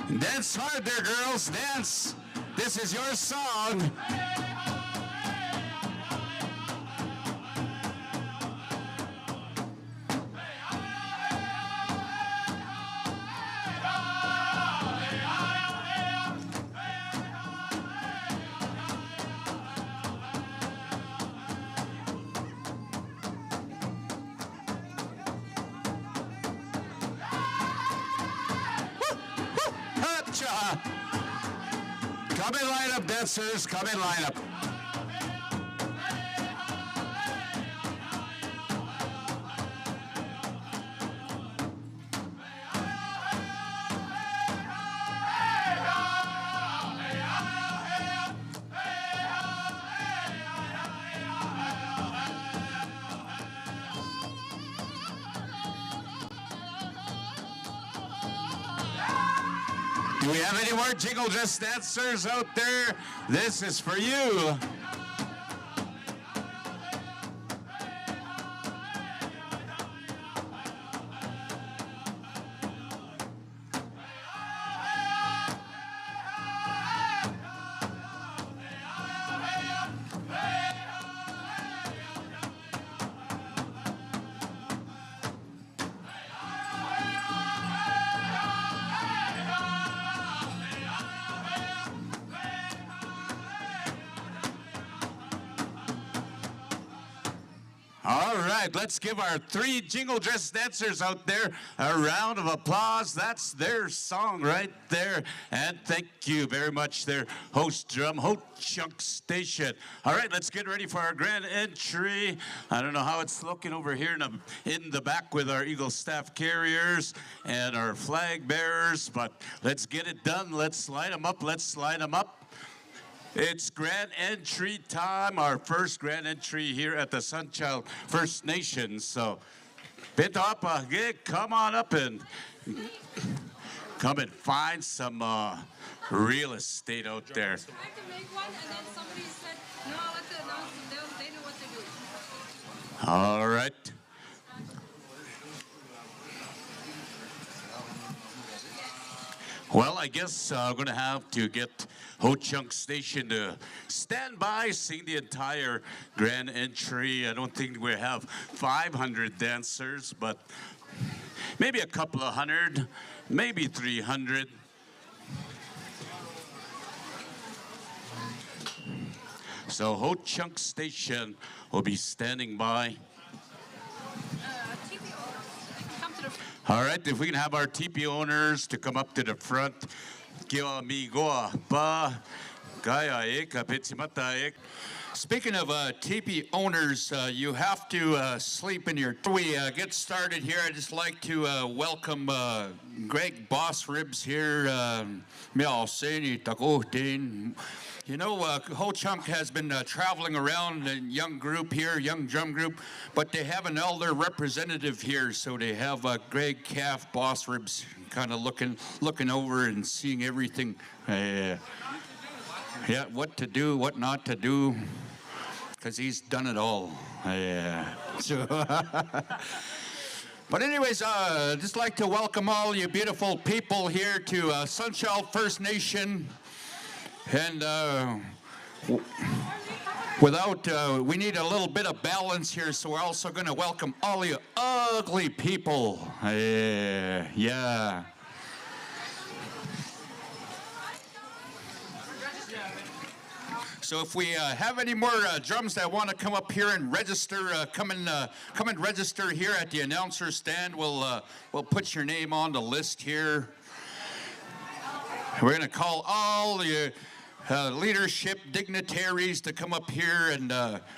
Dance hard there, girls. Dance. This is your song. Come in line up, dancers. Come in line up. Do we have any more Jingle Dress dancers out there? This is for you. All right, let's give our 3 Jingle Dress dancers out there a round of applause. That's their song right there. And thank you very much, their host drum, Ho Chunk Station. All right, let's get ready for our grand entry. I don't know how it's looking over here in the back with our Eagle Staff Carriers and our flag bearers, but let's get it done. Let's line them up. Let's line them up. It's grand entry time, our first grand entry here at the Sunchild First Nation. So, Pitapa, come on up and come and find some real estate out there. I tried to make one, and then somebody said, no, let the announcement, they know what to do. All right. Well, I guess I'm going to have to get Ho Chunk Station to stand by, sing the entire grand entry. I don't think we have 500 dancers, but maybe a couple of hundred, maybe 300. So Ho Chunk Station will be standing by. All right, if we can have our teepee owners to come up to the front. Speaking of teepee owners, you have to sleep in your... We get started here. I'd just like to welcome Greg Boss Ribs here. You know, Ho Chunk has been traveling around a young group here, young drum group, but they have an elder representative here, so they have Greg Calf Boss Ribs kind of looking over and seeing everything. Yeah, what to do, what not to do, because he's done it all. So, but anyways, just like to welcome all you beautiful people here to Sunchild First Nation. And we need a little bit of balance here, so we're also going to welcome all you ugly people. Yeah. So if we have any more drums that want to come up here and register, come and register here at the announcer stand. We'll put your name on the list here. We're going to call all the leadership dignitaries to come up here and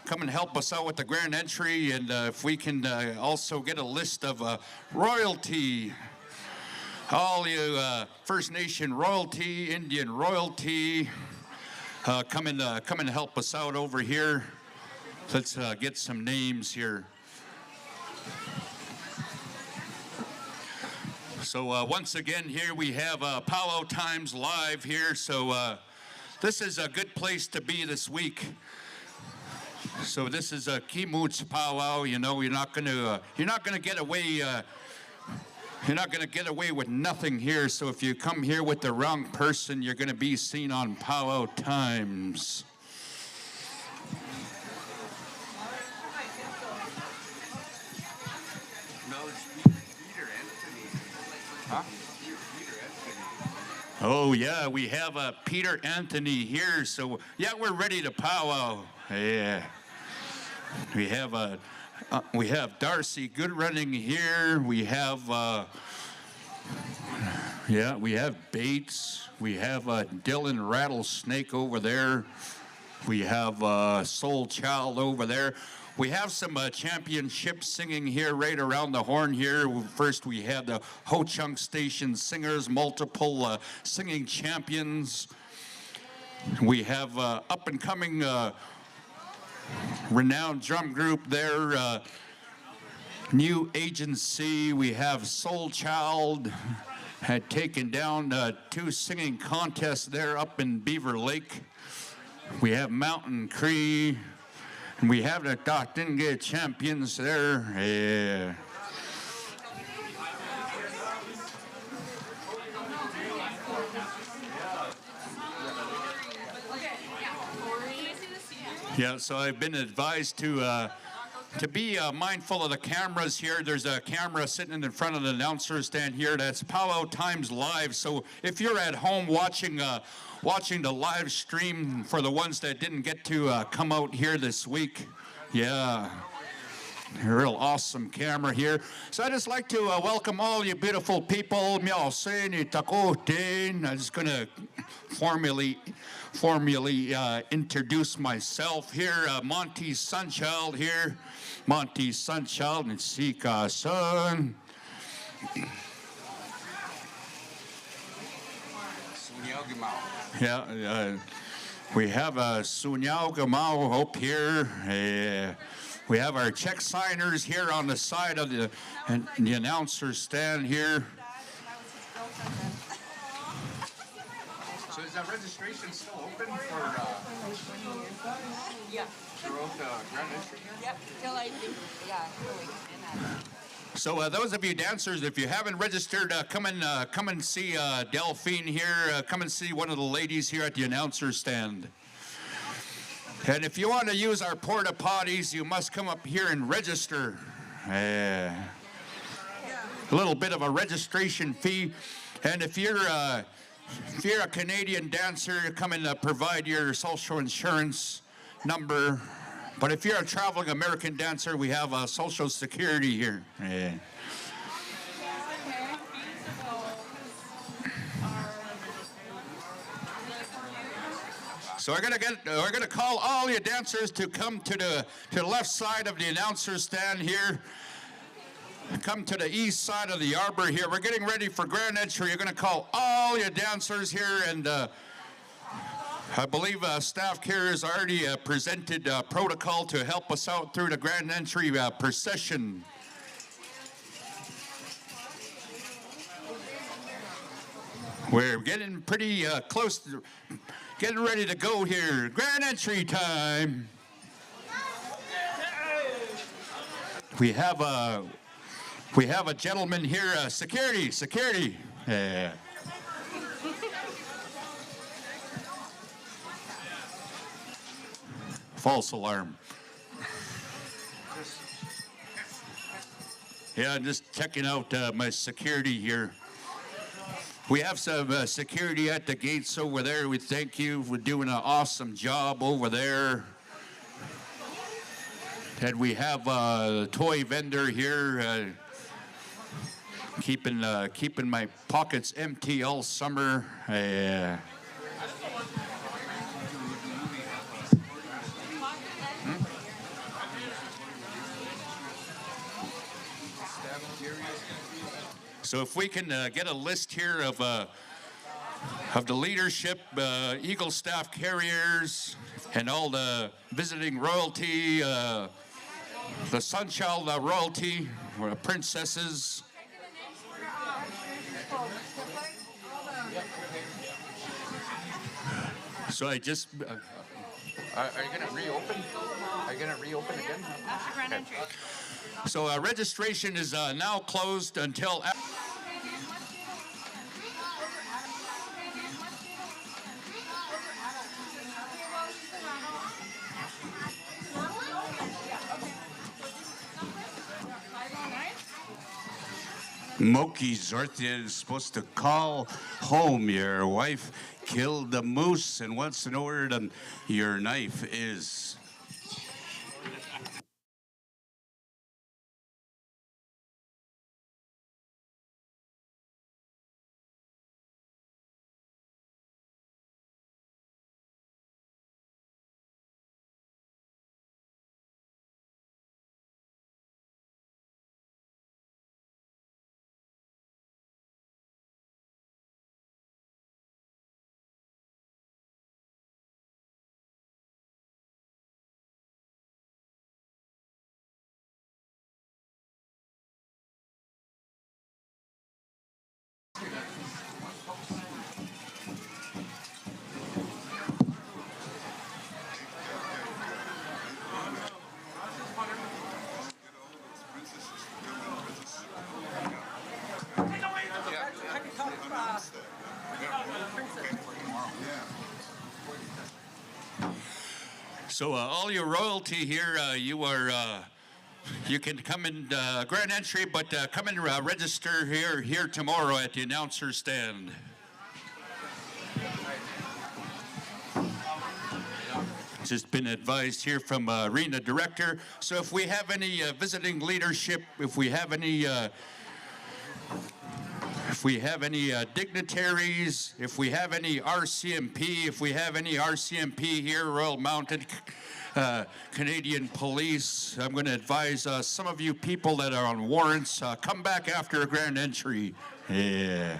come and help us out with the grand entry. And if we can also get a list of royalty, all you First Nation royalty, Indian royalty, come and help us out over here. Let's get some names here. So once again, here we have Powwow Times live here. So this is a good place to be this week. So this is a Kimuts powwow. You know, you're not gonna get away You're not going to get away with nothing here, so if you come here with the wrong person, you're going to be seen on Powwow Times. Oh, yeah, we have Peter Anthony here, so yeah, we're ready to powwow. Yeah. We have Darcy Goodrunning here. We have we have Bates. We have Dylan Rattlesnake over there. We have Soulchild over there. We have some championship singing here right around the horn here. First, we have the Ho Chunk Station Singers, multiple singing champions. We have up-and-coming renowned drum group there, new agency. We have Soulchild had taken down 2 singing contests there up in Beaver Lake. We have Mountain Cree. And we have the Didn't champions there. Yeah. Yeah, so I've been advised to be mindful of the cameras here. There's a camera sitting in front of the announcer stand here. That's Powwow Times Live. So if you're at home watching the live stream, for the ones that didn't get to come out here this week, yeah, a real awesome camera here. So I'd just like to welcome all you beautiful people. I'm just going to formally introduce myself here. Monty Sunchild here. Monty Sunchild and Sika Sun. Yeah, we have Sunyao Gamao up here. We have our check signers here on the side of the announcer stand here. So is that registration still open for Yeah. throughout Grand Entry here? Yep. Till I think, yeah. So those of you dancers, if you haven't registered, come and see Delphine here. Come and see one of the ladies here at the announcer stand. And if you want to use our porta potties, you must come up here and register. A little bit of a registration fee. And if you're a Canadian dancer, come and provide your social insurance number. But if you're a traveling American dancer, we have Social Security here. Yeah. So we're gonna call all you dancers to come to the left side of the announcer stand here. Come to the east side of the arbor here. We're getting ready for Grand Entry. You're gonna call all your dancers here, and I believe staff care has already presented protocol to help us out through the Grand Entry procession. We're getting pretty close to getting ready to go here. Grand Entry time. We have a gentleman here. Security. Yeah. False alarm. Yeah, I'm just checking out my security here. We have some security at the gates over there. We thank you for doing an awesome job over there. And we have a toy vendor here, keeping my pockets empty all summer. So if we can get a list here of the leadership, Eagle staff carriers, and all the visiting royalty, the Sunchild royalty, princesses. So I just. Are you going to reopen? Are you going to reopen again? After Grand Entry. So registration is now closed until. Moki Zorthian is supposed to call home. Your wife killed the moose and wants to know where your knife is. So all your royalty here, you can come in grand entry, but come and register here tomorrow at the announcer stand. Just been advised here from arena director. So if we have any visiting leadership, if we have any dignitaries, if we have any RCMP here, Royal Mounted Canadian Police, I'm going to advise some of you people that are on warrants, come back after a grand entry. Yeah.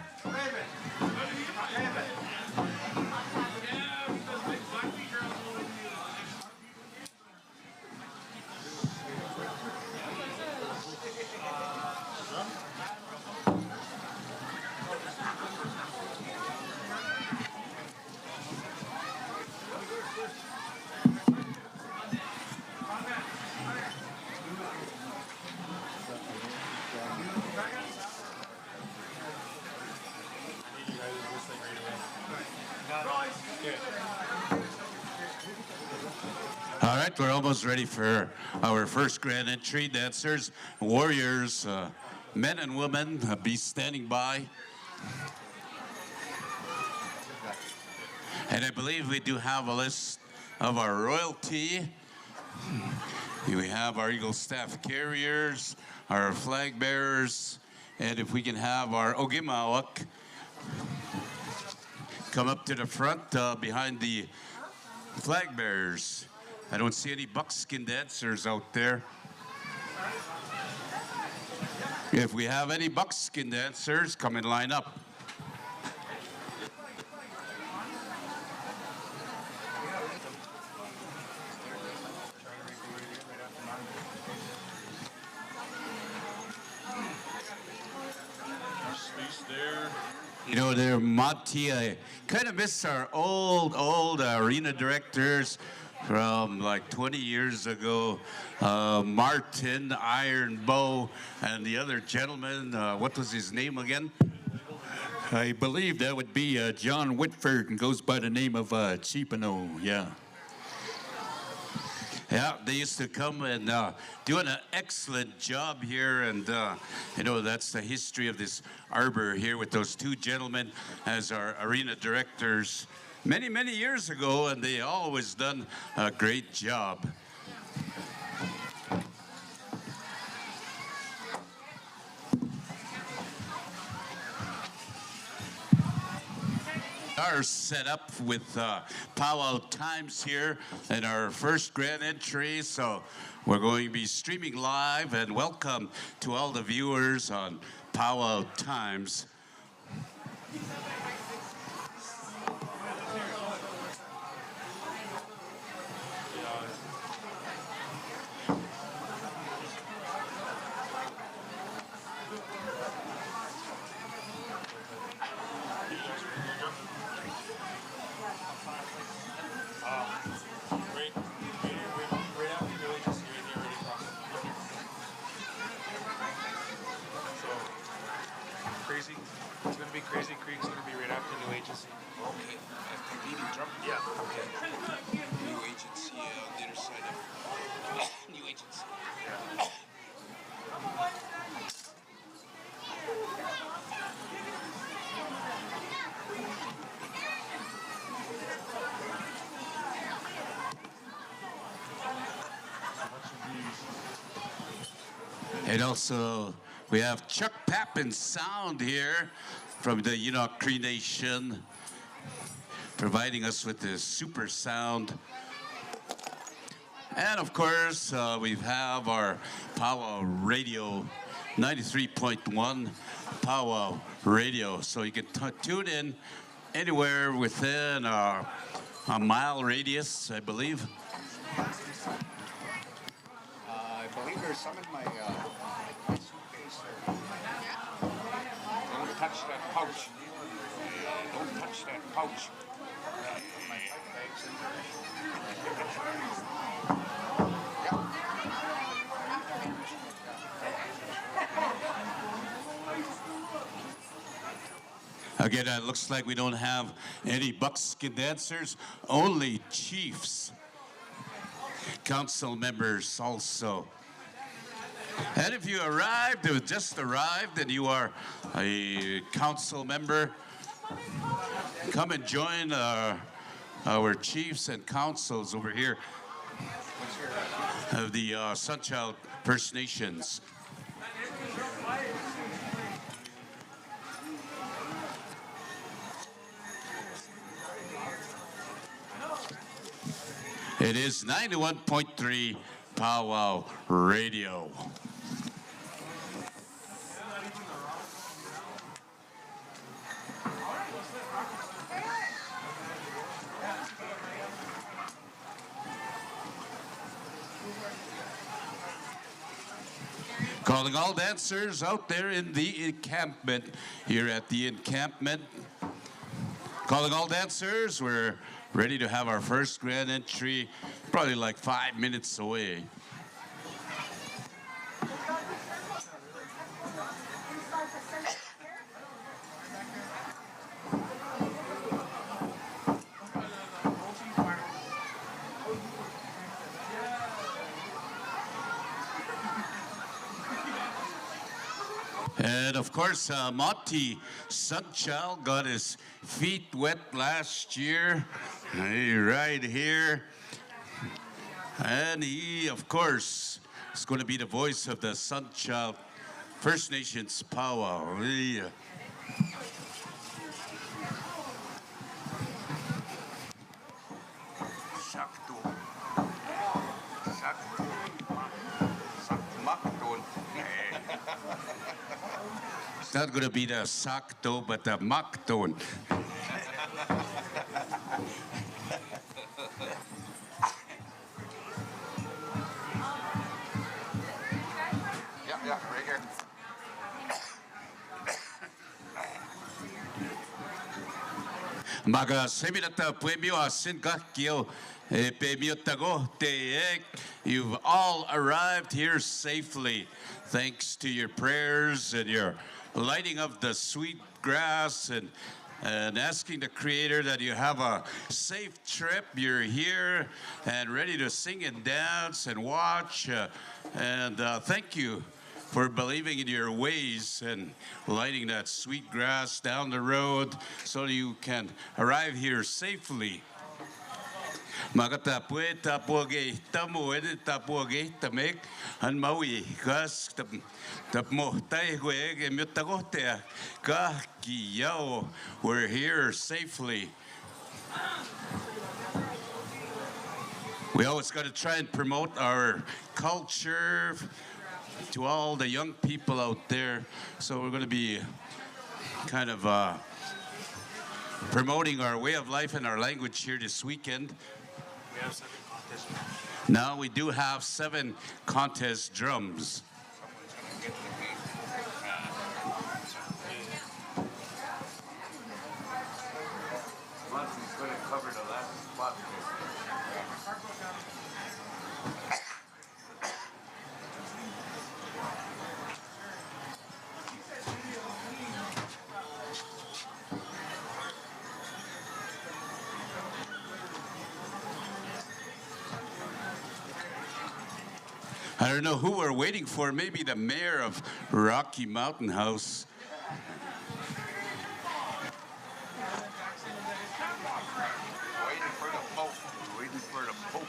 All right, we're almost ready for our first grand entry. Dancers, warriors, men and women, be standing by. And I believe we do have a list of our royalty. We have our Eagle Staff carriers, our flag bearers, and if we can have our Ogimawak come up to the front behind the flag bearers. I don't see any buckskin dancers out there. If we have any buckskin dancers, come and line up. You know, there, Monty, I kind of miss our old arena directors from like 20 years ago. Martin, Iron Bow, and the other gentleman, what was his name again? I believe that would be John Whitford, and goes by the name of Cheapano, yeah. Yeah, they used to come and doing an excellent job here, and you know, that's the history of this arbor here with those two gentlemen as our arena directors many, many years ago, and they always done a great job. Are set up with powwow times here in our first grand entry, so we're going to be streaming live, and welcome to all the viewers on powwow times. Crazy. It's gonna be Crazy Creek's gonna be right after New Agency. Okay, after leading drum? Yeah. Okay. New Agency on the other side of New Agency. And also, we have Chuck Pappin Sound here from the Cree Nation, providing us with this super sound. And of course, we have our Powwow Radio, 93.1 Powwow Radio. So you can tune in anywhere within a mile radius, I believe. I believe there's some in my suitcase there. Don't touch that pouch. Don't touch that pouch. My pipe bag's in there. Again, it looks like we don't have any buckskin dancers, only chiefs. Council members also. And if you just arrived, and you are a council member, come and join our chiefs and councils over here of the Sunchild First Nations. It is 91.3 Powwow Radio. Calling all dancers out there in the encampment, here at the encampment. Calling all dancers, we're ready to have our first grand entry, probably like 5 minutes away. And of course, Monty Sunchild got his feet wet last year, right here. And he, of course, is going to be the voice of the Sunchild First Nations Powwow. Yeah. It's not going to be the sakto, but the makton. Yeah, right here. Maga seminata puemio asinka kio pemio tago te. You've all arrived here safely, thanks to your prayers and your lighting of the sweet grass and asking the Creator that you have a safe trip. You're here and ready to sing and dance and watch. And thank you for believing in your ways and lighting that sweet grass down the road so you can arrive here safely. Magata pue tapuage tamuede tapuage tamek han maui gas tapmo taihwe mutagote ka kiyao. We're here safely. We always got to try and promote our culture to all the young people out there. So we're going to be kind of promoting our way of life and our language here this weekend. We have 7 contests. Now we do have 7 contest drums. Monty's going to cover the last spot. I don't know who we're waiting for. Maybe the mayor of Rocky Mountain House. Waiting for the Pope. Waiting for the Pope.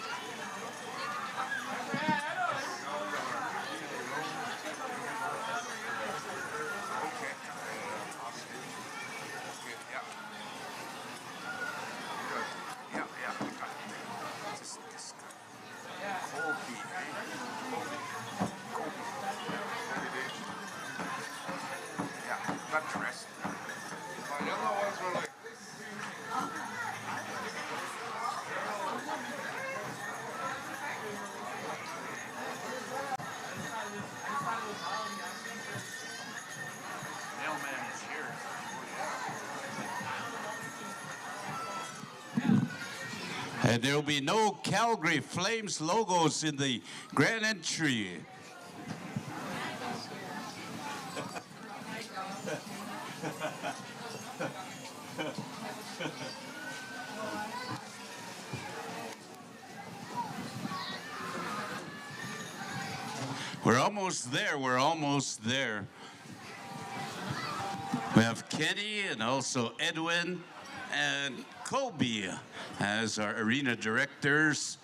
And there will be no Calgary Flames logos in the grand entry. We're almost there. We're almost there. We have Kenny and also Edwin and Kobe as our arena directors.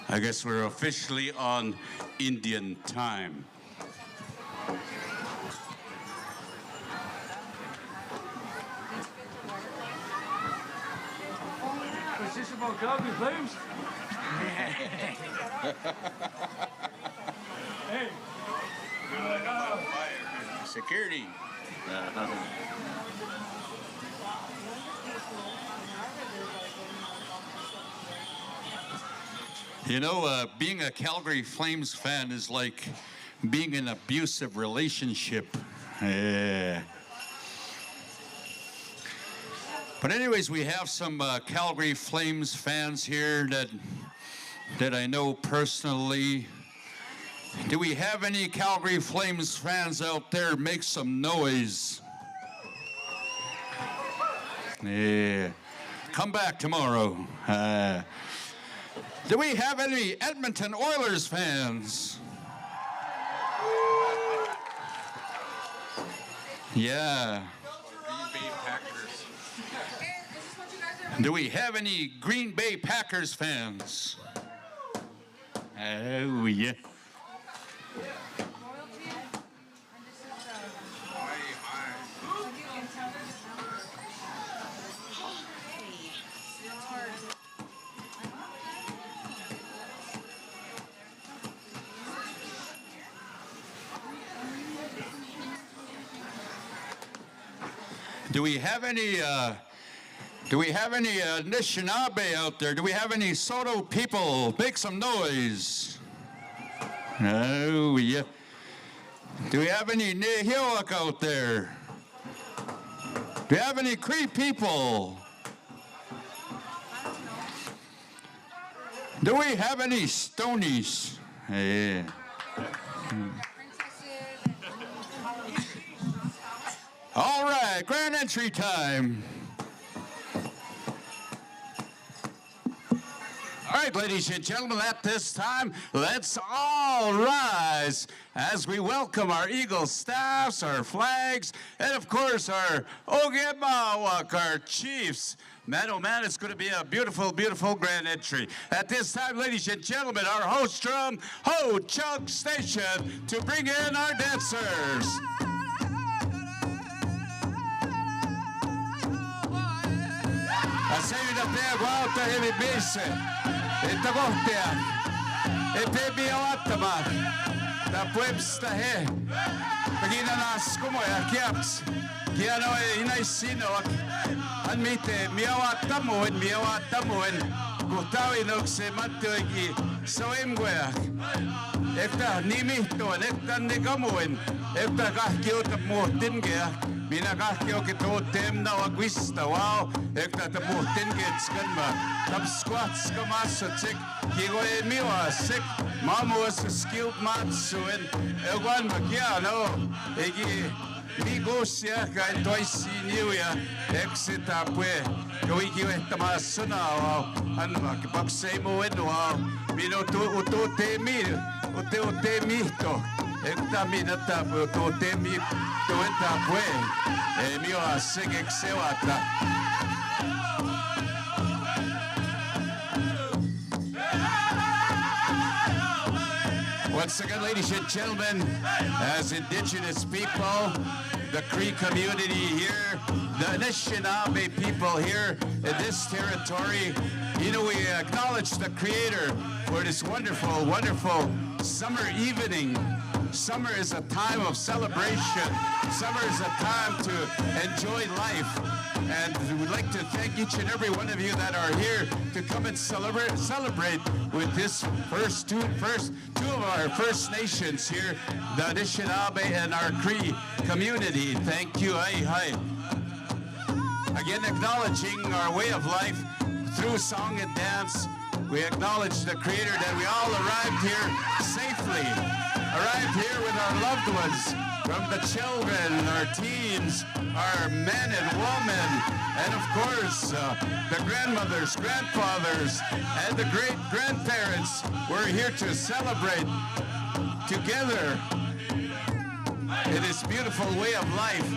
I guess we're officially on Indian time. Is this about Calgary Flames? Hey. Security. You know, being a Calgary Flames fan is like being in an abusive relationship. Yeah. But anyways, we have some Calgary Flames fans here that I know personally. Do we have any Calgary Flames fans out there? Make some noise. Yeah. Come back tomorrow. Do we have any Edmonton Oilers fans? Yeah. Do we have any Green Bay Packers fans? Oh, yeah. Do we have any Anishinaabe out there? Do we have any Soto people? Make some noise. Oh, yeah. Do we have any Nehiyawak out there? Do we have any Cree people? Do we have any Stonies? Yeah. All right, grand entry time. All right, ladies and gentlemen, at this time, let's all rise as we welcome our Eagle staffs, our flags, and of course our Ogemawak, our chiefs. Man, oh man, it's going to be a beautiful, beautiful grand entry. At this time, ladies and gentlemen, our host drum, Ho Chunk Station, to bring in our dancers. Aseina te guauta hevi bisse. Että kohtia. Ete bia ottama. Ta puepsta he. Pagina nas kumoja kiaps. Kiano inaisinoak. An mite miawa tamuin. Kuhtawin okse mattoiki soimgoja. Että nimihtoon, että nikamuin. Että kahki uutta muuttinkeja. Minä kahki oki tuutteem na wagwista, wow. Että ta muuttinkeet skanma. Tap squats kamassut kigo e miwasik. Mamuas skilled matsuin. Ewan makiano. Egi Migusia kai toisi niuja. Exita pue. Koiki ehtamasuna, wow. Anma kipakseimu enua. Minu tuutteemi. Utte mihto. Ekta minata tuutte mi tuenta pue. Mio asek sewata. Once again, ladies and gentlemen, as Indigenous people, the Cree community here, the Anishinaabe people here in this territory, You know, we acknowledge the Creator for this wonderful, wonderful summer evening. Summer is a time of celebration. Summer is a time to enjoy life. And we'd like to thank each and every one of you that are here to come and celebrate with this two of our First Nations here, the Anishinaabe and our Cree community. Thank you. Hi. Again, acknowledging our way of life through song and dance. We acknowledge the Creator that we all arrived here safely, arrived here with our loved ones, from the children, our teens, our men and women, and of course, the grandmothers, grandfathers, and the great-grandparents. We're here to celebrate together in this beautiful way of life.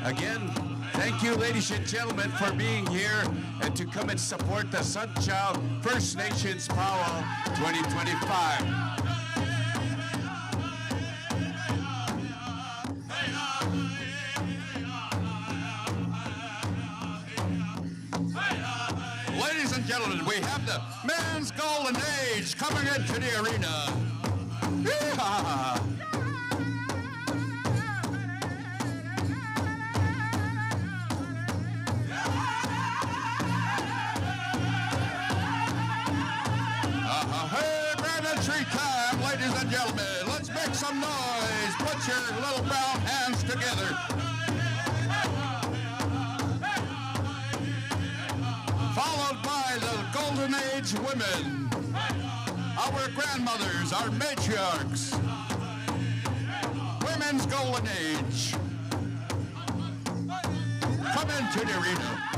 Again, thank you, ladies and gentlemen, for being here and to come and support the Sunchild First Nations Powwow 2025. Ladies and gentlemen, we have the men's golden age coming into the arena. Yeehaw! Hey, Dignitary time, ladies and gentlemen. Let's make some noise. Put your little brown hands together. Followed by the Golden Age women, our grandmothers, our matriarchs. Women's Golden Age. Come into the arena.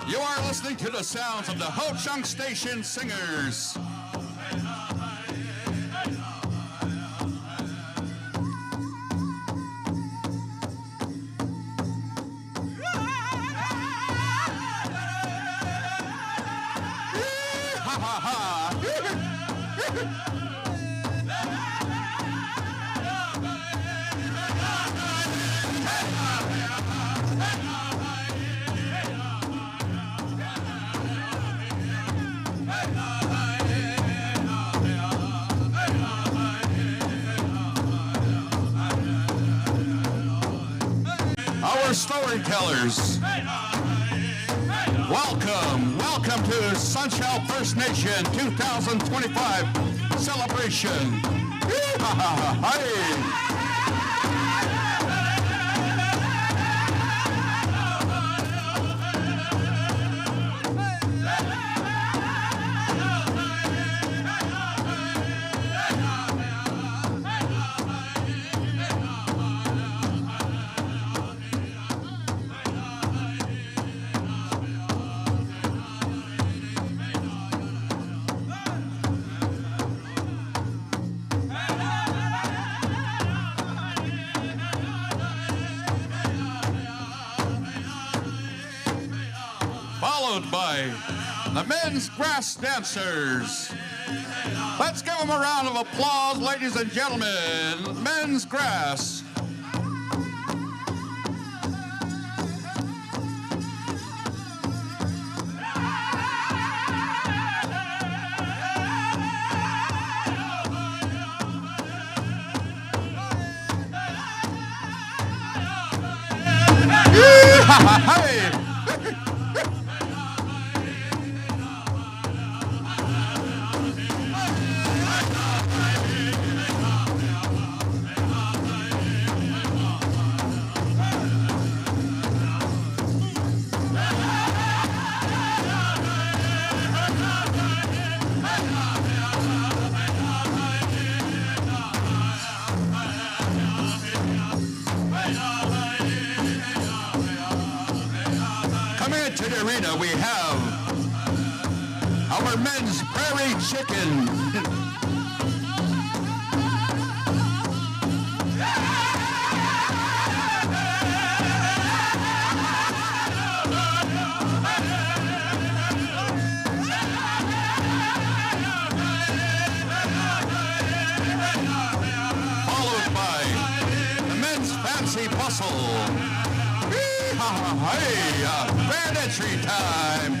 You are listening to the sounds of the Ho Chunk Station Singers. Our storytellers, welcome to Sunchild First Nation 2025 celebration. Followed by the men's grass dancers. Let's give them a round of applause, ladies and gentlemen. Men's grass. Hey! To the arena, we have our men's prairie chicken. Followed by the bustle. Hey, banditry time.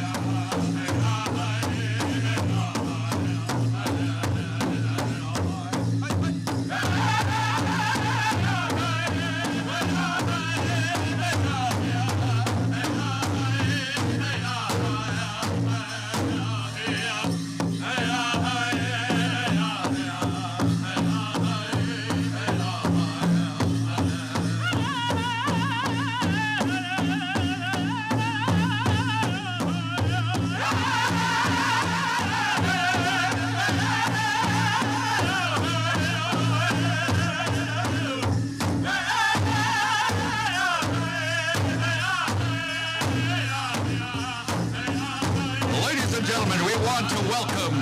Ladies and gentlemen, we want to welcome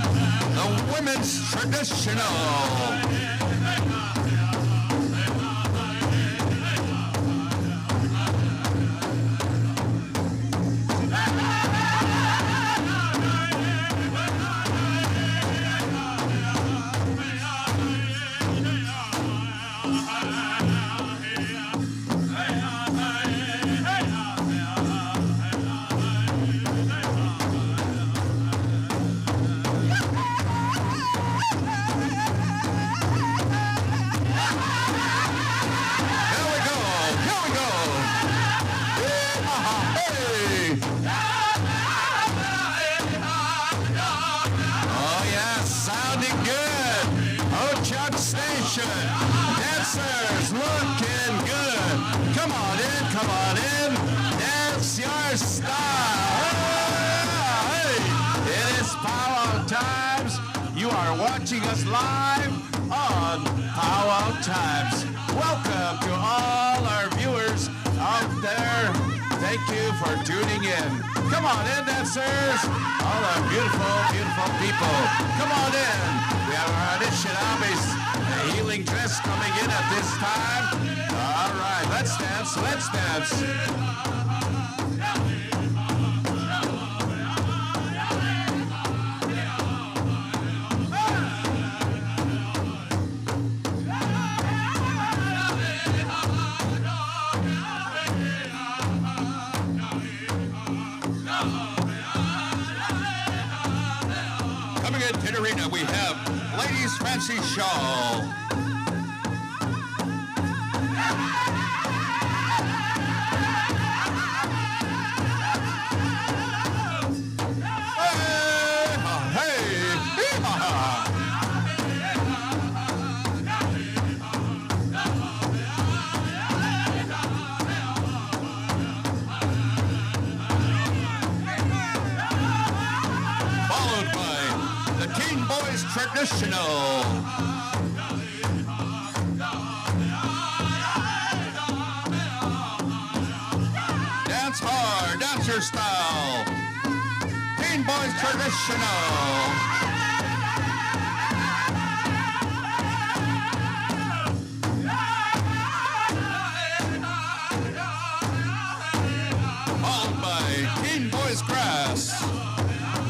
the women's traditional. Dancers looking good. Come on in. Dance your style. Hey, it is Powwow Times. You are watching us live on Powwow Times. Welcome to all our viewers out there. Thank you for tuning in. Come on in, dancers. All our beautiful, beautiful people. Come on in. We have our Anishinaabe's healing dress coming in at this time. All right, let's dance, let's dance. Coming into the arena, we have Ladies Fancy Shawl. Traditional. Dance hard, dancer style. Teen Boys Traditional. Followed by Teen Boys Grass.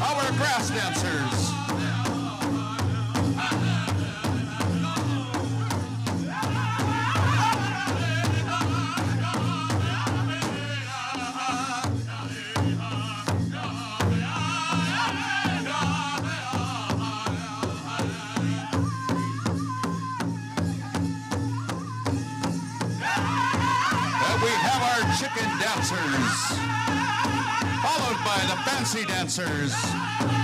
Our grass dancers. Chicken dancers, followed by the fancy dancers,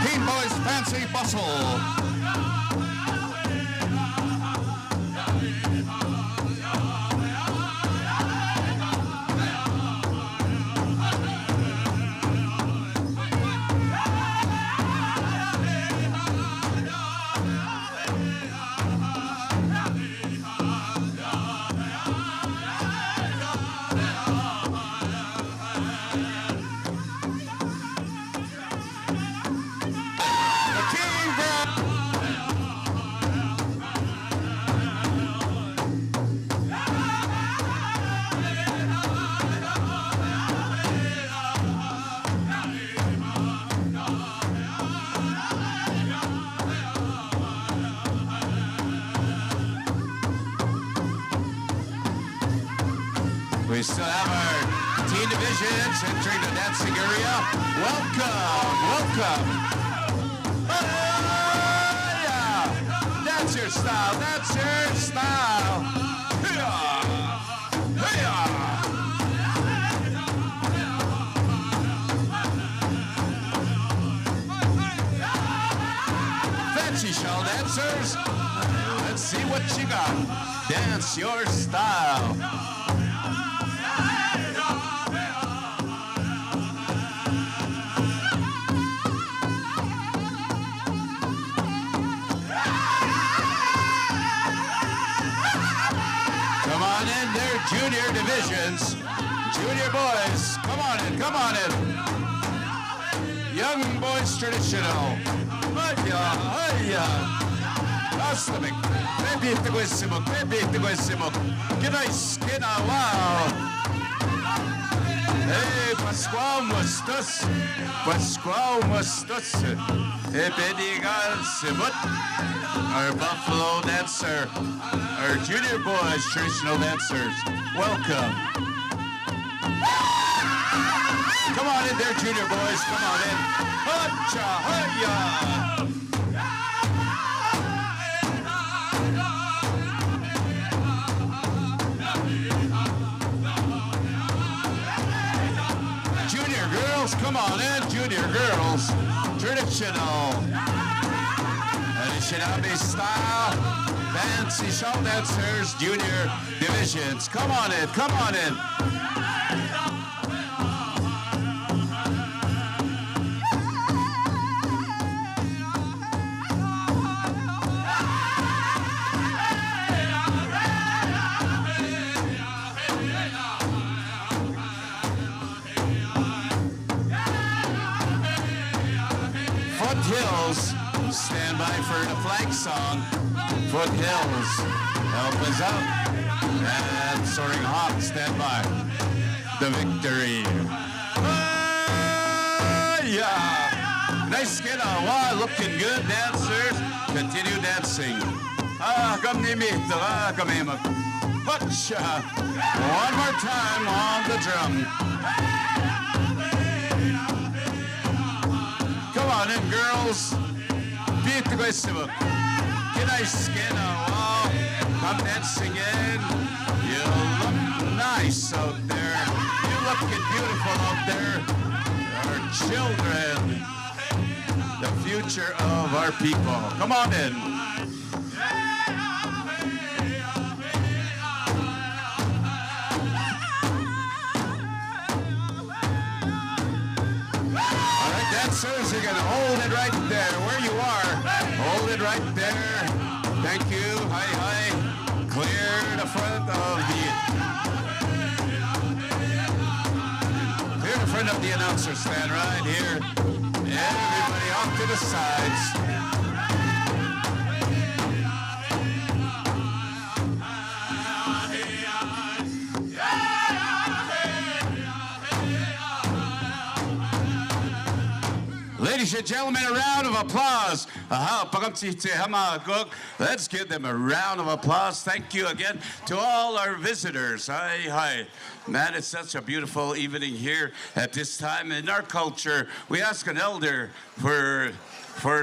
Teen Boys Fancy Bustle. still have our teen divisions entering the dancing area. Welcome, welcome. Yeah. That's your style, that's your style. Hey-ya. Hey-ya. Fancy shawl dancers. Let's see what you got. Dance your style. Come on in there, junior divisions. Junior boys, come on in, come on in. Young boys traditional. Hiya, hiya. Astamik. Pepitiguissimo, pepitiguissimo. Kina, wow. Hey, Pasquale Mustus. Pasquale Mustus. Epedigal Simut. Our Buffalo dancer. Our junior boys, traditional dancers. Welcome. Come on in there, junior boys. Come on in. Hacha, hiya. Come on in, junior girls. Traditional. Anishinaabe style. Fancy shawl dancers, junior divisions. Come on in, come on in. Foothills, stand by for the flag song. Foothills, help us out. And Soaring Hawk, stand by. The victory. Yeah. Nice skin on. Wow, looking good, dancers. Continue dancing. Come nimito. Come him. One more time on the drum. Come on in, girls. Beautiful. Get a skin on. Come dancing in. You look nice out there. You're looking beautiful out there. Our children. The future of our people. Come on in. Dancers, you're gonna hold it right there, where you are. Hold it right there. Thank you. Hi, hi. Clear the front of the announcer stand right here. Everybody off to the sides. Ladies and gentlemen, a round of applause. Let's give them a round of applause. Thank you again to all our visitors. Hi, hi. Man, it's such a beautiful evening here at this time. In our culture, we ask an elder for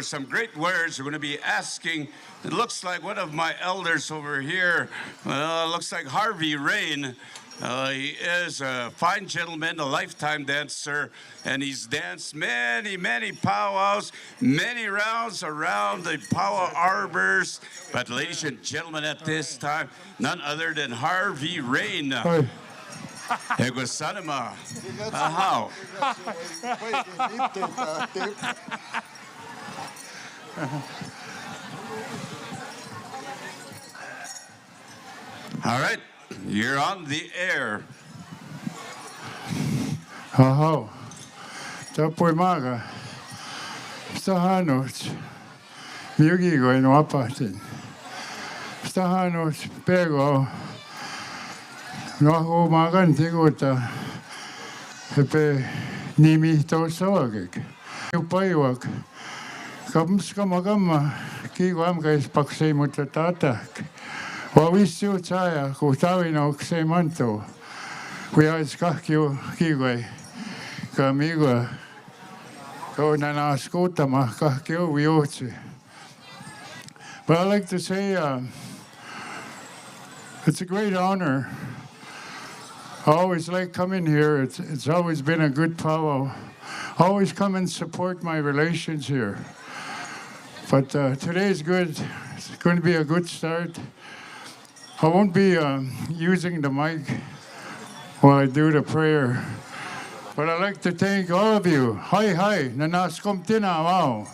some great words. We're going to be asking, it looks like one of my elders over here, looks like Harvey Rain. He is a fine gentleman, a lifetime dancer, and he's danced many, many powwows, many rounds around the powwow arbors. But ladies and gentlemen, at this time, none other than Harvey Rain. Egosanama. How? All right. You're on the air. Haho. Tapoi maga. Stahanot. Miugigo in wapatin. Stahanot pego. Noho magan tigota. Hepe nimi to sawagik. Upaiwak. Kamskamagama. Kiwam guys paksay mutatatak. Wawissu tsaya kutawin oksay manto. always kahkio kiwe kamigo ko nanaskota ma kahkio wiotse. But I like to say it's a great honor. I always like coming here. It's always been a good powwow. Always come and support my relations here. But today's good. It's going to be a good start. I won't be using the mic while I do the prayer. But I'd like to thank all of you. Hi, nanaskom tina, wow.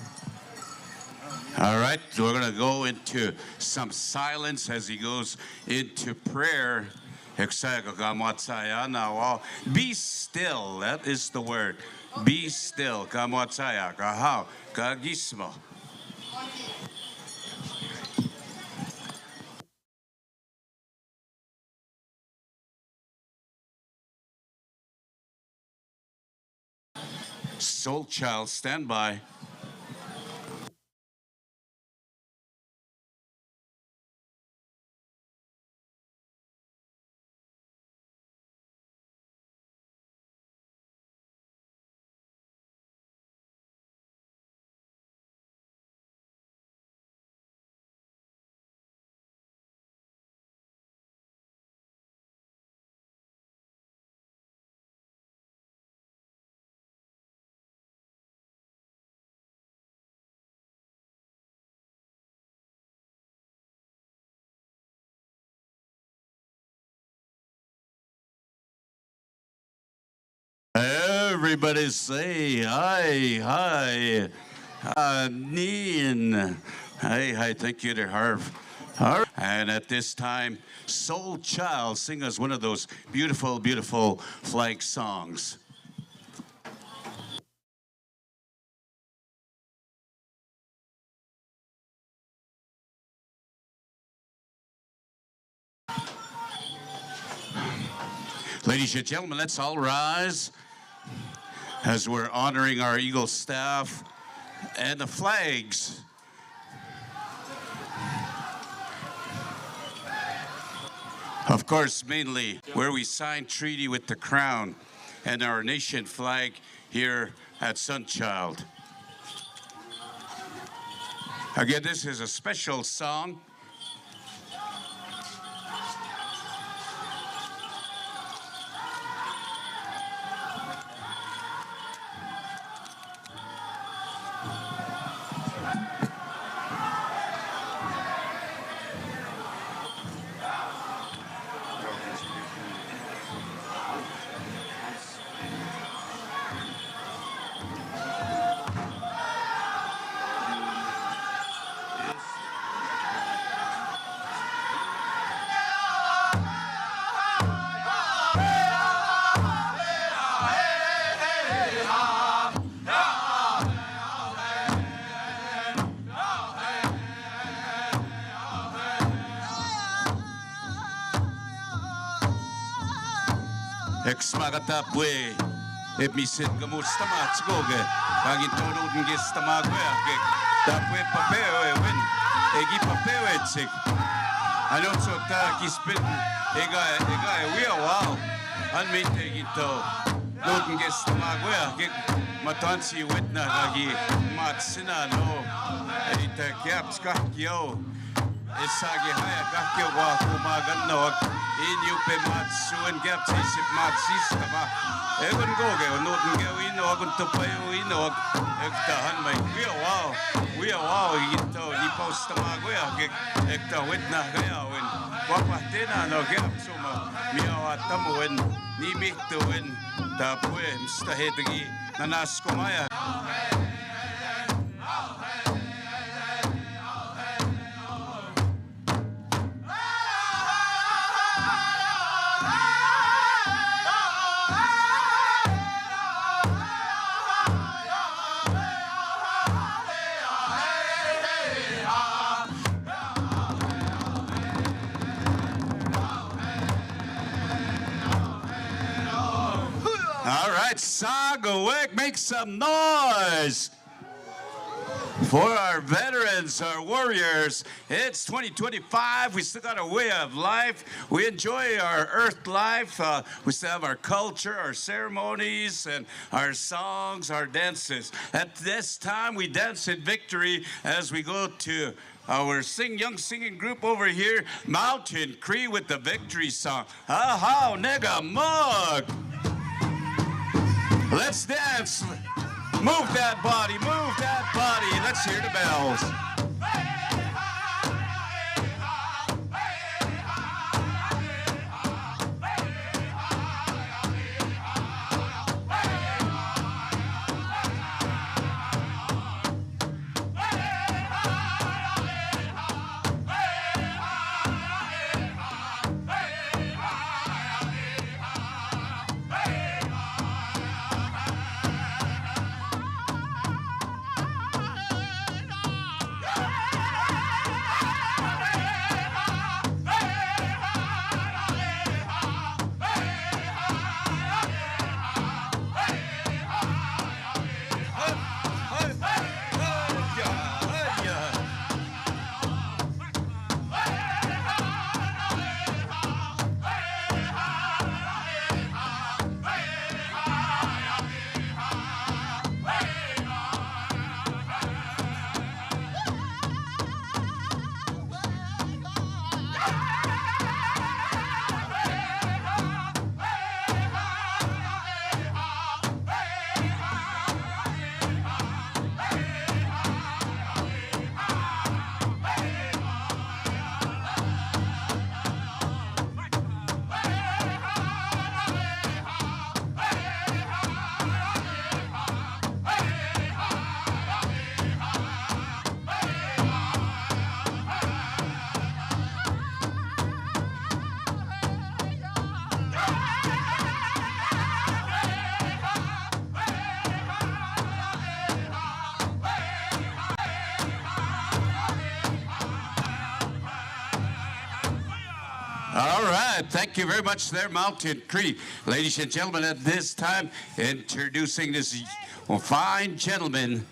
All right, we're going to go into some silence as he goes into prayer. Be still, that is the word. Be still. Soul Child, stand by. Everybody say hi. Neen. Hi. Thank you to Harv. And at this time, Soul Child, sing us one of those beautiful, beautiful flag songs. Ladies and gentlemen, let's all rise as we're honoring our Eagle staff and the flags. Of course, mainly where we signed treaty with the Crown and our nation flag here at Sunchild. Again, this is a special song. Eksmagata pue emisit kamusta matskoge kagin tonodin gesta magwe da pue papeo wen egi papeo etsik ano so ta kispin ega we wow an mite gito nodin gesta magwe matansi wetna kagi matsina no ita kaps kahkio Isagi haya kahkio wa kumagan no inyu pe matsu and gap tisip matsista ma egon goge noten ge ino agun to payo ino ekta han mai we wow ito ni posta ma go ya ekta wetna ga ya wen papa tena no gap suma miawa tamu wen ni mikto wen ta pue msta hetegi nanasko maya. All right, Sagawek, make some noise. For our veterans, our warriors, it's 2025. We still got a way of life. We enjoy our earth life. We still have our culture, our ceremonies, and our songs, our dances. At this time, we dance in victory as we go to our young singing group over here, Mountain Cree with the victory song. Ahow, nigga, mug. Let's dance. Move that body, move that body. Let's hear the bells. All right, thank you very much there, Mountain Cree. Ladies and gentlemen, at this time, introducing this fine gentleman.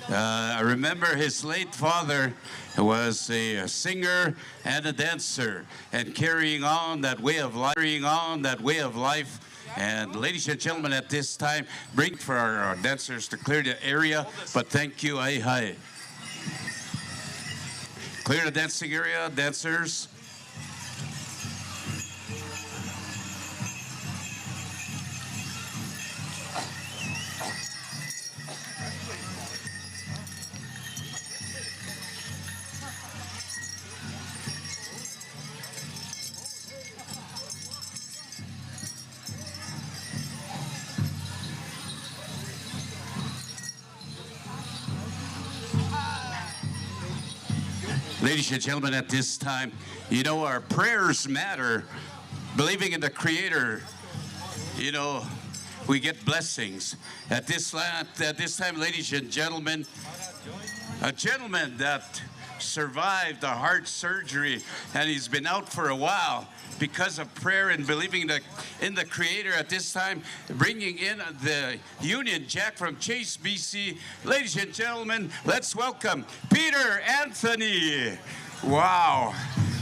I remember his late father was a singer and a dancer, and carrying on that way of life. And ladies and gentlemen, at this time, bring for our dancers to clear the area, but thank you, aye, hi. Clear the dancing area, dancers. Ladies and gentlemen, at this time, you know, our prayers matter. Believing in the Creator, you know, we get blessings. At this time, ladies and gentlemen, a gentleman that survived a heart surgery, and he's been out for a while because of prayer and believing in the Creator. At this time, bringing in the Union Jack from Chase, BC. Ladies and gentlemen, let's welcome Peter Anthony. Wow,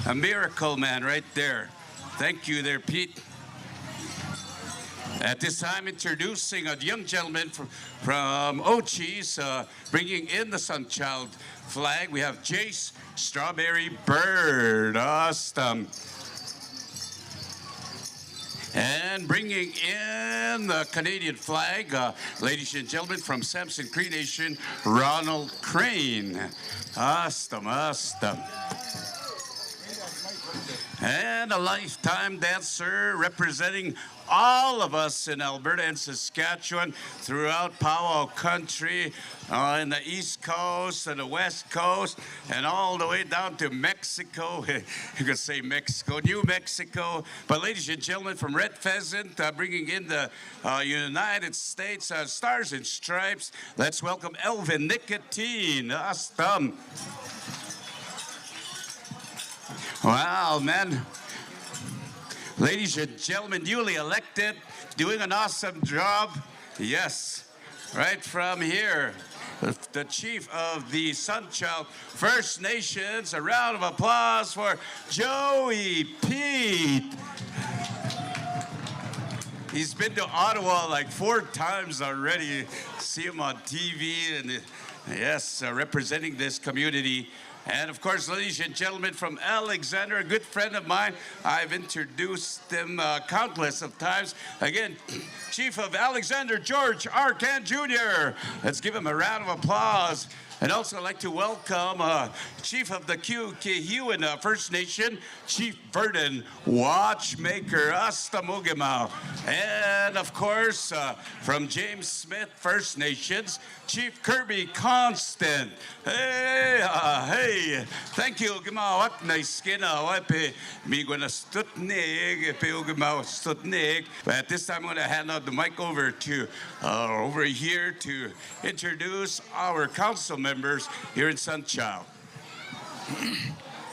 a miracle man right there. Thank you there, Pete. At this time, introducing a young gentleman from Ochis, bringing in the Sunchild flag. We have Jace Strawberry Bird. Awesome. And bringing in the Canadian flag, ladies and gentlemen, from Samson Cree Nation, Ronald Crane. Awesome, awesome. And a lifetime dancer representing all of us in Alberta and Saskatchewan, throughout Powwow country, in the East Coast and the West Coast, and all the way down to Mexico. You could say Mexico, New Mexico. But ladies and gentlemen, from Red Pheasant, bringing in the United States Stars and Stripes, let's welcome Elvin Nicotine. Awesome. Wow, man. Ladies and gentlemen, duly elected, doing an awesome job. Yes, right from here. the chief of the Sunchild First Nations. A round of applause for Joey Pete. He's been to Ottawa like 4 times already. See him on TV and yes, representing this community. And of course, ladies and gentlemen, from Alexander, a good friend of mine. I've introduced him countless of times. Again, Chief of Alexander, George Arcan Jr. Let's give him a round of applause. And also I'd like to welcome Chief of the Kihiuan First Nation, Chief Verdon Watchmaker Astamugimau. And of course, from James Smith First Nations, Chief Kirby Constant. Hey, thank you. Gimawat na iskina wape migo na stutnik pe ugimau stutnik. But at this time, I'm going to hand out the mic over to over here to introduce our council members here in Sunchild.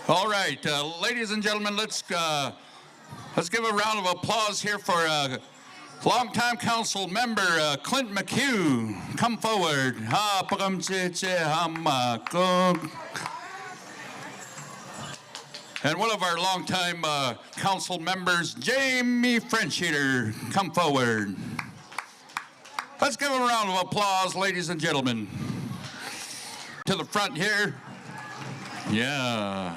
All right, ladies and gentlemen, let's give a round of applause here for longtime council member Clint McHugh. Come forward. And one of our longtime council members, Jamie Frencheater. Come forward. Let's give a round of applause, ladies and gentlemen. To the front here. Yeah.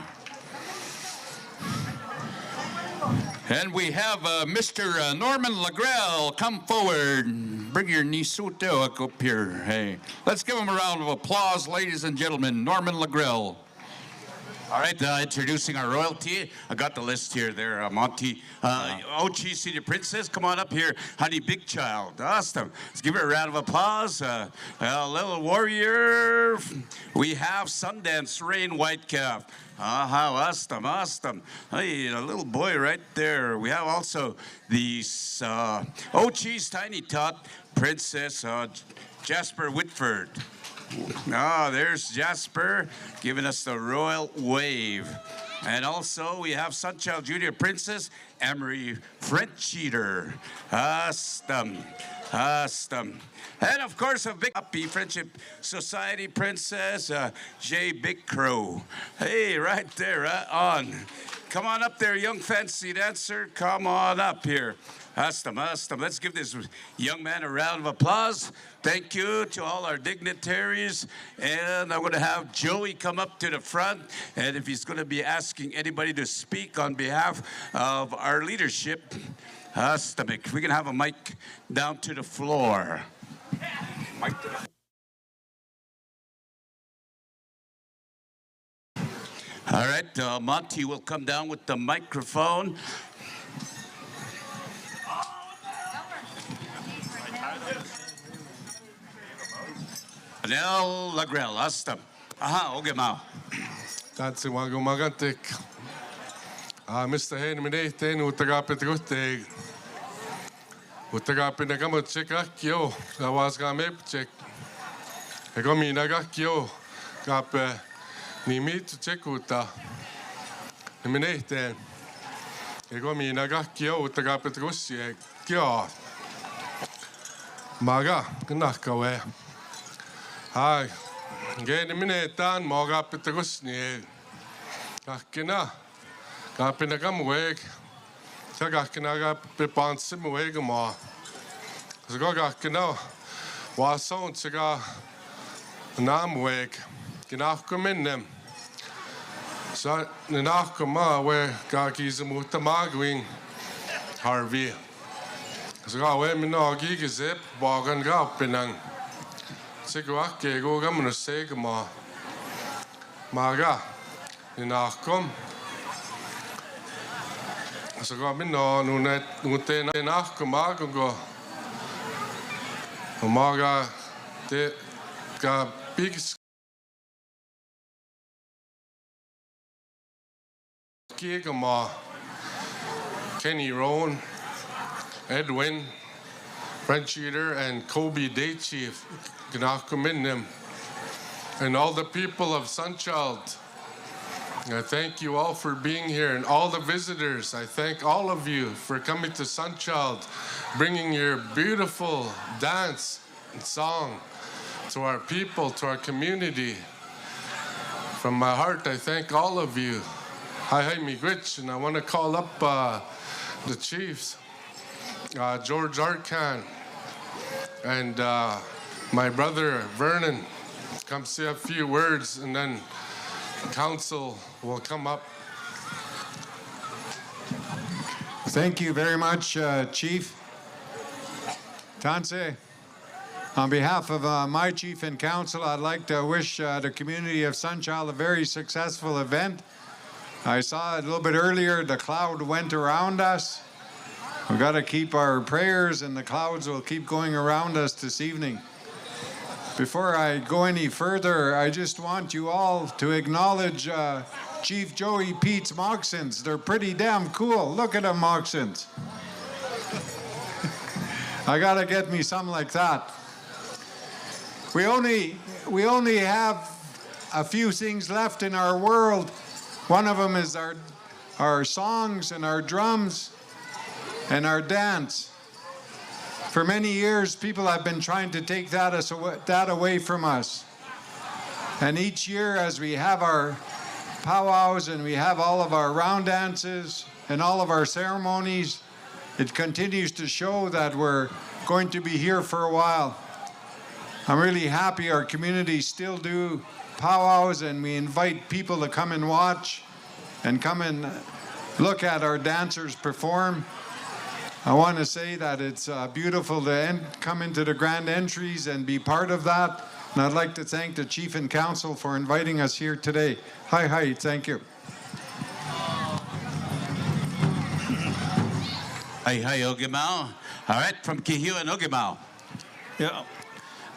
And we have Mr. Norman Lagrell. Come forward. Bring your Nisutewak up here. Hey, let's give him a round of applause, ladies and gentlemen. Norman Lagrell. All right, introducing our royalty. I got the list here there, Monty. Ochi Senior Princess, come on up here. Honey Big Child, awesome. Let's give her a round of applause. Little Warrior. We have Sundance Rain Whitecalf. How awesome. Hey, a little boy right there. We have also the Ochi's Tiny Tot Princess Jasper Whitford. There's Jasper giving us the royal wave. And also we have Sunchild Junior Princess Emery Frencheater. Awesome. And of course, a big happy Friendship Society Princess Jay Big Crow. Hey, right there, on. Come on up there, young fancy dancer. Come on up here. Awesome. Let's give this young man a round of applause. Thank you to all our dignitaries. And I'm going to have Joey come up to the front. And if he's going to be asking anybody to speak on behalf of our leadership, we can have a mic down to the floor. Mic to the All right, Monty will come down with the microphone. Nel Lagrell, Astam. Okay, Mao. That's it. Wago Magantik. Mr. Henry, then Utagapit Rutte. Utagapin the Gamut Chekakio. I was Gamep check. I got me Nagakio. Gap Nimit Chekuta. Eminate. I got me Nagakio. Utagapit Russia. Kyo. Maga. Gnakawe. Hi, gene minuutan moga pitagus ni kakina kapina kamweg sa kakina ga pipansi mweg mo sa kakina wason siga namweg kinakuminnem sa ninakuma we kakizimuta magwing Harvey sa we minogi gizip bagan ga pinang Sigwak go gamun seg maga inakom so go min no nunet nute inakom go maga te ga big Kenny Rowan, Edwin Frencheater and Kobe Day Chief, and all the people of Sunchild. I thank you all for being here, and all the visitors. I thank all of you for coming to Sunchild, bringing your beautiful dance and song to our people, to our community. From my heart, I thank all of you. Hi, miigwech, and I want to call up the chiefs, George Arcan, and my brother Vernon. Come say a few words, and then council will come up. Thank you very much, Chief. Tanse, on behalf of my chief and council, I'd like to wish the community of Sunchild a very successful event. I saw it a little bit earlier, the cloud went around us. We've got to keep our prayers, and the clouds will keep going around us this evening. Before I go any further, I just want you all to acknowledge Chief Joey Pete's moccasins. They're pretty damn cool. Look at them moccasins. I gotta get me some like that. We only have a few things left in our world. One of them is our songs and our drums and our dance. For many years, people have been trying to take that away from us. And each year, as we have our powwows and we have all of our round dances and all of our ceremonies, it continues to show that we're going to be here for a while. I'm really happy our communities still do powwows, and we invite people to come and watch and come and look at our dancers perform. I want to say that it's beautiful to come into the grand entries and be part of that. And I'd like to thank the Chief and Council for inviting us here today. Hi, thank you. Hi, Ogimao. All right, from Kihiu and Ogimao. Yeah.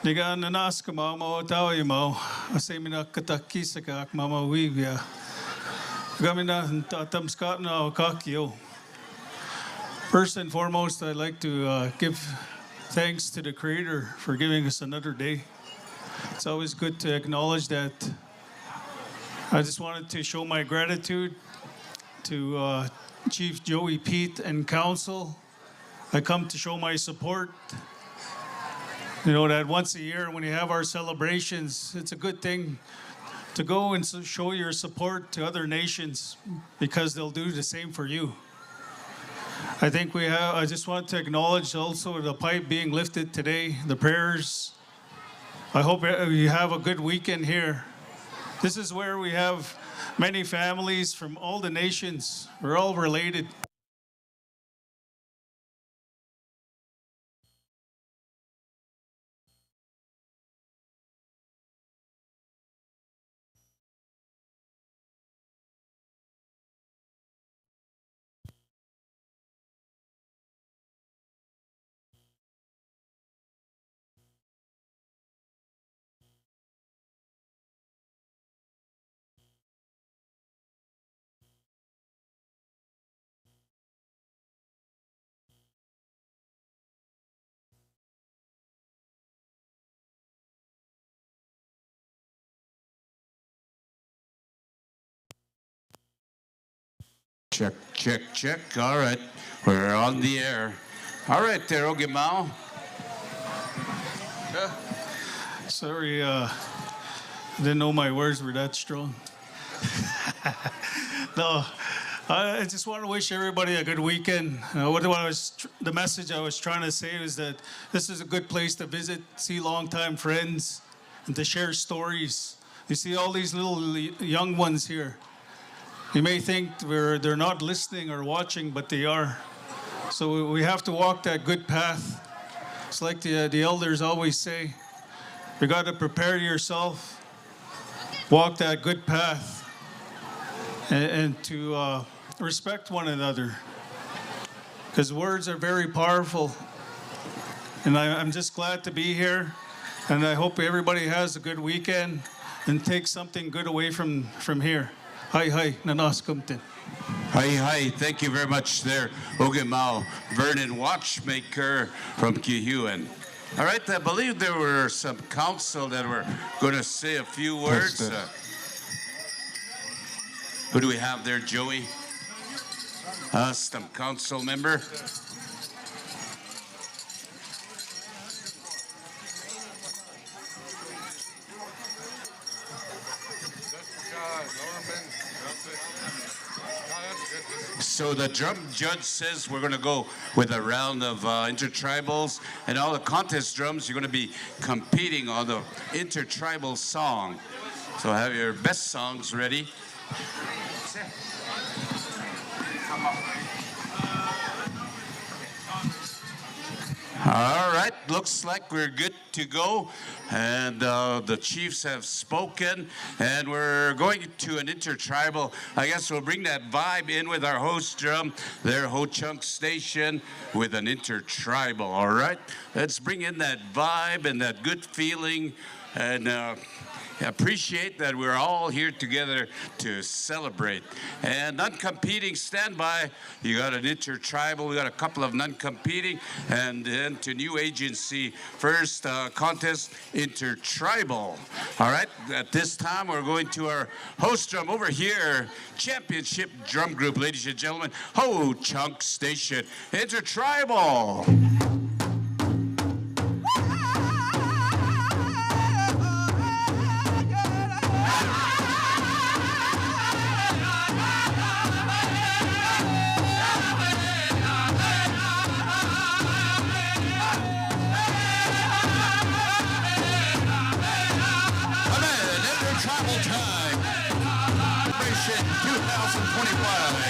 Niga nanas ka mama tawi mo asemina katakisa ka mama wivia. Gamina tatamska na kakio. First and foremost, I'd like to give thanks to the Creator for giving us another day. It's always good to acknowledge that. I just wanted to show my gratitude to Chief Joey Pete and Council. I come to show my support. You know that once a year when we have our celebrations, it's a good thing to go and show your support to other nations because they'll do the same for you. I think I just want to acknowledge also the pipe being lifted today, the prayers. I hope you have a good weekend here. This is where we have many families from all the nations. We're all related. Check. All right, we're on the air. All right, there, Ogimao. Sorry, didn't know my words were that strong. No, I just want to wish everybody a good weekend. The message I was trying to say was that this is a good place to visit, see longtime friends, and to share stories. You see all these little young ones here. You may think they're not listening or watching, but they are. So we have to walk that good path. It's like the elders always say, you got to prepare yourself, walk that good path, and to respect one another. Because words are very powerful. And I'm just glad to be here. And I hope everybody has a good weekend and take something good away from here. Hi, nanaskumtin. Hi. Thank you very much there, Ogimao, Vernon Watchmaker from Kihiu. All right, I believe there were some council that were going to say a few words. Who do we have there, Joey? Some council member. So the drum judge says we're going to go with a round of intertribals, and all the contest drums, you're going to be competing on the intertribal song. So have your best songs ready. All right, looks like we're good to go. And the chiefs have spoken, and we're going to an intertribal. I guess we'll bring that vibe in with our host drum, their Ho-Chunk station, with an intertribal, all right? Let's bring in that vibe and that good feeling, and appreciate that we're all here together to celebrate. And non-competing, stand by. You got an intertribal, we got a couple of non-competing, and then to new agency, first contest, intertribal. All right, at this time, we're going to our host drum over here, championship drum group, ladies and gentlemen, Ho-Chunk Station, intertribal. Travel time. Celebration 2025.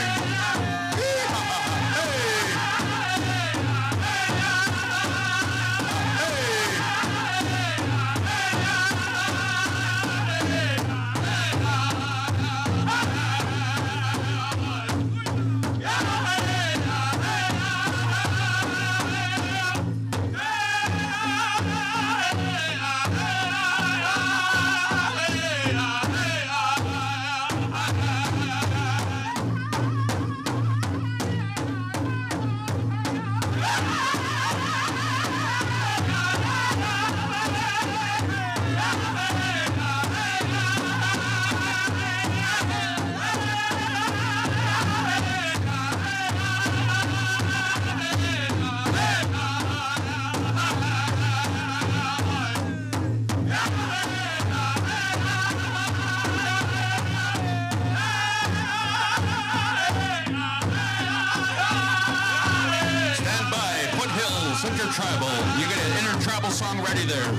Intertribal. You get an intertribal song ready there.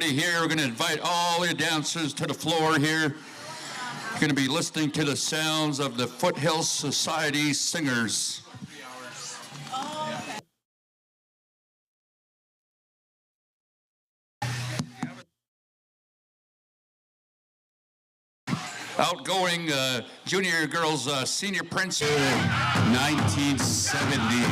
Here, we're going to invite all the dancers to the floor here. You're going to be listening to the sounds of the Foothills Society singers. Outgoing junior girls senior prince 1970.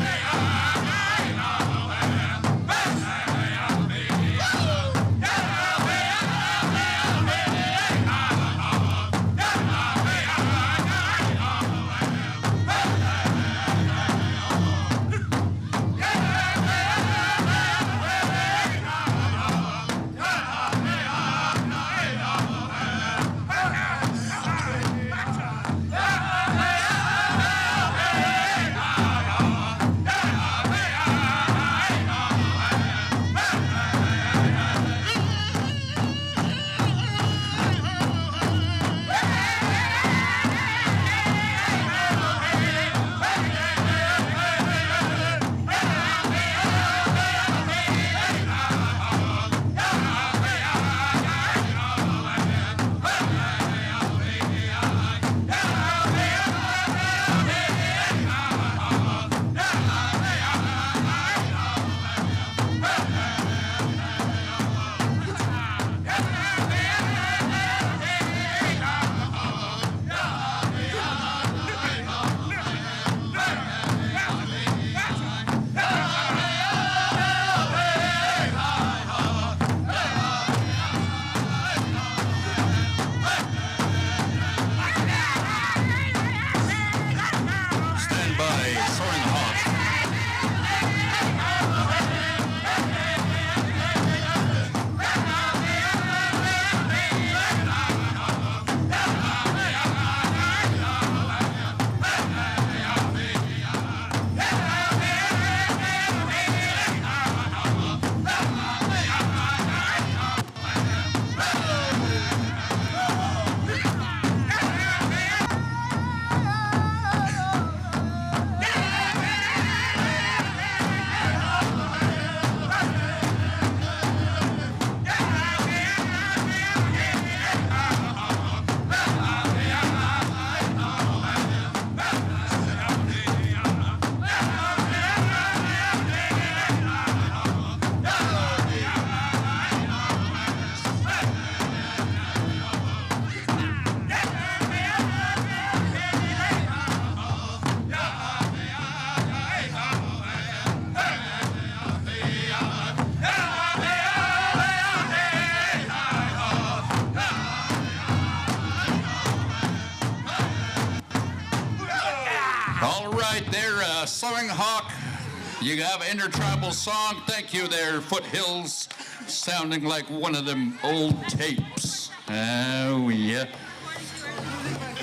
All right, there, Sewing Hawk. You have an intertribal song. Thank you there, Foothills. Sounding like one of them old tapes. Oh, yeah.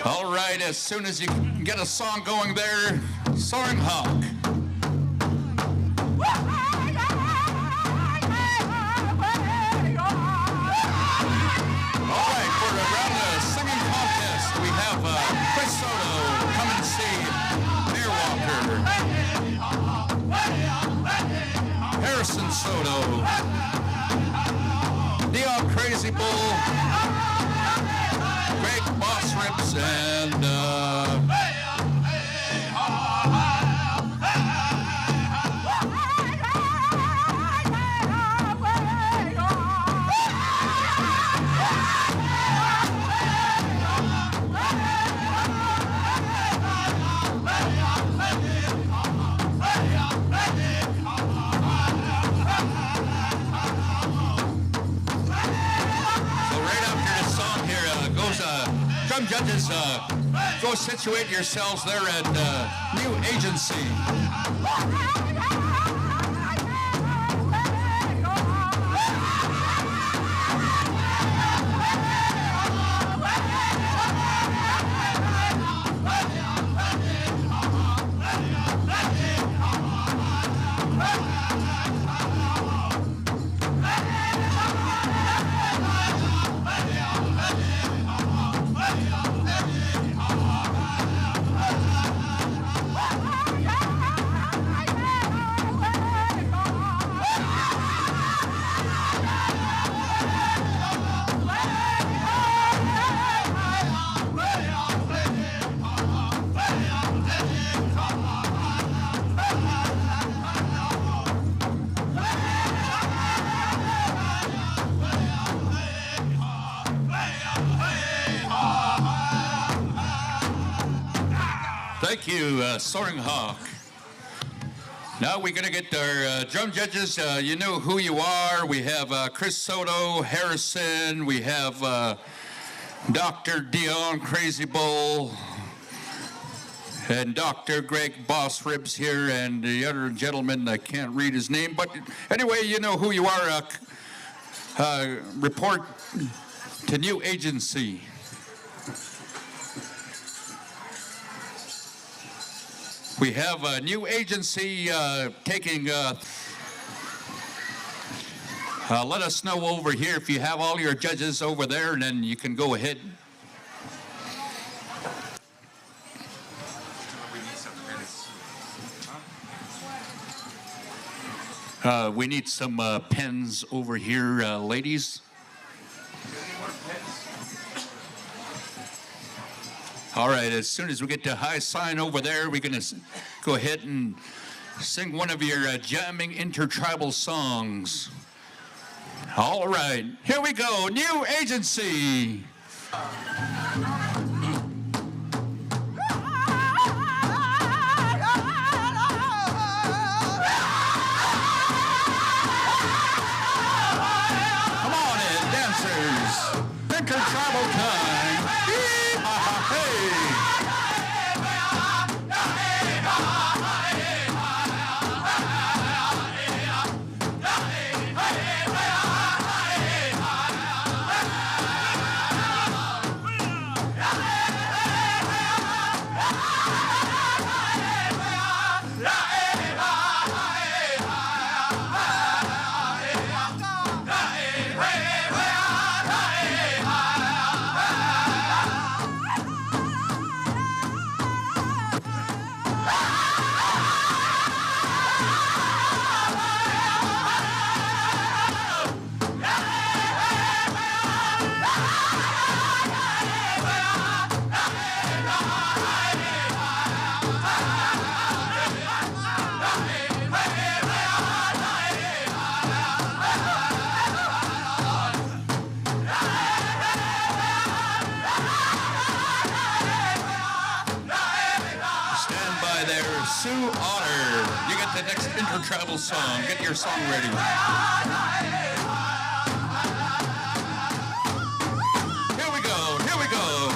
All right, as soon as you can get a song going there, Soaring Hawk. All right, for around the singing contest, we have Chris Soto, Come and See, Bear Walker, Harrison Soto, Dion Crazy Bull, Greg Boss Rips, and drum judges, go situate yourselves there at New Agency. Thank you, Soaring Hawk. Now we're going to get our drum judges. You know who you are. We have Chris Soto, Harrison. We have Dr. Dion Crazy Bull and Dr. Greg Boss Ribs here, and the other gentleman, I can't read his name. But anyway, you know who you are. Report to New Agency. We have a New Agency taking, let us know over here if you have all your judges over there, and then you can go ahead. We need some pens over here, ladies. All right, as soon as we get to high sign over there, we're going to go ahead and sing one of your jamming intertribal songs. All right, here we go, New Agency. Come on in, dancers. Intertribal time. Intertribal song. Get your song ready. Here we go. Here we go.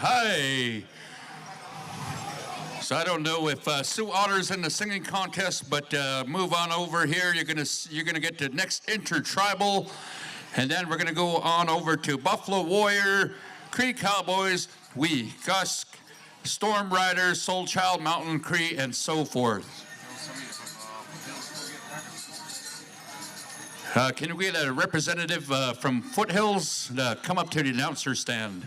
hi. So I don't know if Sue Otter's in the singing contest, but move on over here. You're gonna get the next Intertribal, and then we're gonna go on over to Buffalo Warrior, Cree Cowboys, We, Gus, Storm Rider, Sunchild, Mountain Cree, and so forth. Can we get a representative from Foothills to come up to the announcer stand?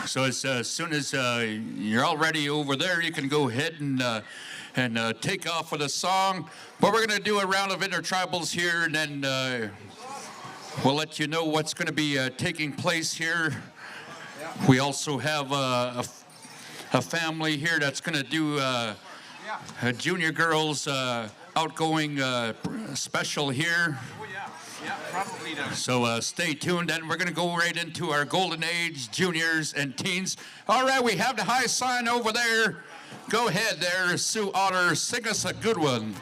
So as soon as you're all ready over there, you can go ahead and take off with a song. But we're going to do a round of intertribals here, and then we'll let you know what's going to be taking place here. We also have a family here that's going to do a junior girls outgoing special here. So stay tuned, and we're going to go right into our golden age, juniors and teens. All right, we have the high sign over there. Go ahead there, Sue Otter, sing us a good one.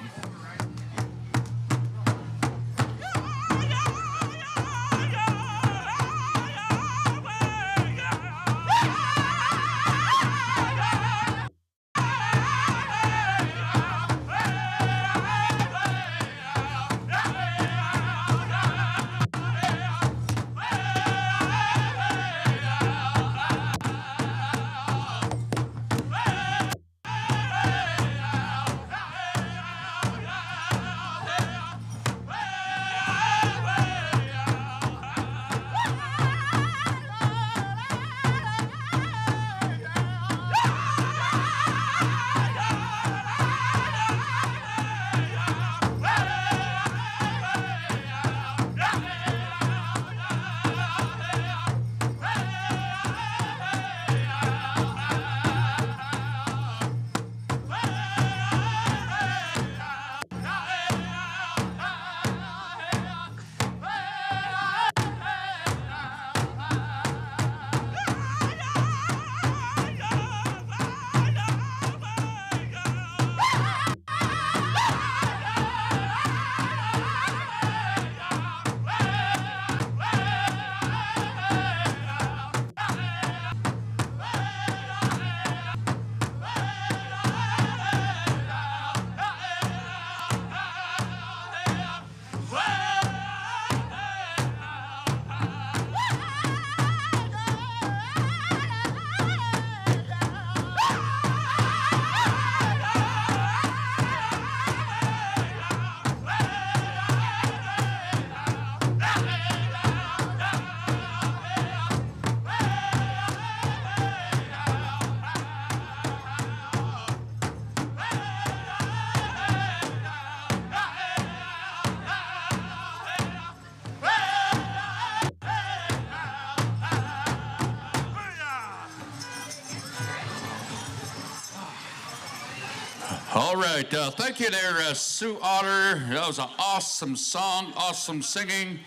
All right, thank you there, Sue Otter. That was an awesome song, awesome singing.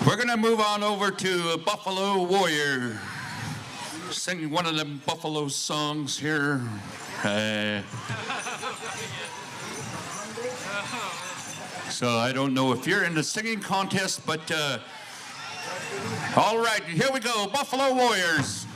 We're gonna move on over to Buffalo Warrior. Sing one of them Buffalo songs here. So I don't know if you're in the singing contest, but all right, here we go, Buffalo Warriors.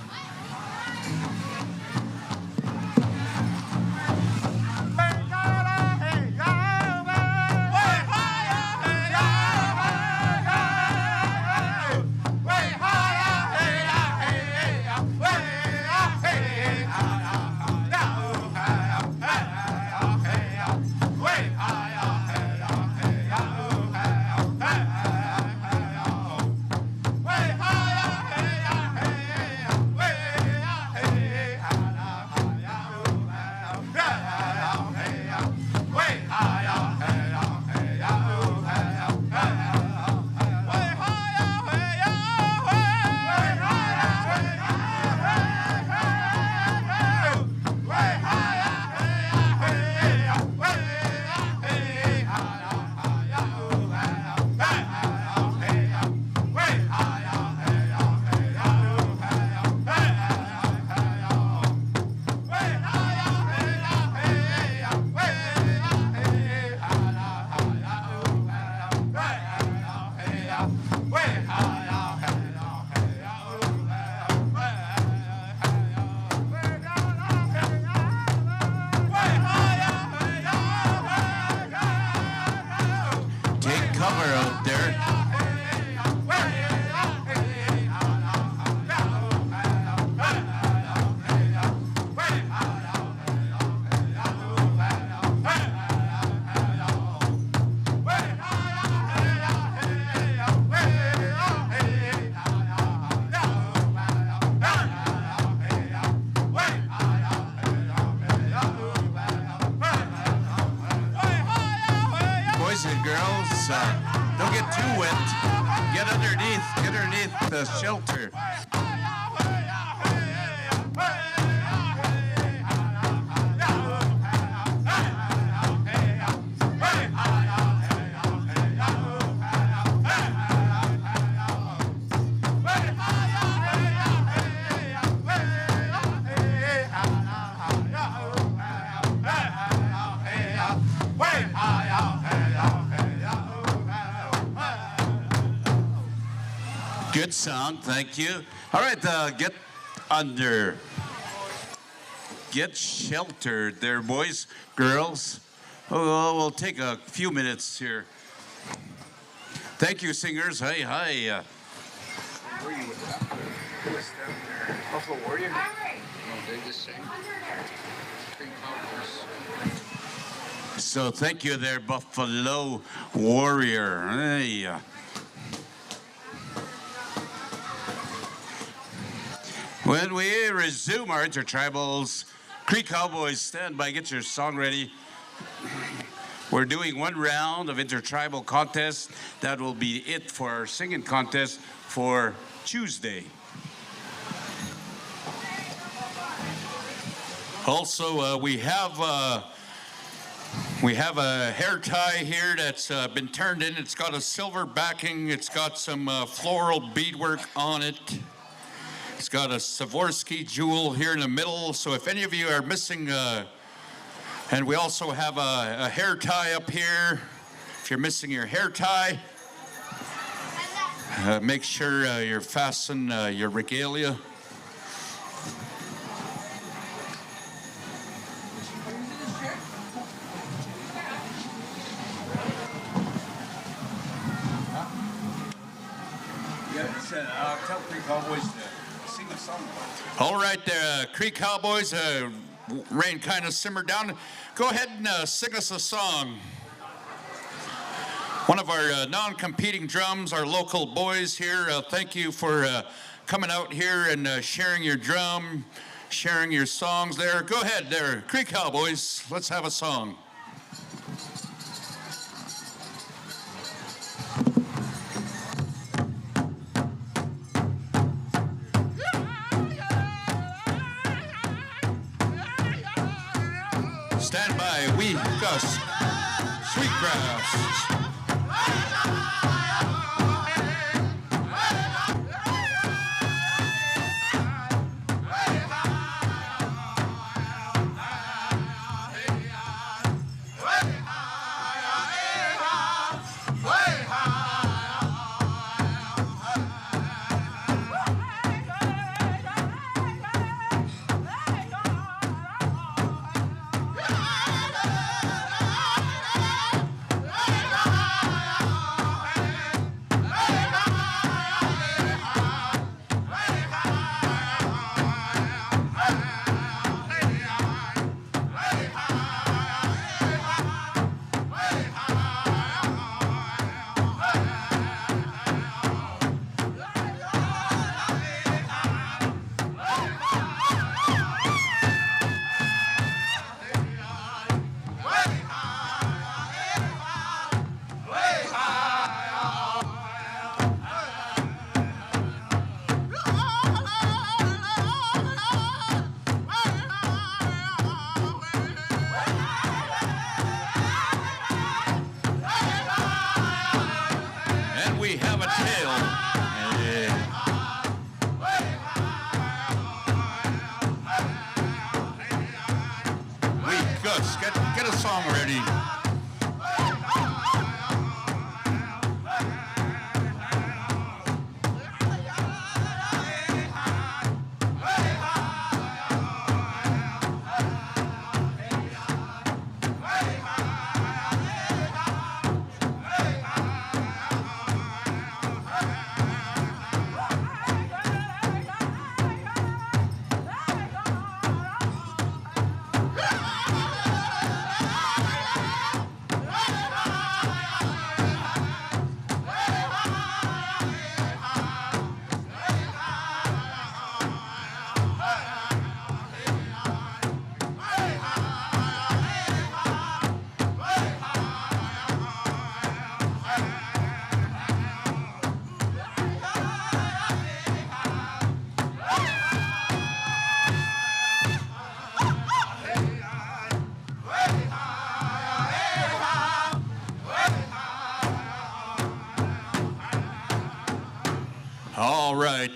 singers. Don't get too wet. Get underneath the shelter. Good sound, thank you. All right, get under. Get sheltered there, boys, girls. Oh, we'll take a few minutes here. Thank you, singers. Hi, hi. Where are you with that? Who was them there? Buffalo Warrior? No, they just sang. Three Cowboys. So thank you there, Buffalo Warrior. Hey. When we resume our Intertribals, Cree Cowboys, stand by, get your song ready. We're doing one round of Intertribal contest. That will be it for our singing contest for Tuesday. Also, we have a hair tie here that's been turned in. It's got a silver backing. It's got some floral beadwork on it. It's got a Swarovski jewel here in the middle. So if any of you are missing, and we also have a hair tie up here. If you're missing your hair tie, make sure you fasten your regalia. Tell Cree Cowboys to sing a song. All right, Cree Cowboys, rain kind of simmered down. Go ahead and sing us a song. One of our non-competing drums, our local boys here, thank you for coming out here and sharing your drum, sharing your songs there. Go ahead there, Cree Cowboys, let's have a song. Stand by, we Gus Sweetgrass. Hey!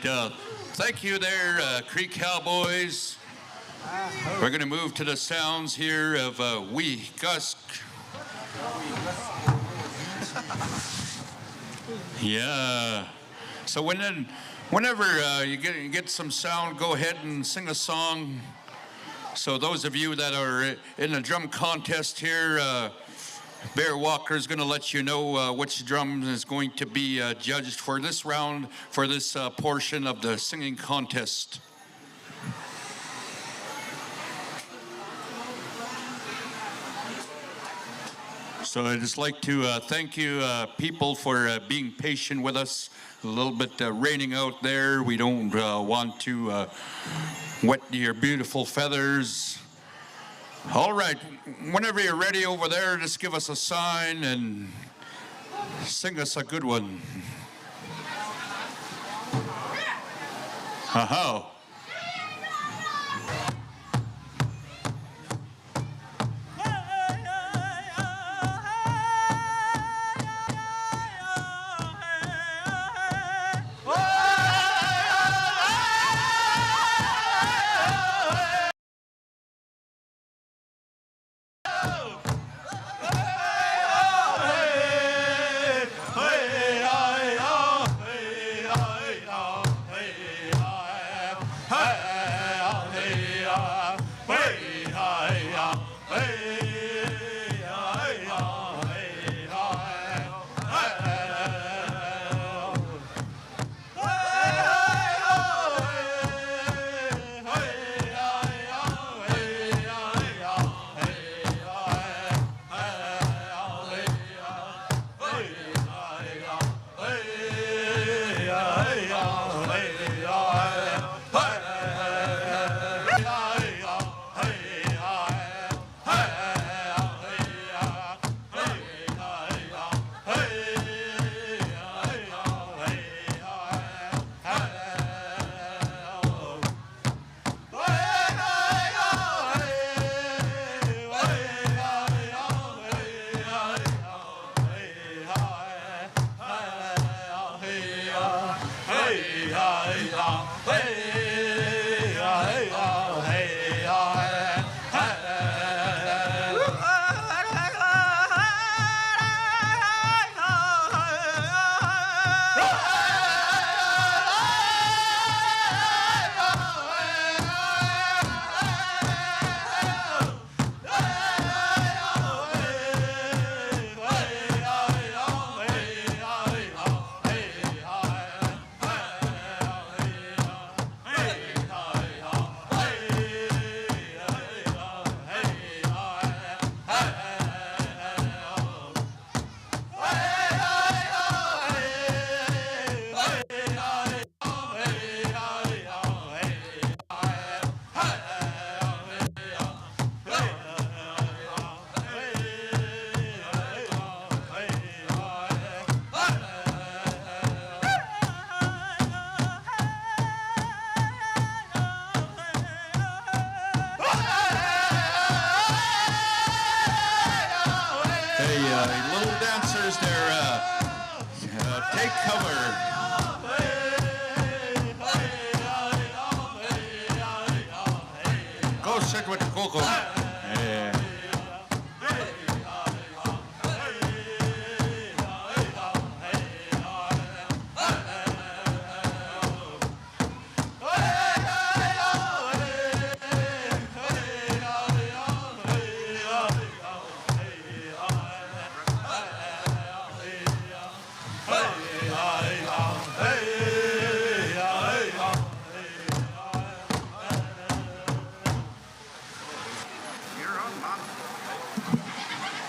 right. Thank you there, Creek Cowboys. We're going to move to the sounds here of Wee Gusk. Yeah. So whenever you get some sound, go ahead and sing a song. So those of you that are in the drum contest here, Bear Walker is going to let you know which drum is going to be judged for this round, for this portion of the singing contest. So I'd just like to thank you people for being patient with us. A little bit raining out there. We don't want to wet your beautiful feathers. All right, whenever you're ready over there, just give us a sign and sing us a good one. Ha-ha. Little dancers there, take cover. Go sit with the cocoa. Yeah.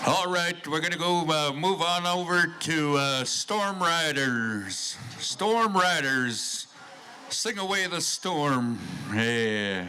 All right, we're going to go move on over to Storm Riders. Storm Riders, sing away the storm. Yeah.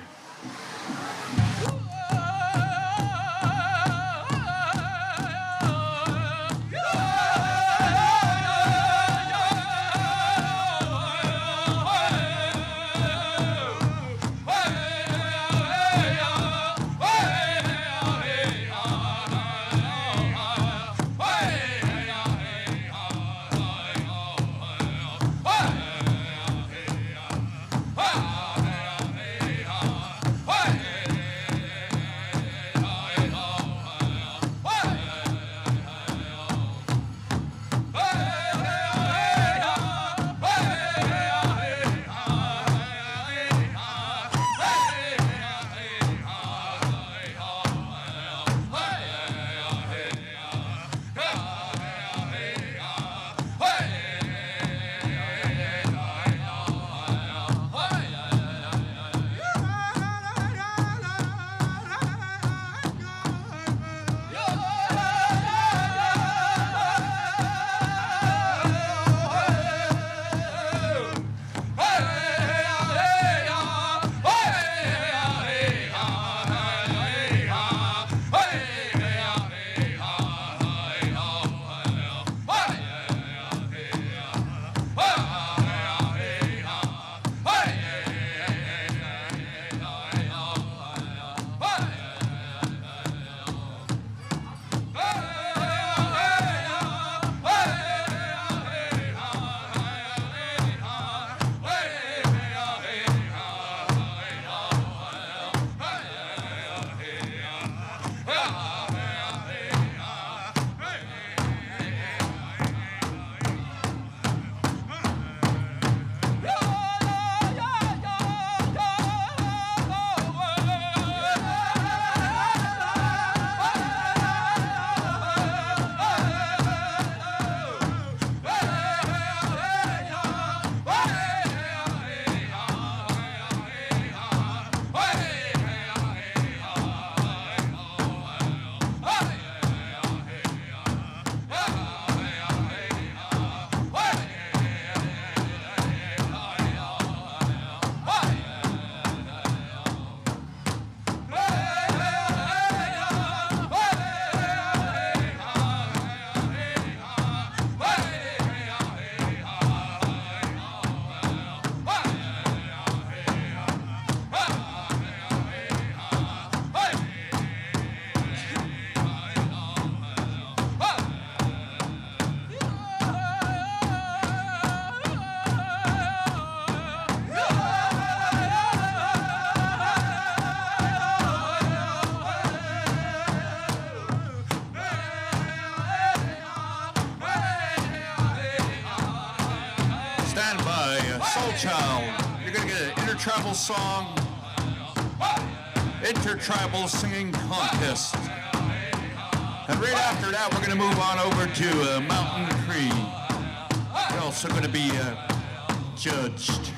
Intertribal song, Intertribal singing contest. And right after that, we're going to move on over to Mountain Cree. They're also going to be judged.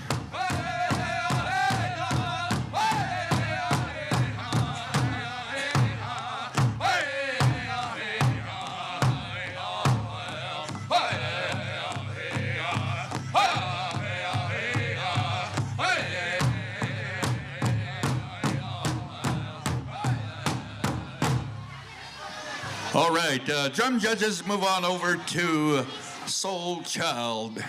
All right, drum judges, move on over to Soul Child.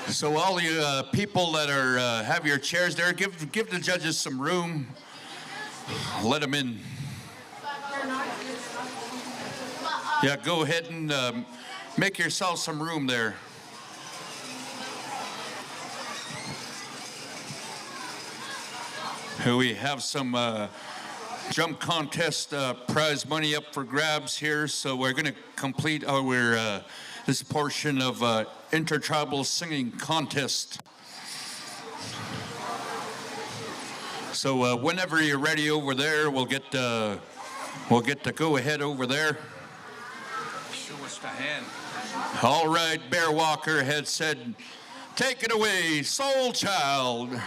So all you people that are have your chairs there, give the judges some room. Let them in. Yeah, go ahead and make yourself some room there. We have some drum contest prize money up for grabs here, so we're going to complete our this portion of Intertribal singing contest. So whenever you're ready over there, we'll get the go ahead over there. Show us the hand. All right, Bear Walker had said, "Take it away, Soul Child."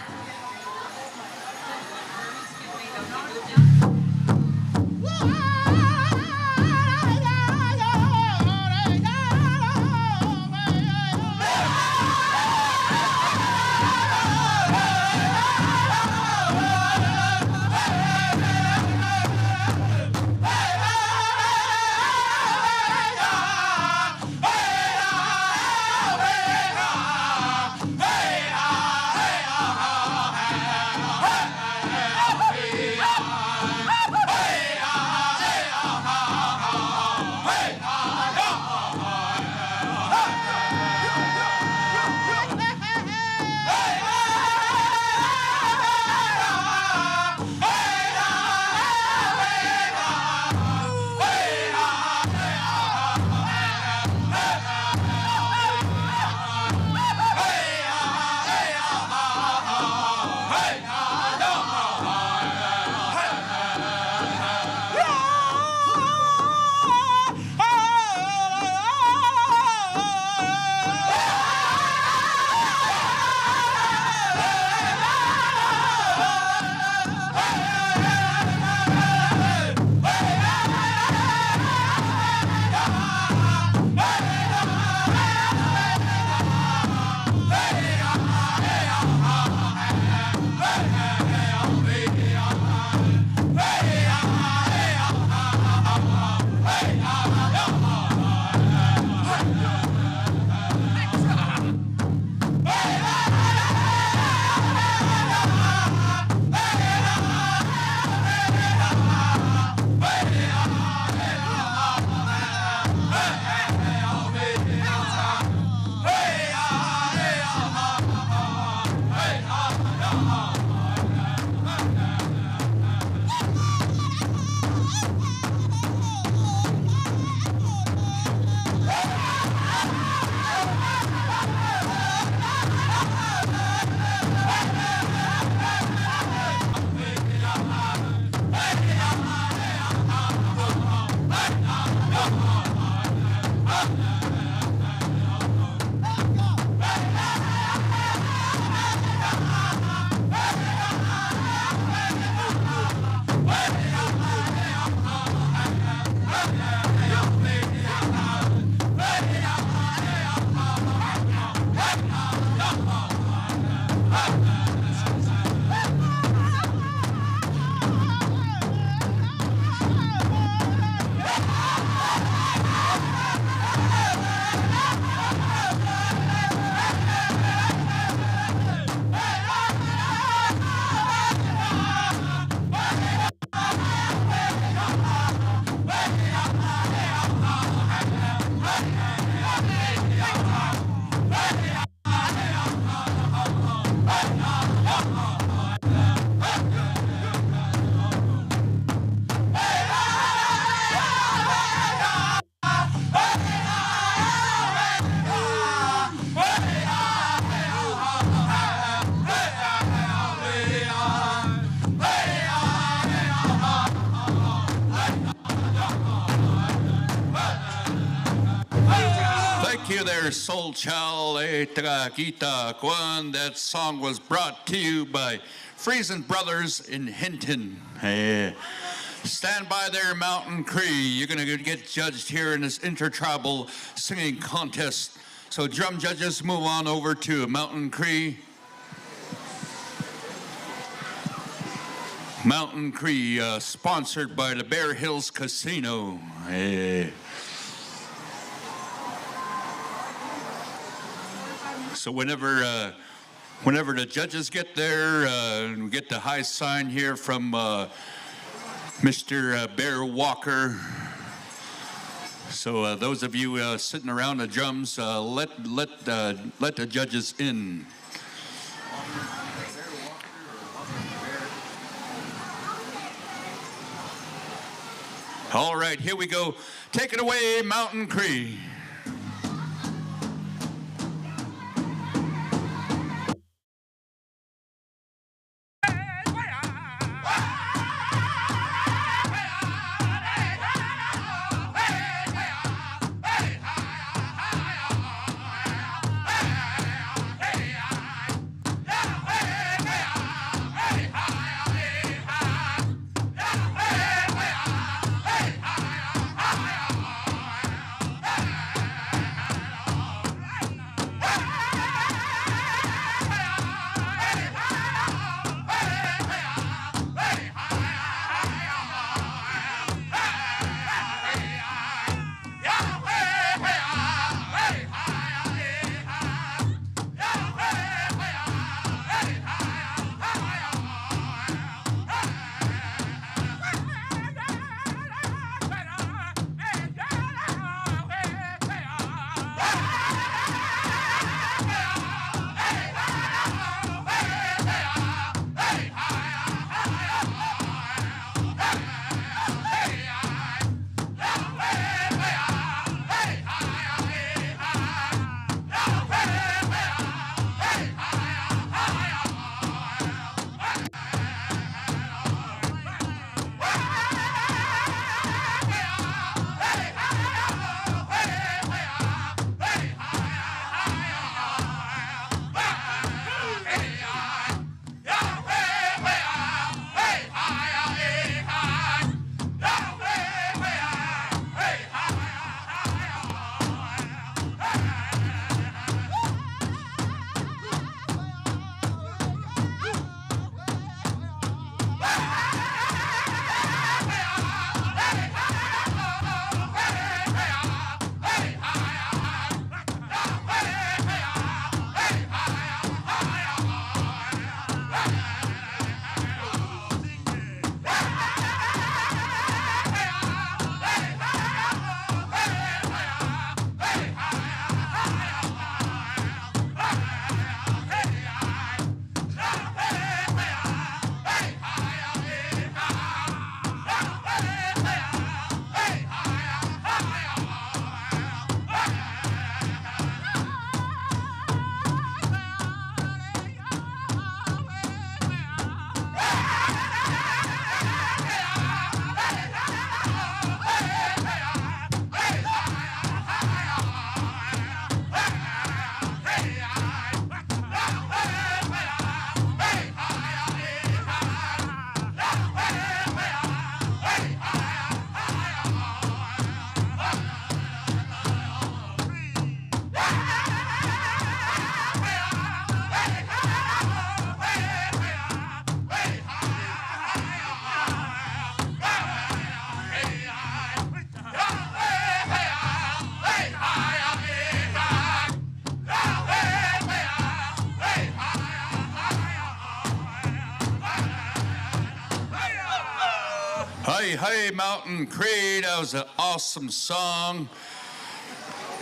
Sunchild Powwow. That song was brought to you by Friesen Brothers in Hinton. Hey. Stand by there, Mountain Cree. You're going to get judged here in this intertribal singing contest. So drum judges, move on over to Mountain Cree. Mountain Cree, sponsored by the Bear Hills Casino. Hey. So whenever the judges get there, we get the high sign here from Mr. Bear Walker. So those of you sitting around the drums, let the judges in. All right, here we go. Take it away, Mountain Cree. Hey, Mountain Cree, that was an awesome song.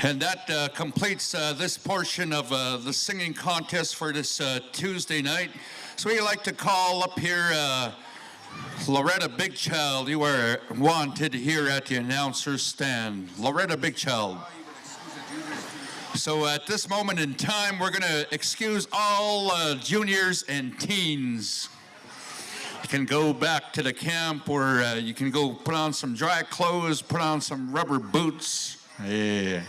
And that completes this portion of the singing contest for this Tuesday night. So we'd like to call up here Loretta Bigchild. You are wanted here at the announcer's stand. Loretta Bigchild. So at this moment in time, we're going to excuse all juniors and teens. You can go back to the camp, or you can go put on some dry clothes, put on some rubber boots. Yeah.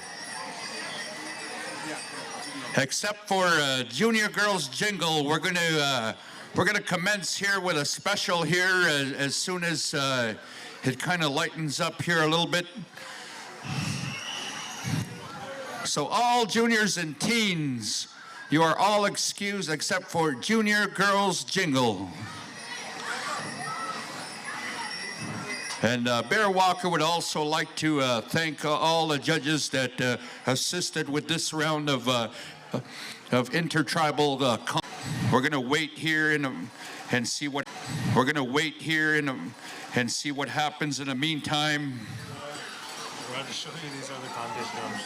Except for Junior Girls Jingle, we're gonna commence here with a special here as soon as it kind of lightens up here a little bit. So all juniors and teens, you are all excused except for Junior Girls Jingle. And Bear Walker would also like to thank all the judges that assisted with this round of intertribal. We're going to wait here and see what happens in the meantime. We're going to show you these other contest drums.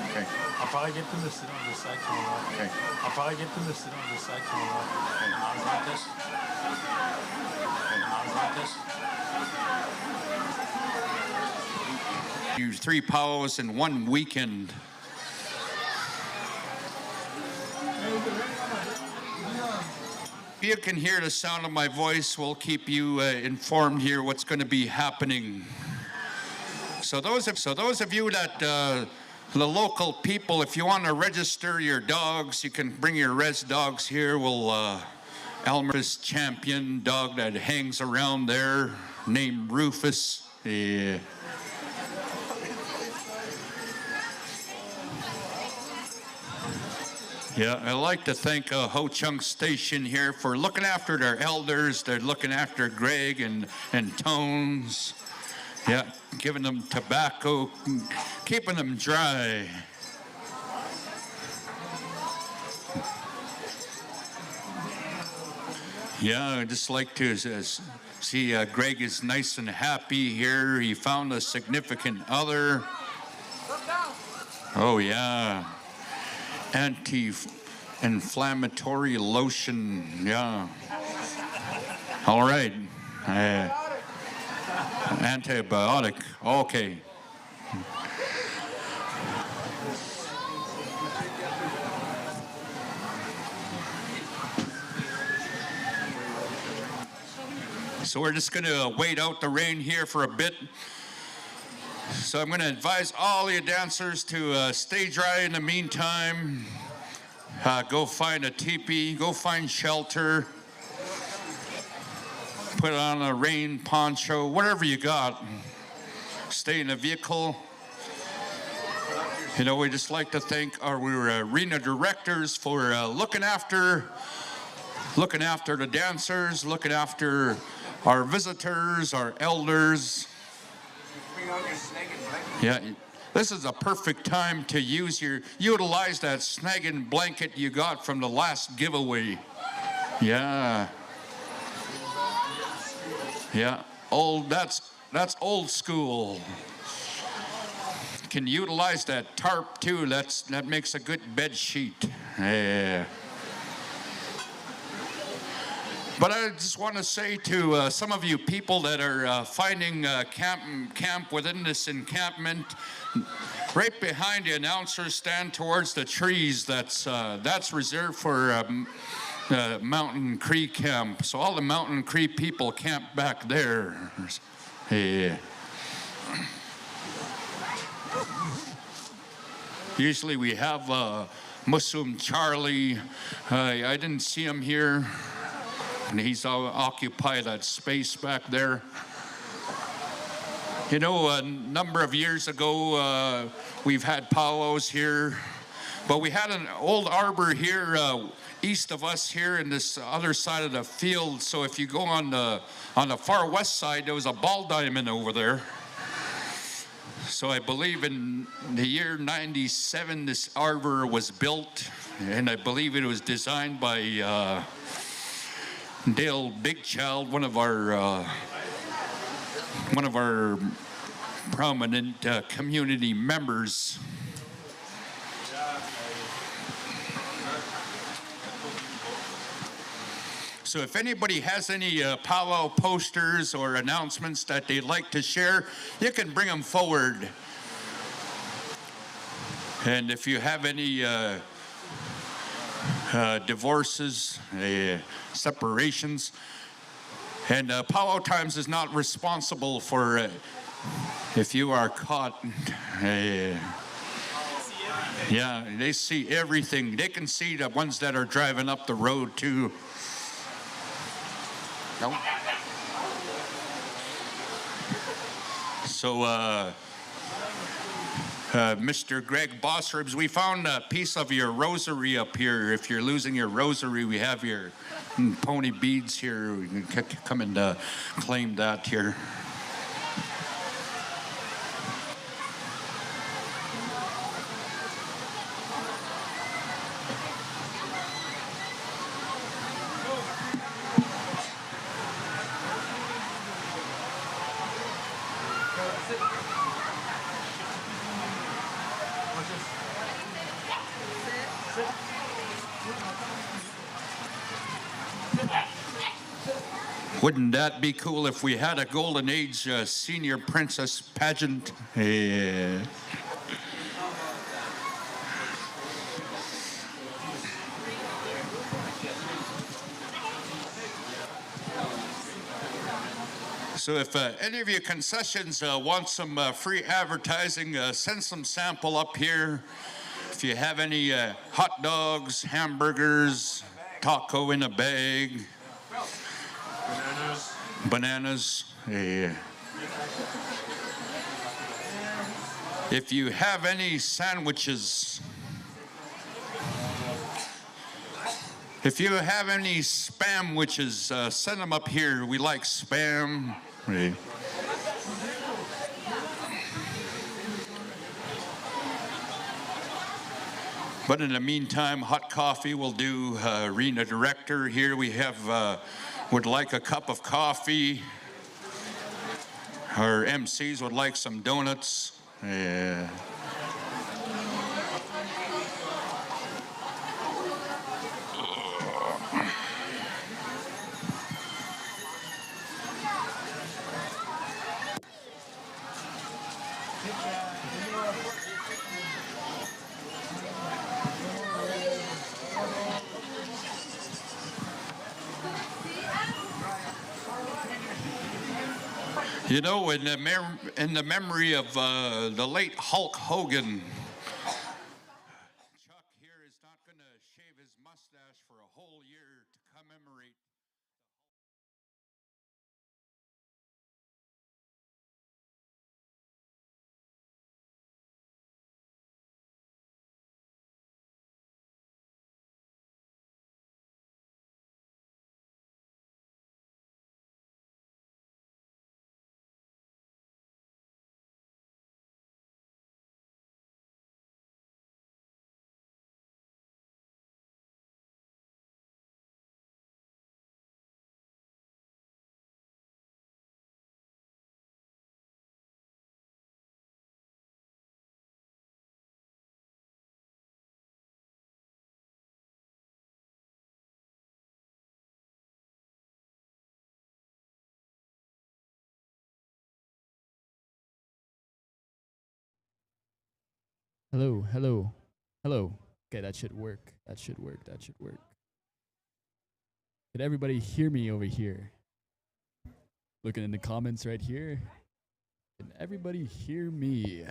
Okay. I'll probably get them to sit on this side coming up. Okay. I'll probably get them to sit on this side coming up. And I'll like this. And I'll like this. Use 3 powwows in 1 weekend. You can hear the sound of my voice. We'll keep you informed here what's going to be happening. So those of you that the local people, if you want to register your dogs, you can bring your res dogs here. We'll Elmer's champion dog that hangs around there named Rufus. Yeah. Yeah, I'd like to thank Ho Chung Station here for looking after their elders. They're looking after Greg and Tones. Yeah, giving them tobacco, keeping them dry. Yeah, I'd just like to see Greg is nice and happy here. He found a significant other. Oh, yeah. Anti-inflammatory lotion, yeah. All right. Antibiotic, okay. So we're just going to wait out the rain here for a bit. So I'm going to advise all your dancers to stay dry in the meantime. Go find a teepee, go find shelter. Put on a rain poncho, whatever you got. Stay in the vehicle. You know, we just like to thank our arena directors for looking after the dancers, looking after our visitors, our elders. Yeah, this is a perfect time to utilize that snagging blanket you got from the last giveaway. Yeah. Yeah, that's old school. Can utilize that tarp too. That makes a good bed sheet. Yeah. But I just want to say to some of you people that are finding camp within this encampment, right behind the announcer stand towards the trees. That's reserved for Mountain Cree camp. So all the Mountain Cree people camp back there. Yeah. Usually we have Muslim Charlie. I didn't see him here. And he's occupied that space back there. You know, a number of years ago, we've had powwows here, but we had an old arbor here east of us here in this other side of the field. So if you go on the far west side, there was a ball diamond over there. So I believe in the year 97, this arbor was built, and I believe it was designed by Dale Bigchild, one of our prominent community members. So if anybody has any powwow posters or announcements that they'd like to share, you can bring them forward. And if you have any divorces, separations, and Powwow Times is not responsible for if you are caught. Yeah, they see everything. They can see the ones that are driving up the road too. No. So, Mr. Greg Bossribs, we found a piece of your rosary up here. If you're losing your rosary, we have your pony beads here. We can come and claim that here. Wouldn't that be cool if we had a Golden Age senior princess pageant? Yeah. So if any of you concessions want some free advertising, send some sample up here. If you have any hot dogs, hamburgers, taco in a bag, bananas. Yeah. If you have any sandwiches, if you have any spam witches, send them up here. We like spam. Yeah. But in the meantime, hot coffee will do. Arena director here. We have would like a cup of coffee. Our MCs would like some donuts. Yeah. You know, in the memory of the late Hulk Hogan, Chuck here is not going to shave his mustache for a whole year to commemorate. Hello, hello, hello. Okay, that should work. That should work. That should work. Can everybody hear me over here? Looking in the comments right here. Can everybody hear me?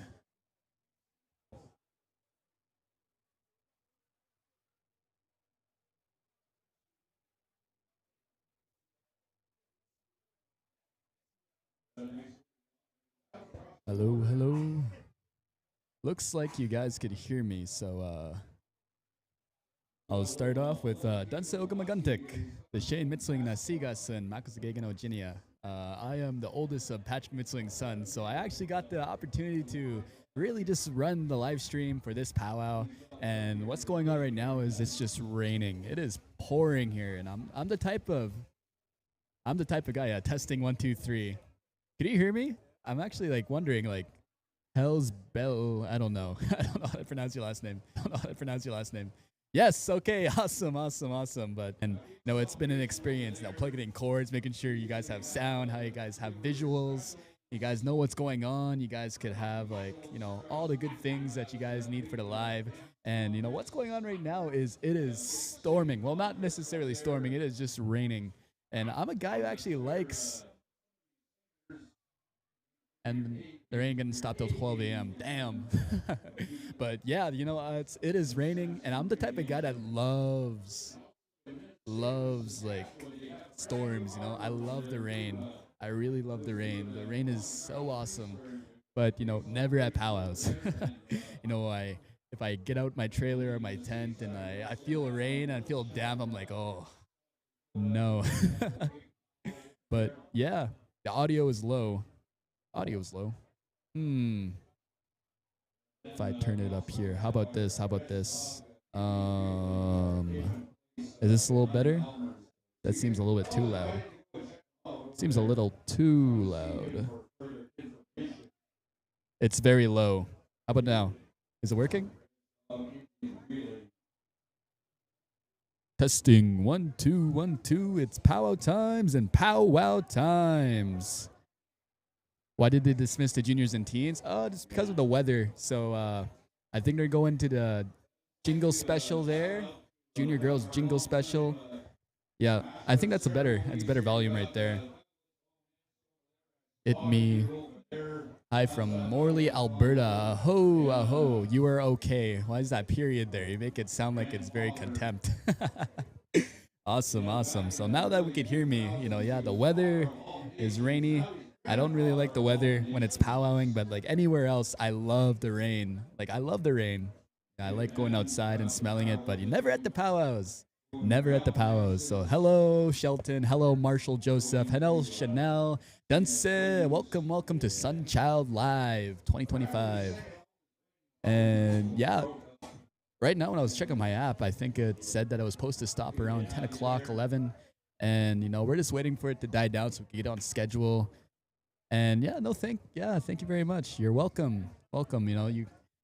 Hello, hello. Looks like you guys could hear me, so I'll start off with Danse Ogamagantik, the Shane Mitzling na Sigasun, Makusagegen Ojinia. I am the oldest of Patrick Mitzling's sons, so I actually got the opportunity to really just run the live stream for this powwow. And what's going on right now is it's just raining. It is pouring here, and I'm the type of guy. Testing 1 2 3. Can you hear me? I'm actually like wondering like. Hell's Bell. I don't know. I don't know how to pronounce your last name. I don't know how to pronounce your last name. Yes. Okay. Awesome. Awesome. Awesome. But no, it's been an experience. Now plugging in cords, making sure you guys have sound, how you guys have visuals, you guys know what's going on. You guys could have like all the good things that you guys need for the live. And what's going on right now is it is storming. Well, not necessarily storming. It is just raining. And I'm a guy who actually likes. and the rain gonna stop till 12 a.m. Damn. But yeah, you know, it is raining, and I'm the type of guy that loves like storms. You know, I love the rain. I really love the rain. The rain is so awesome. But you know, never at powwows. You know, if I get out my trailer or my tent and I feel rain and I feel damp, I'm like, oh no. But yeah, the audio is low. Audio is low. If I turn it up here, how about this? How about this? Is this a little better? That seems a little bit too loud. Seems a little too loud. It's very low. How about now? Is it working? Testing 1 2 1 2. It's powwow times and powwow times. Why did they dismiss the juniors and teens? Oh, just because of the weather. So I think they're going to the Jingle special there. Junior girls Jingle special. Yeah, I think that's better volume right there. It me. Hi from Morley, Alberta. Aho, aho. You are okay. Why is that period there? You make it sound like it's very contempt. Awesome, awesome. So now that we can hear me, you know, yeah, the weather is rainy. I don't really like the weather when it's powwowing, but like anywhere else, I love the rain. Like I love the rain. I like going outside and smelling it, but you're never at the powwows. Never at the powwows. So hello, Shelton. Hello, Marshall Joseph. Hello, Chanel. Dunce. Welcome, welcome to Sunchild Live 2025. And yeah, right now when I was checking my app, I think it said that I was supposed to stop around 10 o'clock, 11. And, you know, we're just waiting for it to die down so we can get on schedule. And yeah, thank you very much. You're welcome. Welcome. You know,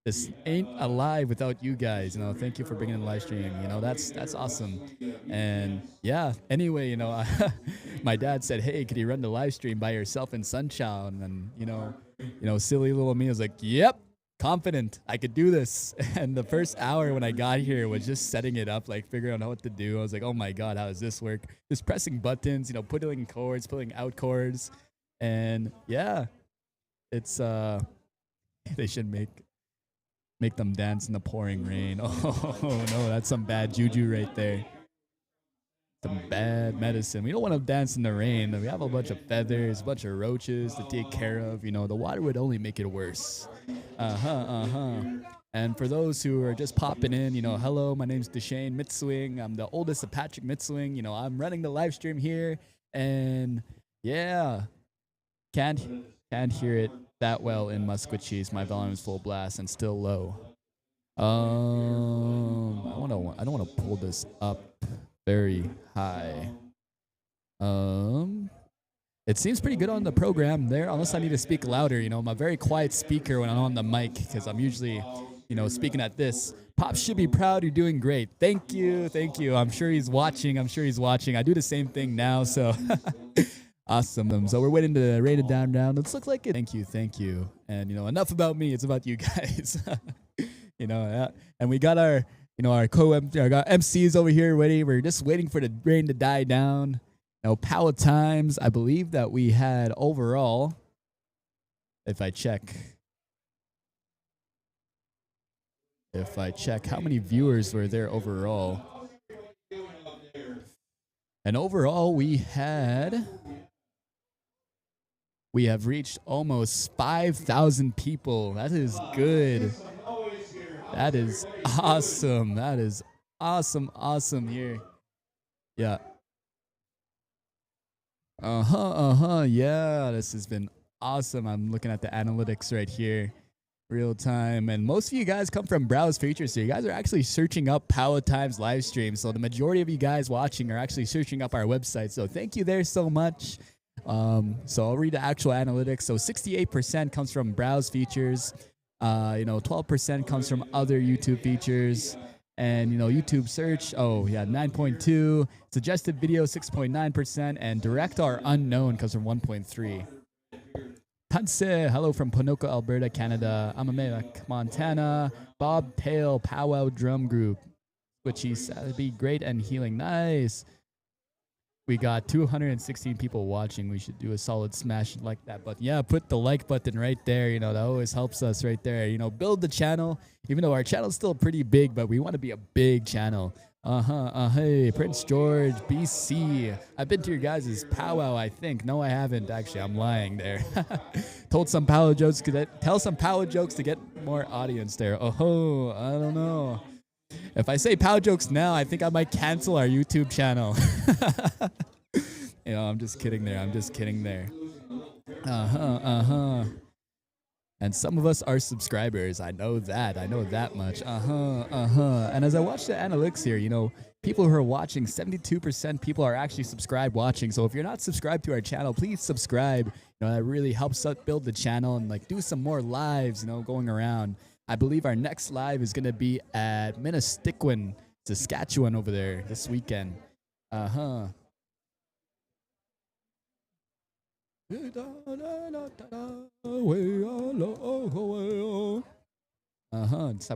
this ain't alive without you guys. You know, thank you for bringing in the live stream. You know, that's awesome. And yeah, anyway, you know, my dad said, hey, could you run the live stream by yourself in Sunchild? And you know, silly little me was like, yep, confident I could do this. And the first hour when I got here was just setting it up, like figuring out what to do. I was like, oh my God, how does this work? Just pressing buttons, you know, putting in chords, putting out chords. And yeah, it's they should make them dance in the pouring rain. Oh no, that's some bad juju right there. Some bad medicine. We don't want to dance in the rain. We have a bunch of feathers, a bunch of roaches to take care of. You know, the water would only make it worse. And for those who are just popping in, you know, hello, my name's Deshane Mitswing. I'm the oldest of Patrick Mitswing. You know, I'm running the live stream here, and yeah. Can't hear it that well in Musquecheese. My volume is full blast and still low. I don't want to pull this up very high. It seems pretty good on the program there, unless I need to speak louder. You know, I'm a very quiet speaker when I'm on the mic because I'm usually, you know, speaking at this. Pop should be proud. You're doing great. Thank you. I'm sure he's watching. I do the same thing now, so. Awesome. So we're waiting to rate it down. Let's look like it. Thank you. And you know, enough about me. It's about you guys. You know, and we got our, you know, our MCs over here ready. We're just waiting for the rain to die down. You know, powwow times. I believe that we had overall, if I check how many viewers were there overall. And overall we have reached almost 5,000 people. That is good. That is awesome. That is awesome here. Yeah. Yeah, this has been awesome. I'm looking at the analytics right here. Real time. And most of you guys come from Browse Features, so you guys are actually searching up Powwow Times live stream. So the majority of you guys watching are actually searching up our website. So thank you there so much. So I'll read the actual analytics. So 68% comes from Browse Features. 12% comes from other YouTube features. And, you know, YouTube search, 9.2. Suggested video, 6.9%. And direct or unknown comes from 1.3. Tanse, hello from Ponoka, Alberta, Canada. Amamek, Montana. Bob Tail, Powwow Drum Group. Which is be great and healing. Nice. we got 216 people watching. We should do a solid smash like that. But yeah, put the like button right there. You know, that always helps us right there. You know, build the channel. Even though our channel's still pretty big, but we want to be a big channel. Hey, Prince George, BC. I've been to your guys' powwow, I think. No, I haven't. Actually, I'm lying there. Told some powwow jokes. Tell some powwow jokes to get more audience there. Oh, I don't know. If I say pow jokes now, I think I might cancel our YouTube channel. You know, I'm just kidding there. I'm just kidding there. And some of us are subscribers. I know that. I know that much. And as I watch the analytics here, you know, people who are watching, 72% people are actually subscribed watching. So if you're not subscribed to our channel, please subscribe. You know, that really helps us build the channel and like do some more lives, you know, going around. I believe our next live is going to be at Minnesota, Saskatchewan over there this weekend. I've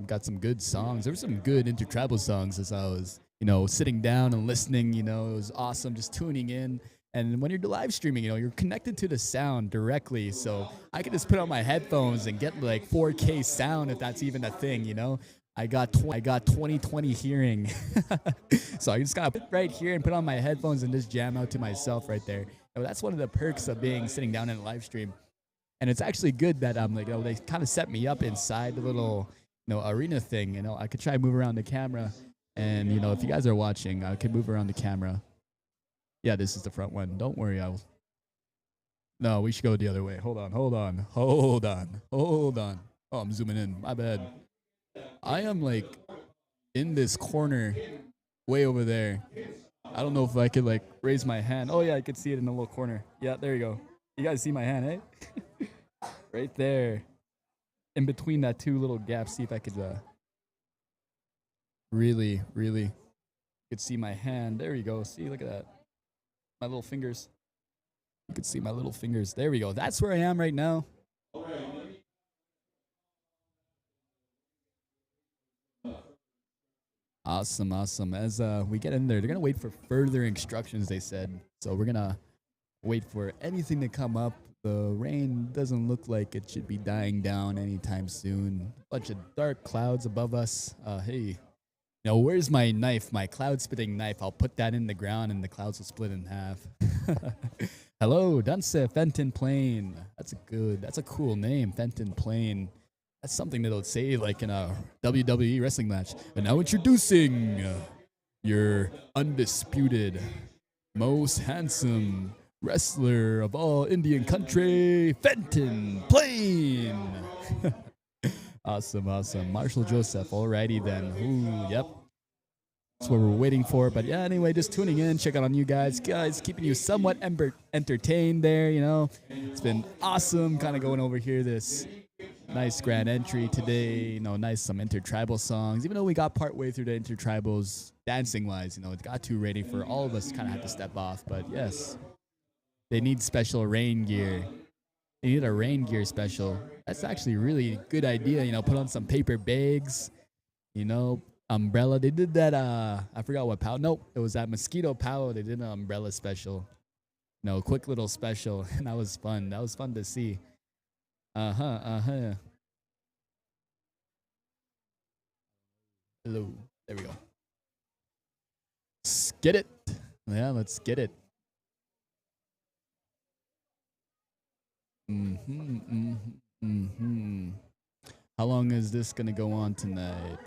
got some good songs. There were some good intertribal songs as I was, you know, sitting down and listening. You know, it was awesome just tuning in. And when you're live streaming, you know, you're connected to the sound directly. So I could just put on my headphones and get like 4K sound if that's even a thing, you know. I got 20/20 hearing. So I just gotta put right here and put on my headphones and just jam out to myself right there. You know, that's one of the perks of being sitting down in a live stream. And it's actually good that like, you know, they kind of set me up inside the little, you know, arena thing. You know, I could try to move around the camera. And, you know, if you guys are watching, I could move around the camera. Yeah, this is the front one. Don't worry. No, we should go the other way. Hold on. Oh, I'm zooming in. My bad. I am like in this corner way over there. I don't know if I could like raise my hand. Oh, yeah, I could see it in the little corner. Yeah, there you go. You guys see my hand, eh? Right there. In between that two little gaps. See if I could really could see my hand. There you go. See, look at that. My little fingers. You can see my little fingers. There we go. That's where I am right now. Awesome. As we get in there, they're going to wait for further instructions, they said. So we're going to wait for anything to come up. The rain doesn't look like it should be dying down anytime soon. Bunch of dark clouds above us. Hey. Now, where's my knife? My cloud-spitting knife. I'll put that in the ground and the clouds will split in half. Hello, Dunce Fenton Plain. That's a cool name, Fenton Plain. That's something that they'll say like in a WWE wrestling match. And now introducing your undisputed, most handsome wrestler of all Indian country, Fenton Plain. Awesome. Marshall Joseph. Alrighty then. Ooh, yep. That's what we're waiting for. But yeah, anyway, just tuning in, checking on you guys, keeping you somewhat entertained there, you know. It's been awesome kind of going over here this nice grand entry today, you know, nice some intertribal songs. Even though we got part way through the intertribals dancing wise, you know, it got too ready for all of us kind of had to step off. But yes, they need special rain gear. They need a rain gear special. That's actually a really good idea. You know, put on some paper bags, you know, umbrella. They did that, I forgot what powwow. Nope, it was that mosquito powwow. They did an umbrella special. You know, quick little special. And that was fun. That was fun to see. Hello. There we go. Let's get it. Yeah, let's get it. How long is this gonna go on tonight?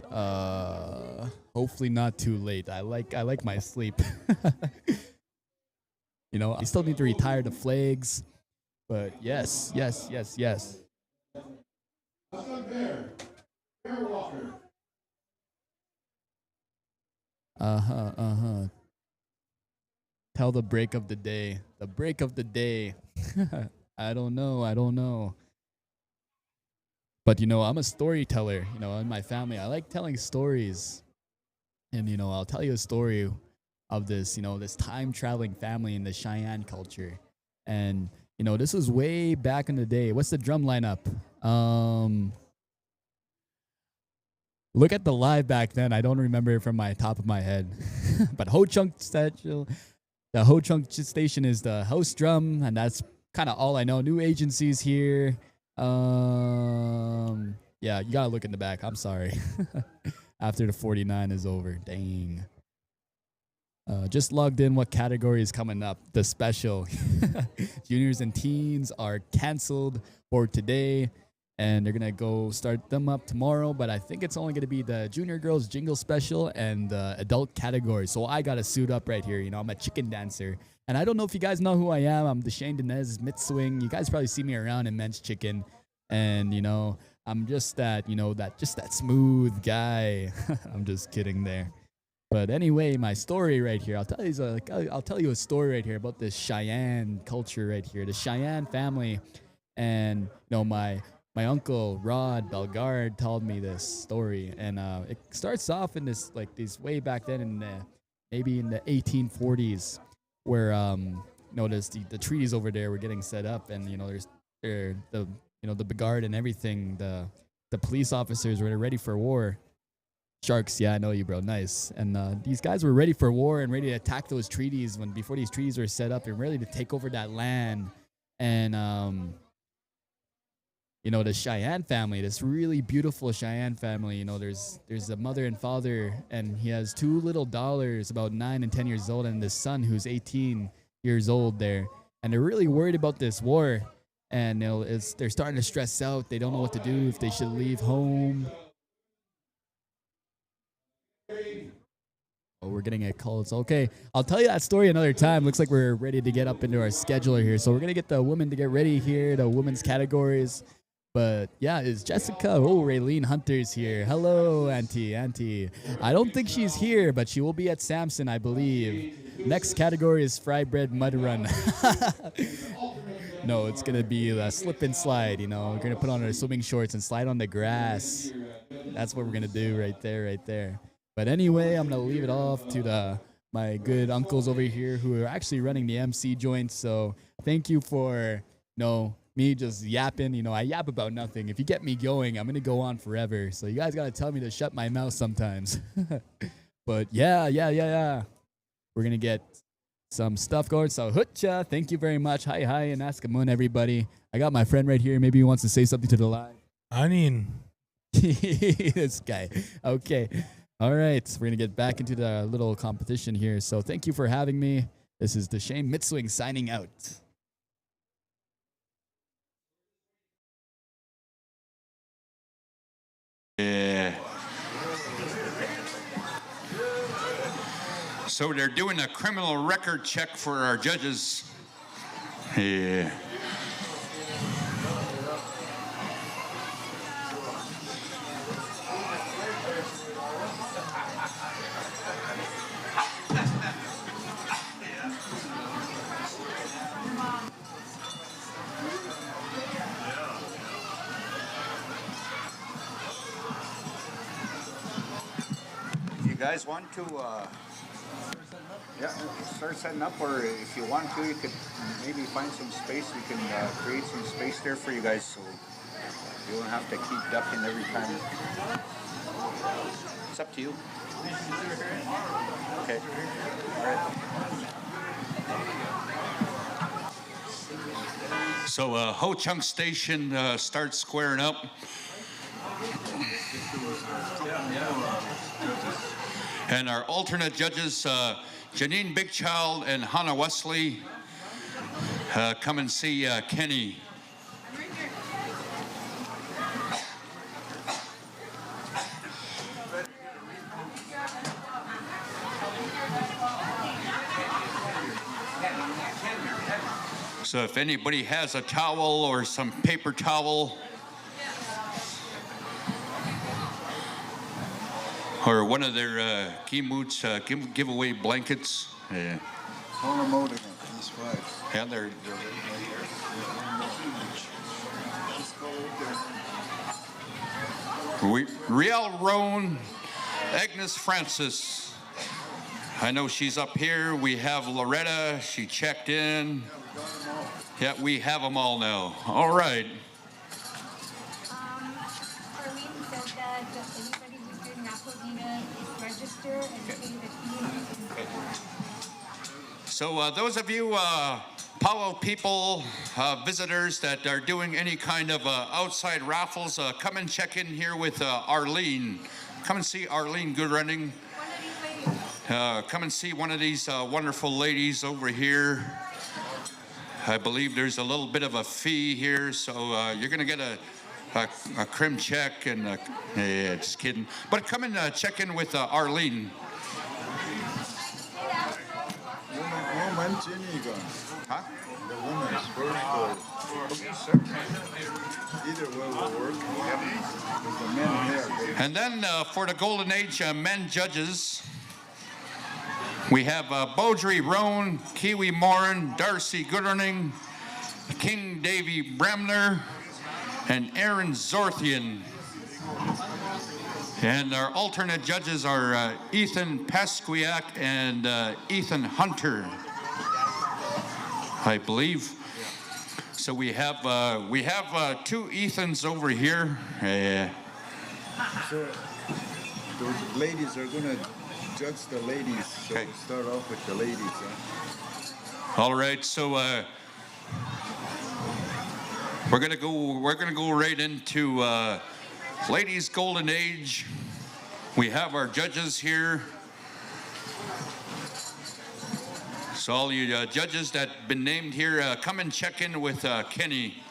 Hopefully not too late. I like my sleep. You know, I still need to retire the flags, but yes. Tell the break of the day. The break of the day. I don't know. But, you know, I'm a storyteller, you know, in my family. I like telling stories. And, you know, I'll tell you a story of this, you know, this time-traveling family in the Cheyenne culture. And, you know, this was way back in the day. What's the drum lineup? Look at the live back then. I don't remember it from my top of my head. But Ho Chunk Statue. The Ho Chung Station is the host drum, and that's kind of all I know. New agencies here. Yeah, you gotta look in the back. I'm sorry. After the 49 is over. Dang. Just logged in what category is coming up. The special. Juniors and teens are canceled for today, and they're gonna go start them up tomorrow, but I think it's only gonna be the junior girls jingle special and the adult category. So I gotta suit up right here. You know, I'm a chicken dancer. And I don't know if you guys know who I am. I'm the Shane Dinez mid-swing. You guys probably see me around in Men's Chicken. And, you know, I'm just that, you know, that smooth guy. I'm just kidding there. But anyway, my story right here, I'll tell you a story right here about this Cheyenne culture right here. The Cheyenne family. And, you know, my uncle Rod Belgard told me this story. And it starts off in this way back then in maybe in the 1840s. Where notice the treaties over there were getting set up, and you know the Begard and everything, the police officers were ready for war. Sharks, yeah, I know you, bro. Nice. And these guys were ready for war and ready to attack those treaties before these treaties were set up, and ready to take over that land. And you know, the Cheyenne family, this really beautiful Cheyenne family, you know, there's a mother and father, and he has two little daughters, about 9 and 10 years old, and this son who's 18 years old there. And they're really worried about this war. And, you know, they're starting to stress out. They don't know what to do, if they should leave home. Oh, we're getting a call. It's okay. I'll tell you that story another time. Looks like we're ready to get up into our scheduler here. So we're going to get the women to get ready here, the women's categories. But yeah, it's Jessica. Oh, Raylene Hunter's here. Hello, Auntie. I don't think she's here, but she will be at Samson, I believe. Next category is fry bread mud run. No, it's going to be a slip and slide, you know. We're going to put on our swimming shorts and slide on the grass. That's what we're going to do right there. But anyway, I'm going to leave it off to my good uncles over here who are actually running the MC joint. So thank you for, me just yapping. You know, I yap about nothing. If you get me going, I'm going to go on forever. So you guys got to tell me to shut my mouth sometimes. But yeah. We're going to get some stuff going. So hutcha, thank you very much. Hi, and askamun, everybody. I got my friend right here. Maybe he wants to say something to the live. This guy. Okay. All right. We're going to get back into the little competition here. So thank you for having me. This is the Shane Mitswing signing out. Yeah. So they're doing a criminal record check for our judges. Yeah. You guys want to start setting up, or if you want to, you could maybe find some space. We can create some space there for you guys, so you don't have to keep ducking every time. It's up to you. Okay. All right. So Ho Chung Station starts squaring up. And our alternate judges, Janine Bigchild and Hannah Wesley, come and see Kenny. So if anybody has a towel or some paper towel, or one of their kimoots, giveaway blankets. Yeah. Yeah, they're Riel Roan, Agnes Francis. I know she's up here. We have Loretta. She checked in. Yeah, we have them all now. All right. Arlene said that anybody who's doing Napo Dina register and pay the fee. So those of you powwow people, visitors that are doing any kind of outside raffles, come and check in here with Arlene. Come and see Arlene Goodrunning. Come and see one of these wonderful ladies over here. I believe there's a little bit of a fee here, so you're going to get a crim check and yeah, just kidding. But come and check in with Arlene. Woman, Jenny, Huh? the woman's first either way will work. The men here. And then for the Golden Age men judges, we have Beaudry Roan, Kiwi Morin, Darcy Goodrunning, King Davy Bremner, and Aaron Zorthian. And our alternate judges are Ethan Pasquiak and Ethan Hunter, I believe. So we have two Ethans over here. So those ladies are gonna judge the ladies. So Okay. start off with the ladies. Huh? All right, so we're gonna go right into ladies' golden age. We have our judges here. So all you judges that have been named here, come and check in with Kenny.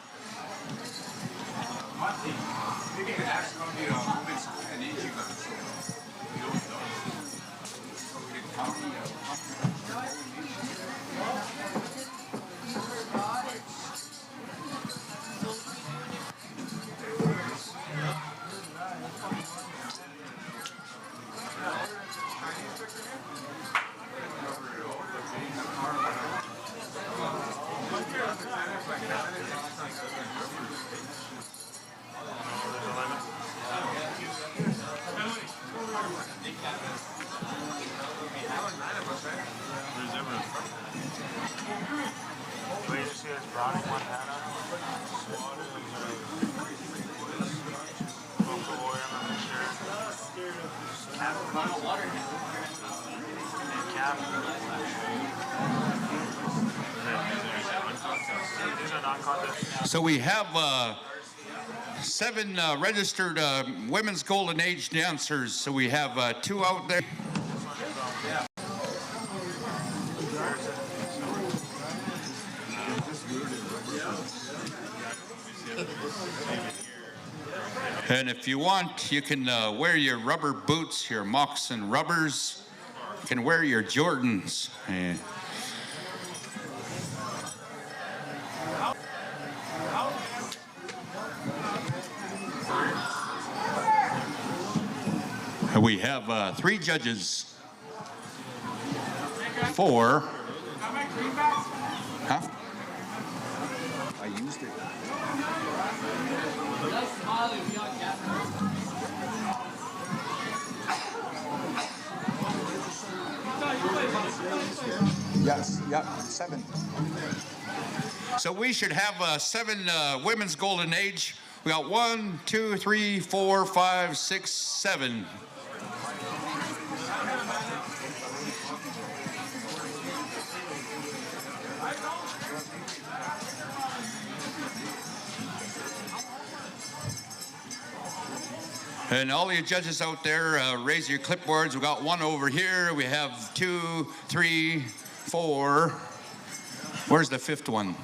So we have 7 registered women's golden age dancers. So we have 2 out there. And if you want, you can wear your rubber boots, your moccasin rubbers. You can wear your Jordans. We have 3 judges. 4. Huh? I used it. Yes, yeah, 7. So we should have 7 women's golden age. We got 1, 2, 3, 4, 5, 6, 7. And all you judges out there, raise your clipboards. We got 1 over here. We have 2, 3, 4. Where's the 5th one?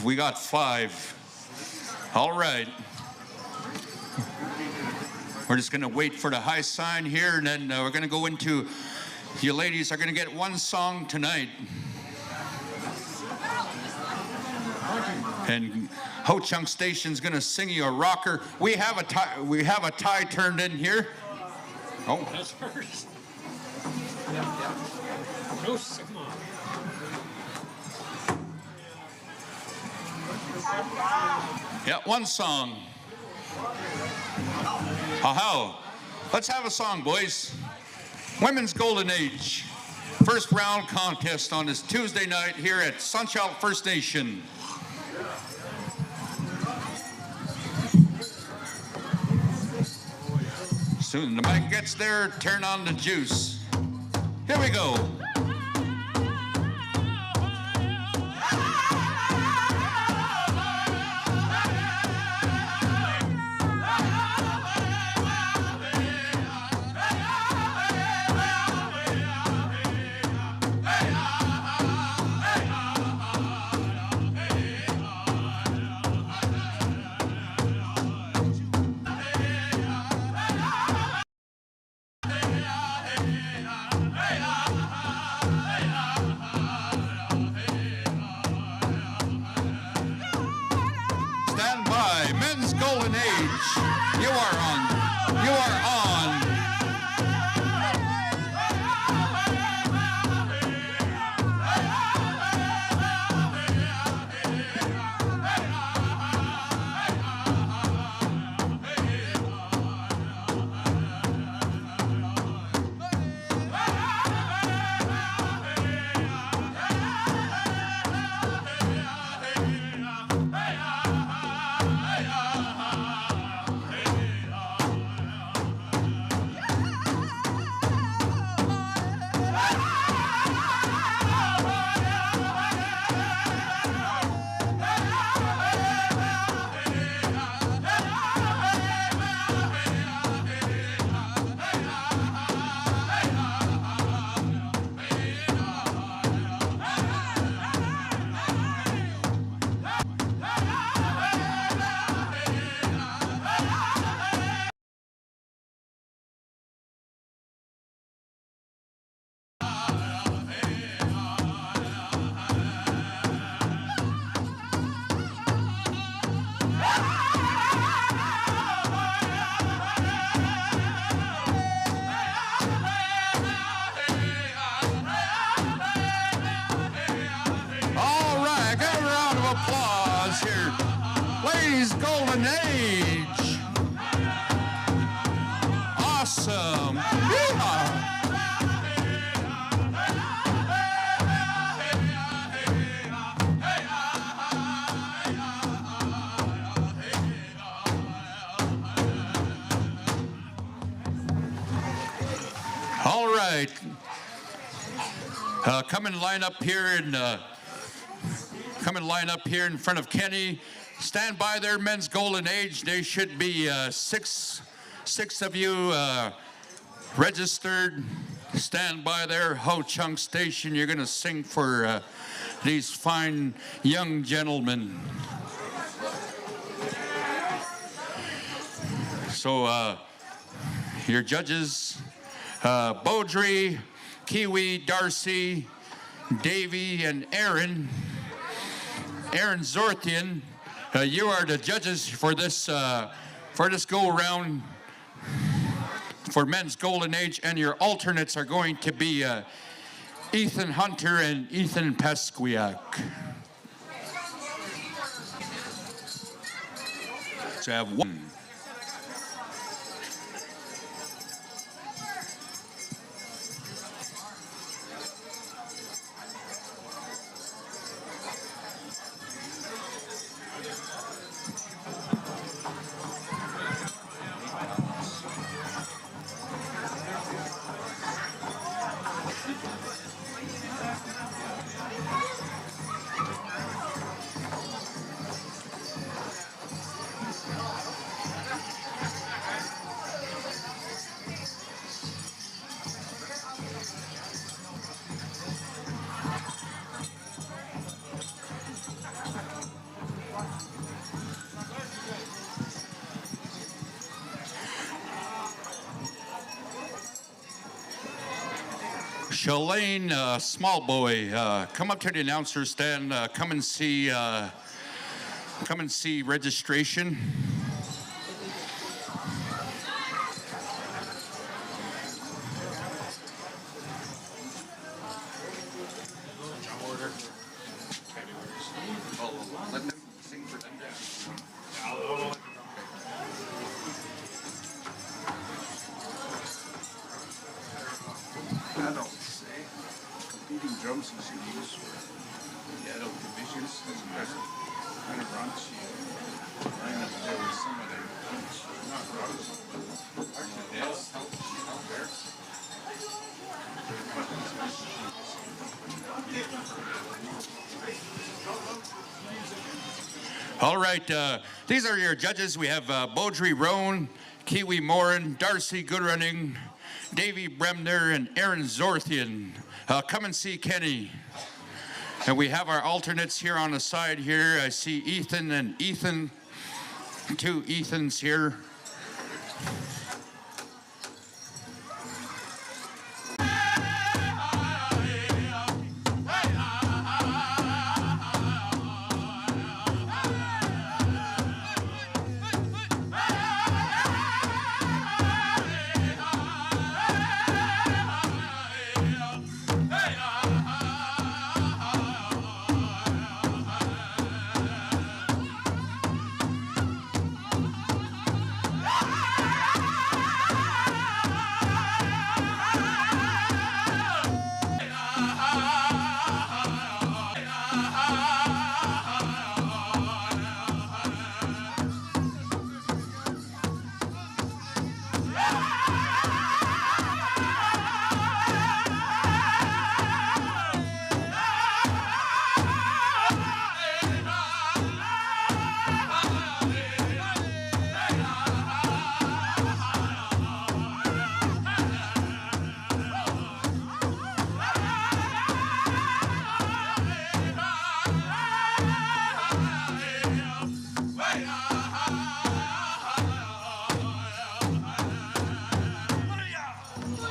We got 5. All right. We're just going to wait for the high sign here, and then we're going to go into, you ladies are going to get 1 song tonight. And Ho Chunk Station's going to sing you a rocker. We have a tie turned in here. Oh. That's hers. Come on. Yeah, 1 song. How? Let's have a song, boys. Women's Golden Age. First round contest on this Tuesday night here at Sunchild First Nation. Soon the mic gets there, turn on the juice. Here we go. right. Come and line up here and come and line up here in front of Kenny. Stand by there, men's golden age. There should be six of you registered. Stand by there, Ho Chung Station. You're going to sing for these fine young gentlemen. So your judges, Beaudry, Kiwi, Darcy, Davy, and Aaron Zorthian, you are the judges for this go-around for men's golden age, and your alternates are going to be Ethan Hunter and Ethan Pesquiak. So I have one. Shalane Smallboy, come up to the announcer stand. Come and see registration. Let them sing for them. Adults, competing drums you should use for the adult divisions as a present. Kind of raunchy. Line up there with some of their not raunchy. Actually, they all help there. All right, these are your judges. We have Beaudry Roan, Kiwi Morin, Darcy Goodrunning, Davy Bremner, and Aaron Zorthian. Come and see Kenny. And we have our alternates here on the side here. I see Ethan and Ethan, two Ethans here.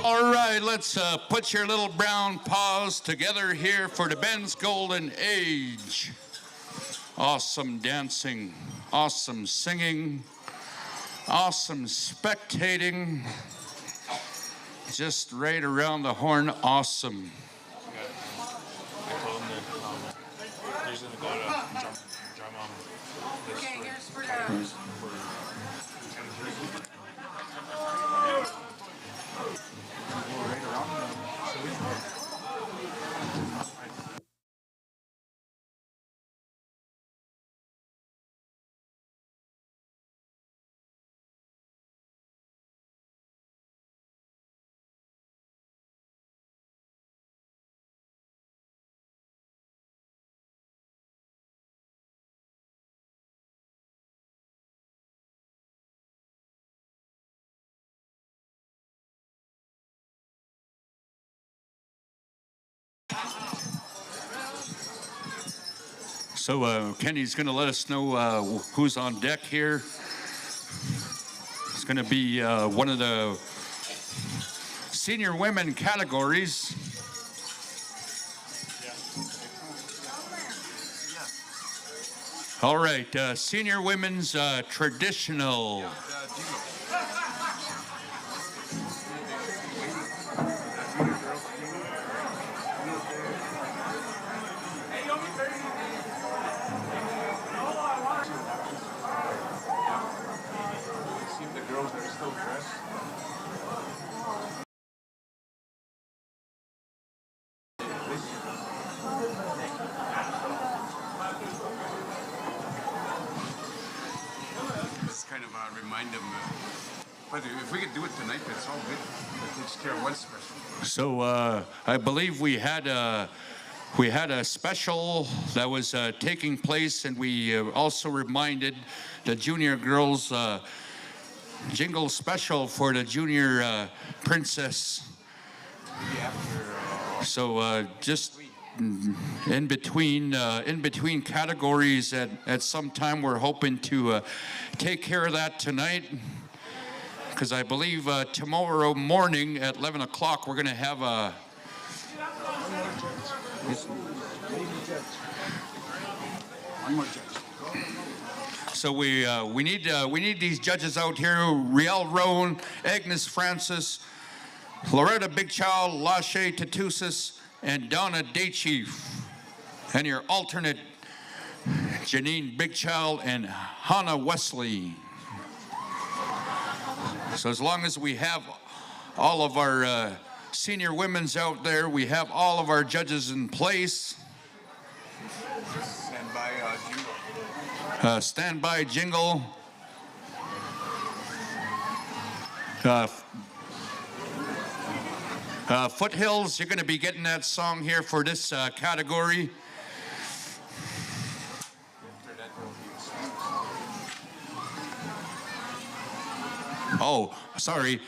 All right, let's put your little brown paws together here for the men's golden age. Awesome dancing, awesome singing, awesome spectating. Just right around the horn, awesome. I told him that he's going to go to drum on this. Okay, here's for the... So Kenny's going to let us know who's on deck here. It's going to be one of the senior women categories. All right, senior women's traditional. Kind of remind them. But if we could do it tonight, that's all good. That takes care of one special. So I believe we had a special that was taking place, and we also reminded the junior girls jingle special for the junior princess. So just in between categories at some time, we're hoping to take care of that tonight, because I believe tomorrow morning at 11 o'clock we're going to have a one more judge. So we need these judges out here: Riel Roan, Agnes Francis, Loretta Bigchild, Lashe Tatusis, and Donna Daychief, and your alternate Janine Bigchild and Hannah Wesley. So as long as we have all of our senior women's out there, we have all of our judges in place. Stand by Jingle. Stand by Jingle. Foothills, you're going to be getting that song here for this category. Oh, sorry.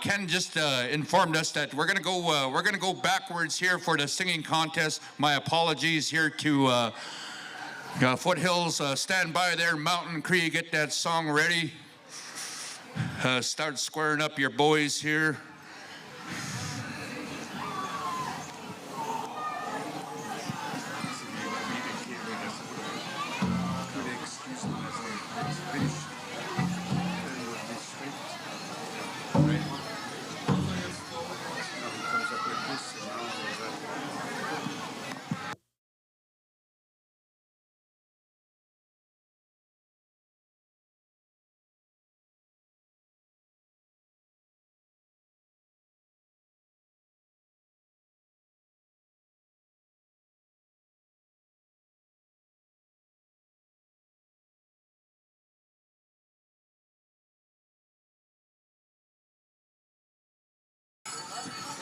Ken just informed us that we're gonna go backwards here for the singing contest. My apologies here to Foothills. Stand by there, Mountain Cree. Get that song ready. Start squaring up your boys here.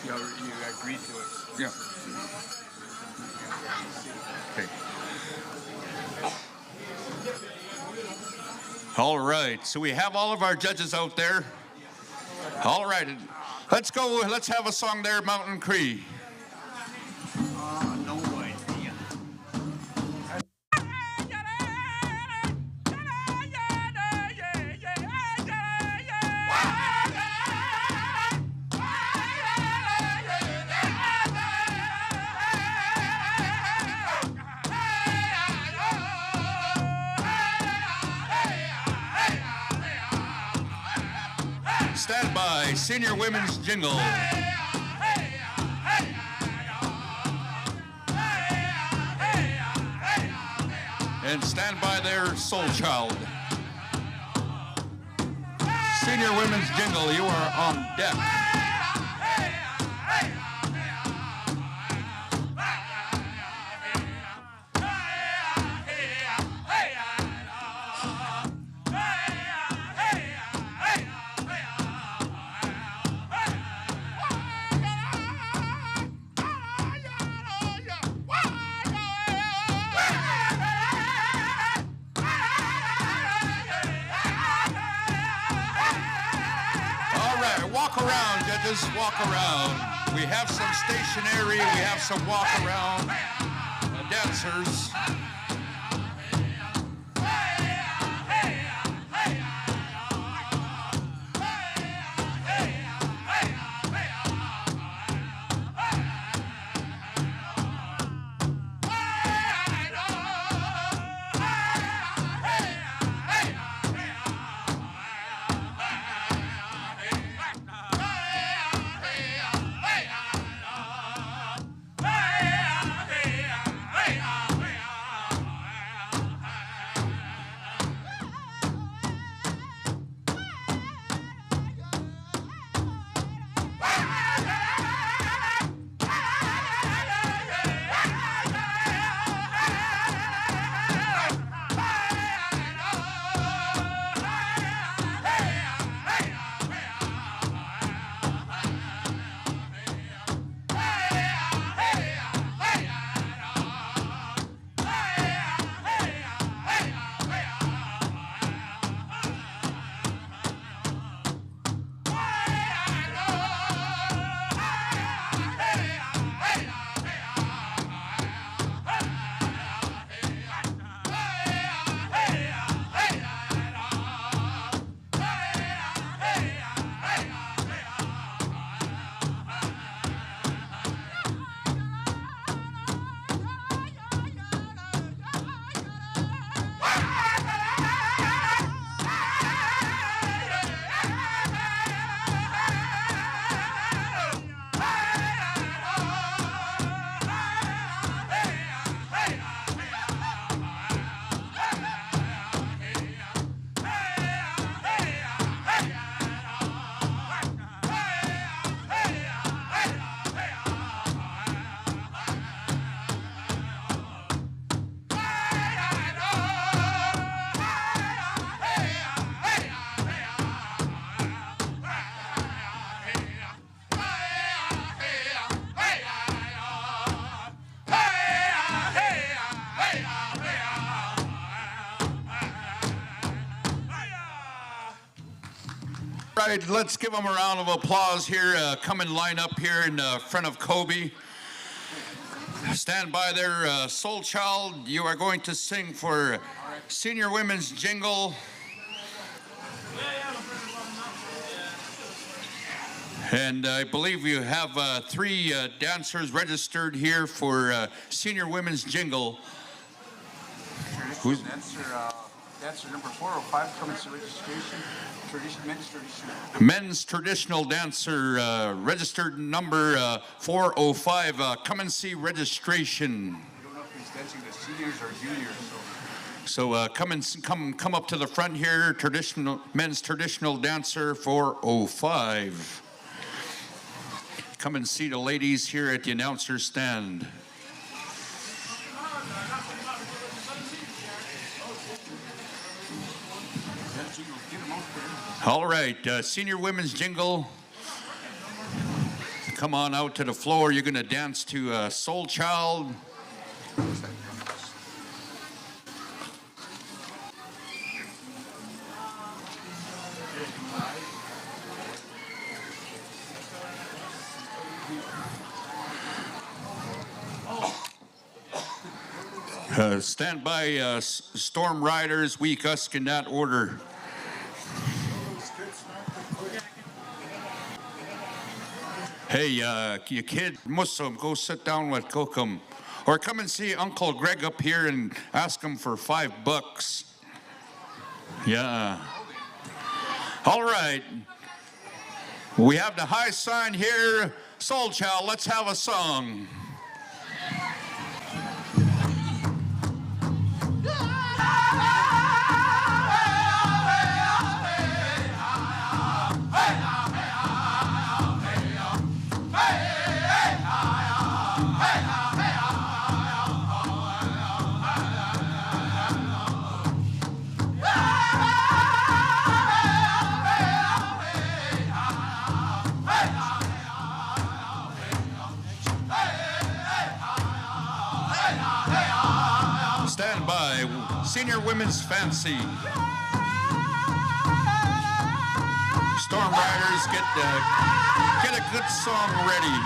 You agreed to it. Yeah. Okay. All right. So we have all of our judges out there. All right. Let's go. Let's have a song there, Mountain Cree. No idea. Stand by, Senior Women's Jingle. And stand by there, Soul Child. Senior Women's Jingle, you are on deck. Walk around, judges, walk around. We have some stationary, we have some walk around dancers. right, let's give them a round of applause here. Come and line up here in front of Kobe. Stand by there, Sunchild. You are going to sing for Senior Women's Jingle. And I believe you have 3 dancers registered here for Senior Women's Jingle. Who's Dancer number 405 comes to registration. Men's traditional. Men's traditional dancer, registered number 405. Come and see registration. I don't know if he's dancing the seniors or juniors. So come up to the front here. Men's traditional dancer 405. Come and see the ladies here at the announcer's stand. All right, Senior Women's Jingle. Come on out to the floor. You're going to dance to Sunchild. Stand by, Storm Riders, weak us in that order. Hey, you kid, Muslim, go sit down with Kokum. Or come and see Uncle Greg up here and ask him for $5. Yeah. All right. We have the high sign here. Sunchild, let's have a song. Stand by, Senior Women's Fancy. Storm Riders, get a good song ready.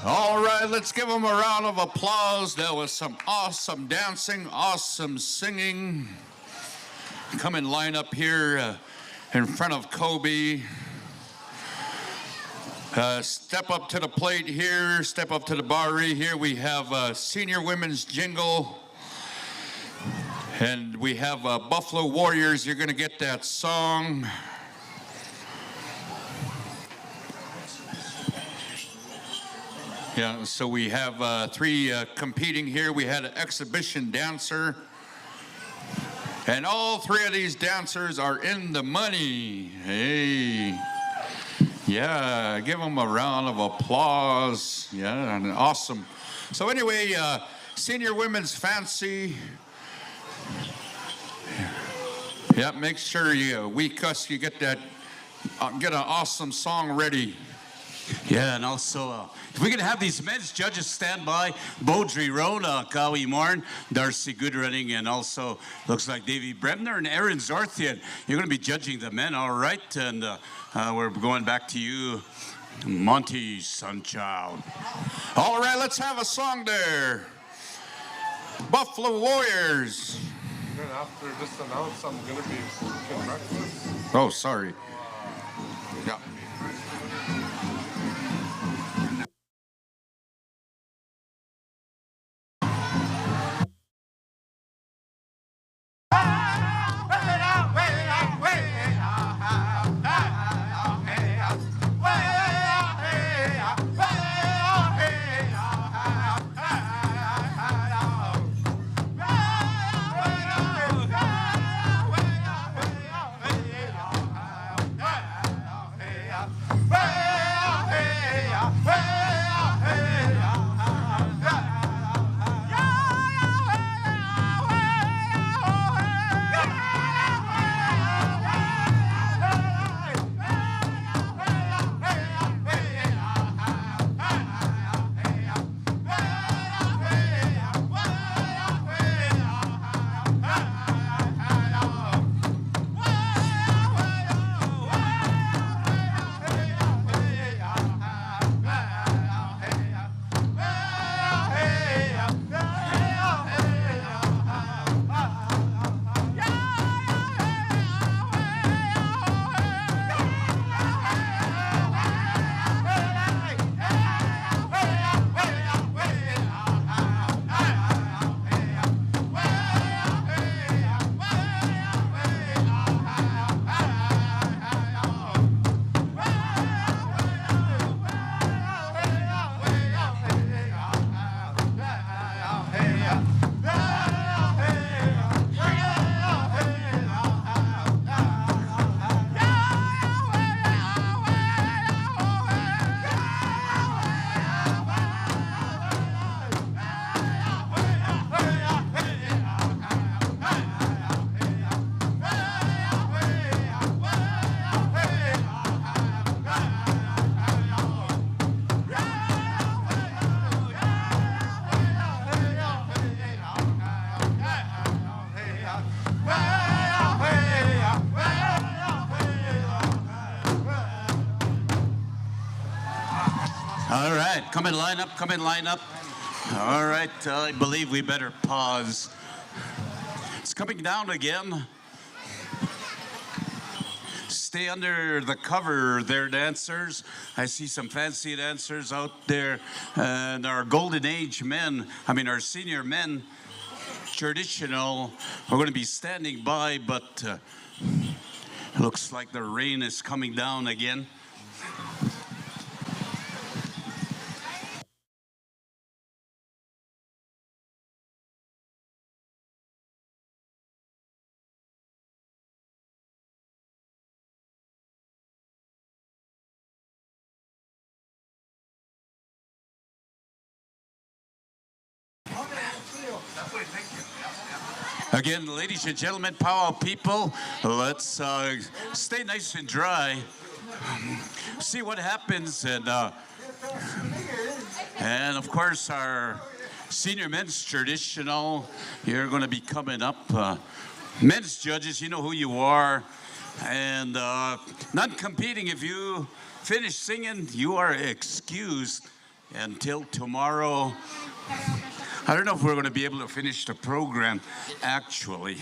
All right, let's give them a round of applause. That was some awesome dancing, awesome singing. Come and line up here in front of Kobe. Step up to the plate here, step up to the barri here. We have Senior Women's Jingle. And we have Buffalo Warriors. You're going to get that song. Yeah, so we have three competing here. We had an exhibition dancer. And all three of these dancers are in the money. Hey. Yeah, give them a round of applause. Yeah, and awesome. So anyway, Senior Women's Fancy. Yeah, make sure you get that, get an awesome song ready. Yeah, and also, if we can have these men's judges stand by, Beaudry Road, Kawi Marn, Darcy Goodrunning, and also looks like Davy Bremner and Aaron Zorthian. You're going to be judging the men, all right? And we're going back to you, Monty Sunchild. All right, let's have a song there. Buffalo Warriors. Then after this announce, I'm going to be cooking breakfast. Oh, sorry. Yeah. All right, come in line up, come in line up. All right, I believe we better pause. It's coming down again. Stay under the cover there, dancers. I see some fancy dancers out there. And our golden age men, our senior men, traditional, are going to be standing by, but looks like the rain is coming down again. Again, ladies and gentlemen, powwow people, let's stay nice and dry. See what happens, and of course our senior men's traditional. You're going to be coming up. Men's judges, you know who you are, and not competing. If you finish singing, you are excused until tomorrow. I don't know if we're going to be able to finish the program, actually.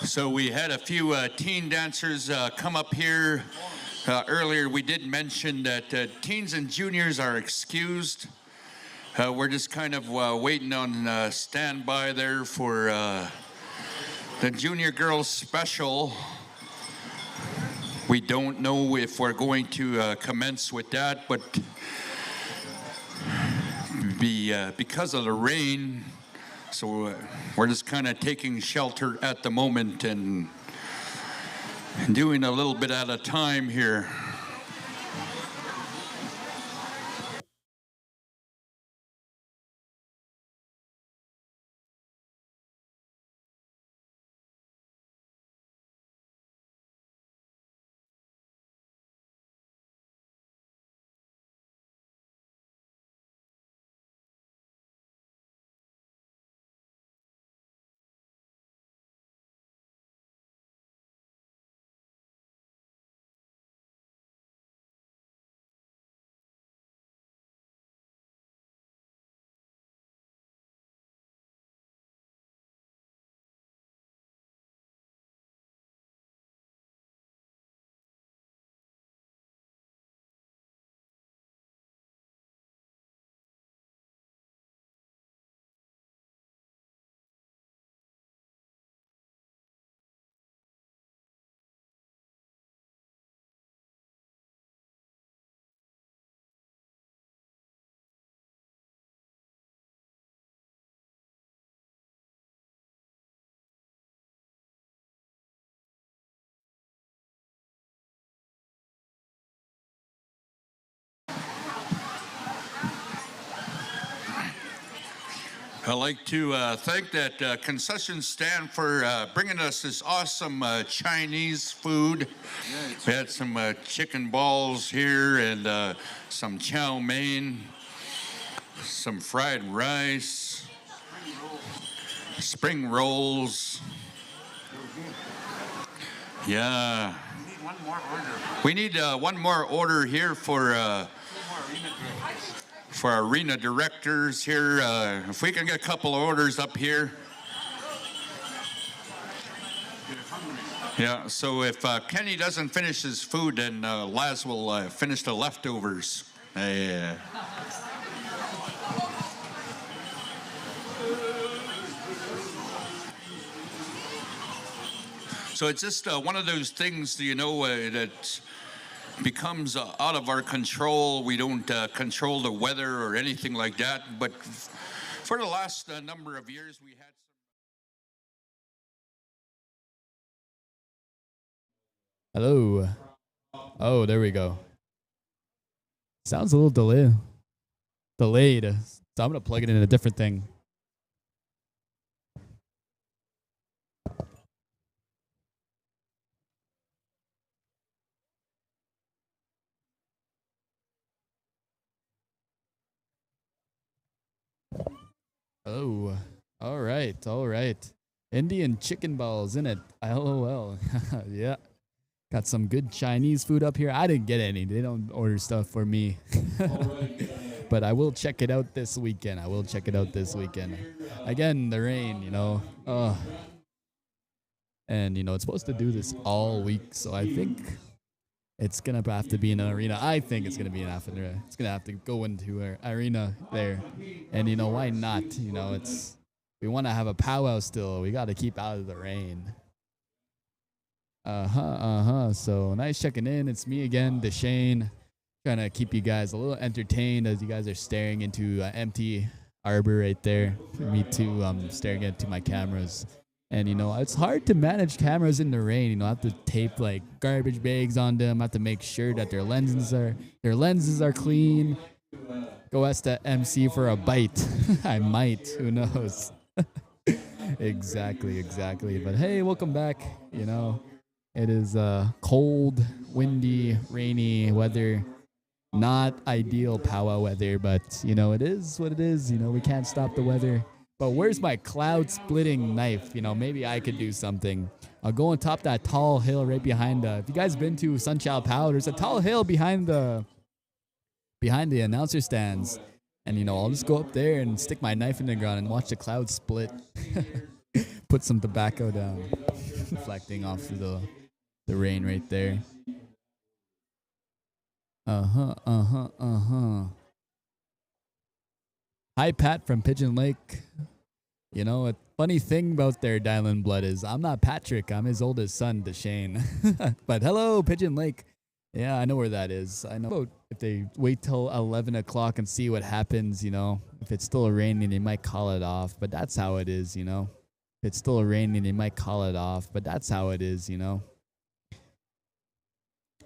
So we had a few teen dancers come up here. Earlier we did mention that teens and juniors are excused. We're just kind of waiting on standby there for the junior girls special. We don't know if we're going to commence with that, but because of the rain, so we're just kind of taking shelter at the moment and doing a little bit at a time here. I'd like to thank that concession stand for bringing us this awesome Chinese food. We had some chicken balls here and some chow mein, some fried rice, spring rolls. Yeah. We need one more order here for arena directors here. If we can get a couple of orders up here. Yeah, so if Kenny doesn't finish his food, then Laz will finish the leftovers. Yeah. So it's just one of those things, you know, that becomes out of our control. We don't control the weather or anything like that. But for the last number of years, we had some. Hello. Oh, there we go. Sounds a little delayed. So I'm gonna plug it in a different thing. Oh, all right. Indian chicken balls in it. LOL. Yeah. Got some good Chinese food up here. I didn't get any. They don't order stuff for me. But I will check it out this weekend. Again, the rain, you know. And, you know, it's supposed to do this all week. So I think it's going to have to be in an arena. I think it's going to be an arena. It's going to have to go into an arena there. And, you know, why not? You know, we want to have a powwow still. We got to keep out of the rain. So nice checking in. It's me again, Deshane, trying to keep you guys a little entertained as you guys are staring into empty arbor right there. Me too. I'm staring into my cameras. And, you know, it's hard to manage cameras in the rain. You know, I have to tape, like, garbage bags on them. I have to make sure that their lenses are clean. Go ask the MC for a bite. I might. Who knows? Exactly. But, hey, welcome back. You know, it is cold, windy, rainy weather. Not ideal powwow weather, but, you know, it is what it is. You know, we can't stop the weather. But where's my cloud splitting knife? You know, maybe I could do something. I'll go on top that tall hill right behind if you guys been to Sunchild Powwow, there's a tall hill behind the announcer stands. And, you know, I'll just go up there and stick my knife in the ground and watch the cloud split. put some tobacco down, reflecting off the rain right there. Hi, Pat from Pigeon Lake. You know, a funny thing about their Dylan blood is I'm not Patrick. I'm his oldest son, Deshane. But hello, Pigeon Lake. Yeah, I know where that is. I know if they wait till 11 o'clock and see what happens, you know. If it's still raining, they might call it off. But that's how it is, you know. If it's still raining, they might call it off. But that's how it is, you know.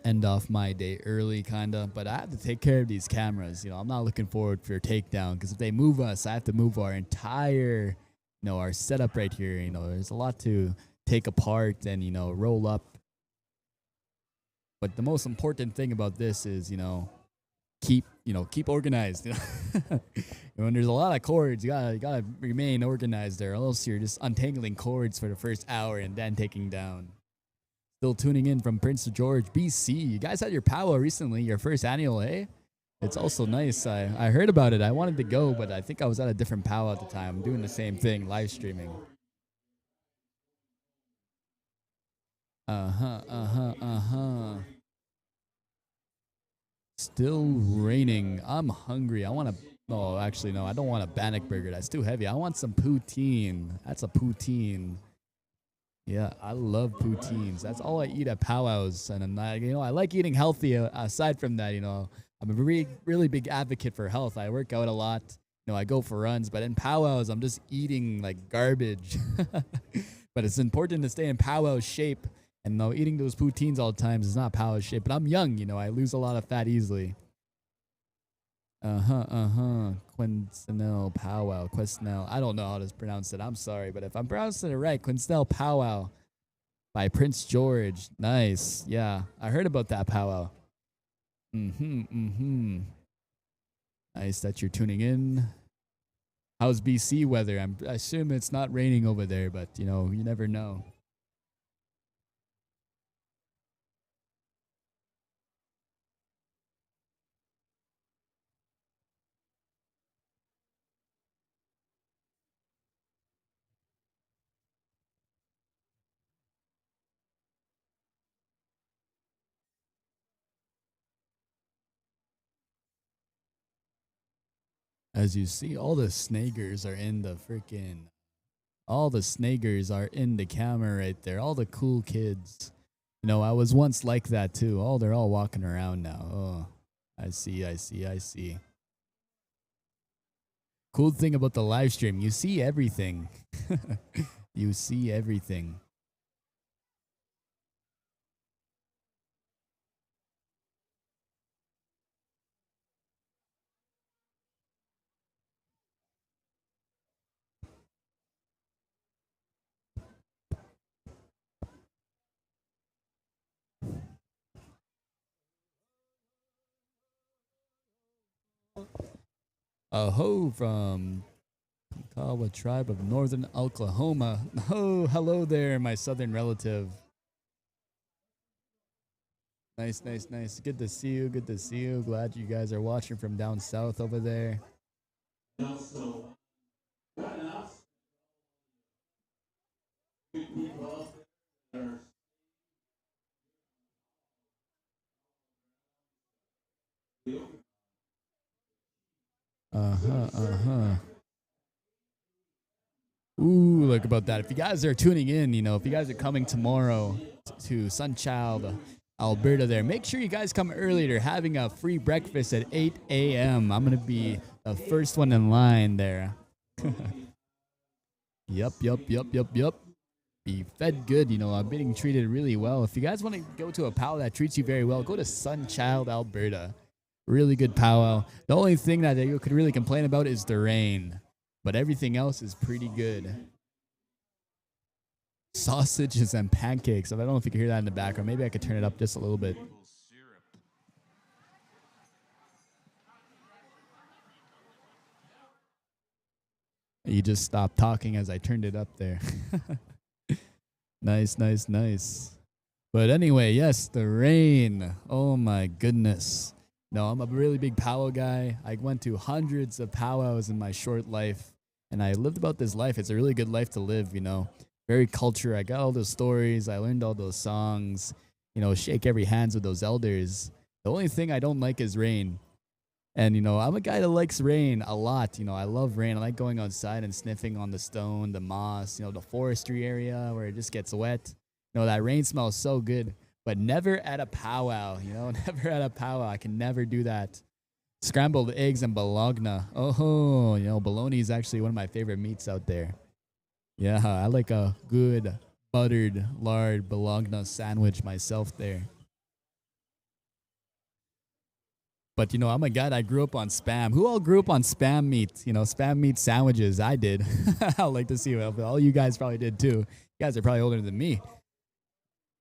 End off my day early, kind of. But I have to take care of these cameras. You know, I'm not looking forward for a takedown. Because if they move us, I have to move our entire, you know, our setup right here. You know, there's a lot to take apart and, you know, roll up. But the most important thing about this is, you know, keep organized. You know? When there's a lot of cords, you gotta remain organized there, or else you're just untangling cords for the first hour and then taking down. Still tuning in from Prince George, BC. You guys had your powwow recently, your first annual, eh? It's also nice. I heard about it. I wanted to go, but I think I was at a different powwow at the time. I'm doing the same thing, live streaming. Still raining. I'm hungry. I want to. Oh, actually, no. I don't want a bannock burger. That's too heavy. I want some poutine. That's a poutine. Yeah, I love poutines. That's all I eat at powwows, and I like eating healthy. Aside from that, you know, I'm a really big advocate for health. I work out a lot. You know, I go for runs, but in powwows, I'm just eating like garbage. But it's important to stay in powwow shape. And no, eating those poutines all the time is not powwow shape. But I'm young, you know. I lose a lot of fat easily. Quincenel Powwow. Quincenel. I don't know how to pronounce it. I'm sorry. But if I'm pronouncing it right, Quincenel Powwow by Prince George. Nice. Yeah. I heard about that powwow. Nice that you're tuning in. How's BC weather? I assume it's not raining over there, but, you know, you never know. As you see, all the snagers are in the camera right there. All the cool kids. You know, I was once like that too. Oh, they're all walking around now. Oh, I see. Cool thing about the live stream, you see everything. You see everything. Ho from Kawa tribe of northern Oklahoma. Oh, hello there, my southern relative. Nice. Good to see you. Glad you guys are watching from down south over there. Ooh, look about that. If you guys are tuning in, you know, if you guys are coming tomorrow to Sunchild, Alberta there, make sure you guys come early. They're having a free breakfast at 8 a.m. I'm going to be the first one in line there. Yup. Be fed good, you know, I'm being treated really well. If you guys want to go to a powwow that treats you very well, go to Sunchild, Alberta. Really good powwow. The only thing that you could really complain about is the rain. But everything else is pretty good. Sausages and pancakes. I don't know if you can hear that in the background. Maybe I could turn it up just a little bit. You just stopped talking as I turned it up there. Nice. But anyway, yes, the rain. Oh my goodness. No, I'm a really big powwow guy. I went to hundreds of powwows in my short life, and I lived about this life. It's a really good life to live, you know. very culture. I got all those stories. I learned all those songs. Shake every hands with those elders. The only thing I don't like is rain. And I'm a guy that likes rain a lot. I love rain. I like going outside and sniffing on the stone, the moss, the forestry area where it just gets wet. That rain smells so good. But never at a powwow, never at a powwow. I can never do that. Scrambled eggs and bologna. Oh, bologna is actually one of my favorite meats out there. Yeah, I like a good buttered lard bologna sandwich myself there. But, I'm a guy that grew up on Spam. Who all grew up on Spam meat? Spam meat sandwiches. I did. I'd like to see it. All you guys probably did too. You guys are probably older than me.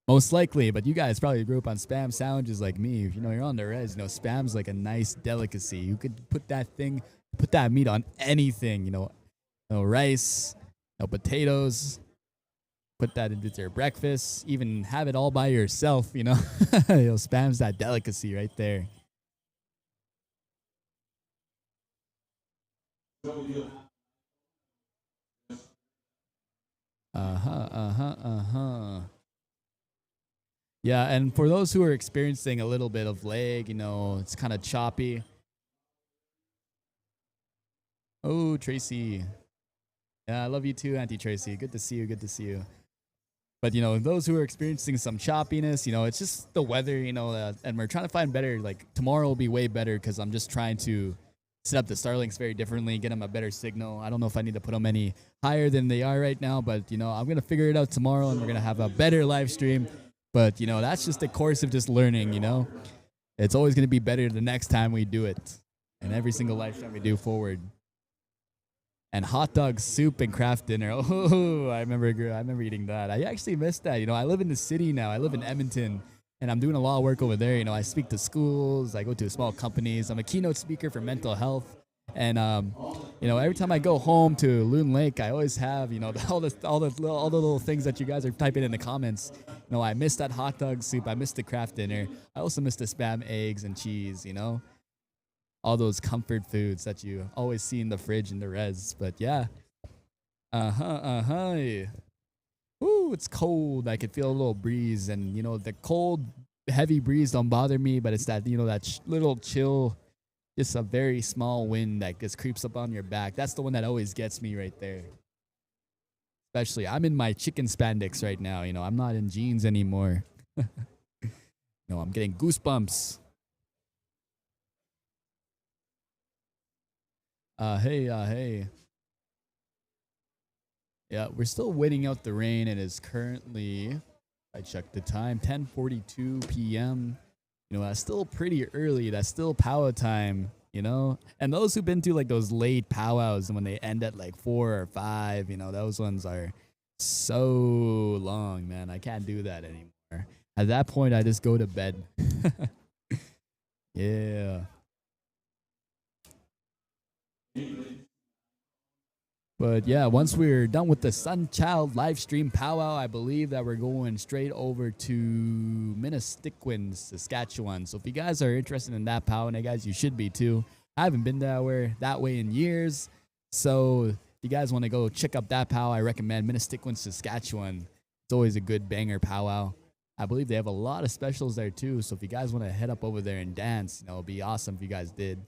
Most likely, but you guys probably grew up on Spam sandwiches like me. You're on the res. Spam's like a nice delicacy. You could put that meat on anything. Rice, potatoes. Put that into your breakfast. Even have it all by yourself. Spam's that delicacy right there. Yeah, and for those who are experiencing a little bit of lag, it's kind of choppy. Oh, Tracy. Yeah, I love you too, Auntie Tracy. Good to see you. Good to see you. But, those who are experiencing some choppiness, it's just the weather, and we're trying to find better. Like, tomorrow will be way better because I'm just trying to set up the Starlinks very differently, get them a better signal. I don't know if I need to put them any higher than they are right now, but, I'm going to figure it out tomorrow, and we're going to have a better live stream. But, that's just the course of just learning, It's always going to be better the next time we do it, and every single live stream we do forward. And hot dog soup and craft dinner. Oh, I remember eating that. I actually missed that. I live in the city now. I live in Edmonton. And I'm doing a lot of work over there. I speak to schools. I go to small companies. I'm a keynote speaker for mental health. And every time I go home to Loon Lake, I always have all the little things that you guys are typing in the comments. I miss that hot dog soup. I miss the craft dinner. I also miss the Spam eggs and cheese. All those comfort foods that you always see in the fridge in the res. But yeah, Ooh, it's cold. I can feel a little breeze, and the cold, heavy breeze don't bother me, but it's that that little chill, just a very small wind that just creeps up on your back. That's the one that always gets me right there. Especially, I'm in my chicken spandex right now. I'm not in jeans anymore. I'm getting goosebumps. Hey. Yeah, we're still waiting out the rain. It is currently, I checked the time, 10:42 p.m. That's still pretty early. That's still powwow time, And those who've been to like those late powwows and when they end at like 4 or 5, those ones are so long, man. I can't do that anymore. At that point, I just go to bed. Yeah. But yeah, once we're done with the Sunchild live stream powwow, I believe that we're going straight over to Minnestickwin, Saskatchewan. So if you guys are interested in that powwow, and guys, you should be too. I haven't been that way in years. So if you guys want to go check up that powwow, I recommend Minnestickwin, Saskatchewan. It's always a good banger powwow. I believe they have a lot of specials there too. So if you guys want to head up over there and dance, it'd be awesome if you guys did.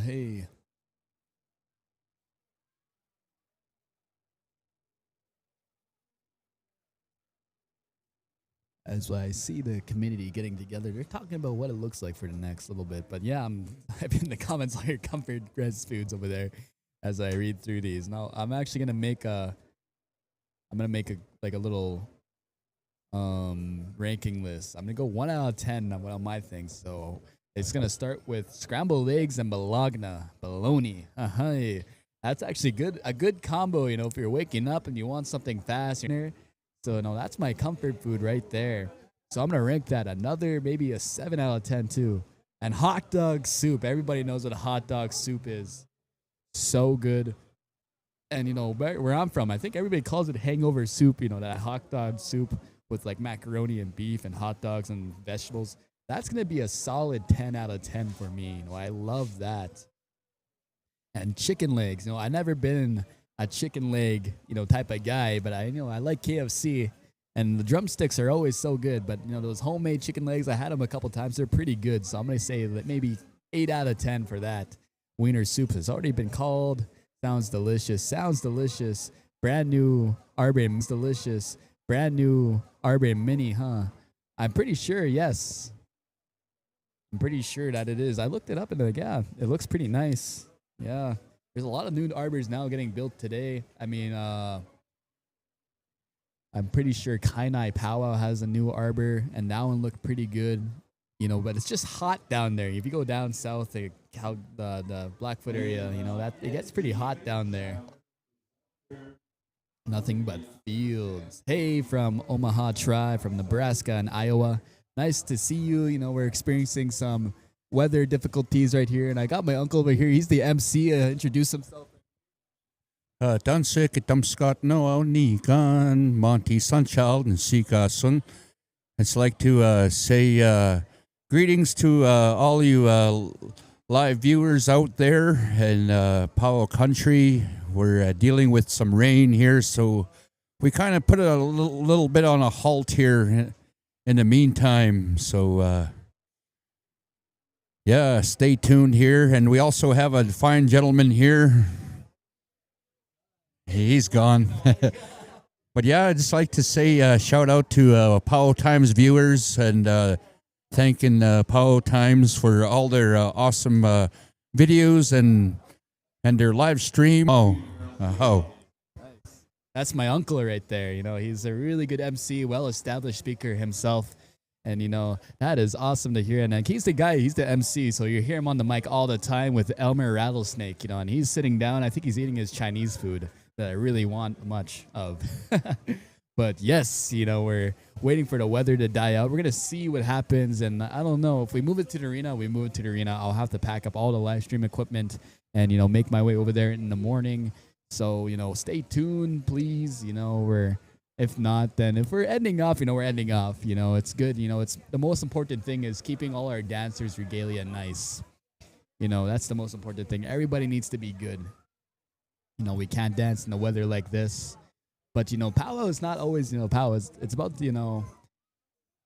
Hey. As I see the community getting together, they're talking about what it looks like for the next little bit. But yeah, I'm in the comments all your comfort res foods over there as I read through these. Now I'm actually gonna make a little ranking list. I'm gonna go 1 out of 10 on my things. So it's gonna start with scrambled eggs and bologna. That's actually a good combo. If you're waking up and you want something fast, so no, that's my comfort food right there. So I'm gonna rank that maybe a 7 out of 10 too. And hot dog soup. Everybody knows what a hot dog soup is. So good. And where I'm from, I think everybody calls it hangover soup. That hot dog soup with like macaroni and beef and hot dogs and vegetables. that's gonna be a solid 10 out of 10 for me. You know, I love that. And chicken legs. You know, I've never been a chicken leg, you know, type of guy, but I like KFC, and the drumsticks are always so good. But you know, those homemade chicken legs, I had them a couple times. They're pretty good. So I'm gonna say that maybe 8 out of 10 for that. Wiener soup has already been called. Sounds delicious. Sounds delicious. Brand new Arbe. Delicious. Brand new Arbe Mini, huh? I'm pretty sure, yes. I'm pretty sure that it is. I looked it up and yeah, it looks pretty nice. Yeah. There's a lot of new arbors now getting built today. I mean, I'm pretty sure Kainai Powwow has a new arbor, and that one looked pretty good. You know, but it's just hot down there. If you go down south, the Blackfoot area, you know, that it gets pretty hot down there. Nothing but fields. Hey, from Omaha Tribe, from Nebraska and Iowa. Nice to see you. You know, we're experiencing some weather difficulties right here, and I got my uncle over here. He's the MC. Introduce himself. Danse Kitamskat no Nikan Monty Sunchild and Sikasun. It's like to say greetings to all you live viewers out there in Powwow country. We're dealing with some rain here, so we kind of put a little bit on a halt here in the meantime. So yeah, stay tuned here. And we also have a fine gentleman here. He's gone. But yeah, I'd just like to say shout out to Powwow Times viewers, and thanking Powwow Times for all their awesome videos and their live stream. That's my uncle right there. You know, he's a really good MC, well-established speaker himself. And, you know, that is awesome to hear. And he's the guy, he's the MC, so you hear him on the mic all the time with Elmer Rattlesnake, you know, and he's sitting down. I think he's eating his Chinese food that I really want much of. But yes, you know, we're waiting for the weather to die out. We're going to see what happens. And I don't know, if we move it to the arena, we move it to the arena. I'll have to pack up all the live stream equipment and, you know, make my way over there in the morning. So, you know, stay tuned, please. You know, if not, then if we're ending off, you know, we're ending off. You know, it's good. You know, it's the most important thing is keeping all our dancers' regalia nice. You know, that's the most important thing. Everybody needs to be good. You know, we can't dance in the weather like this. But, you know, powwow is not always, you know, powwow. It's about, you know,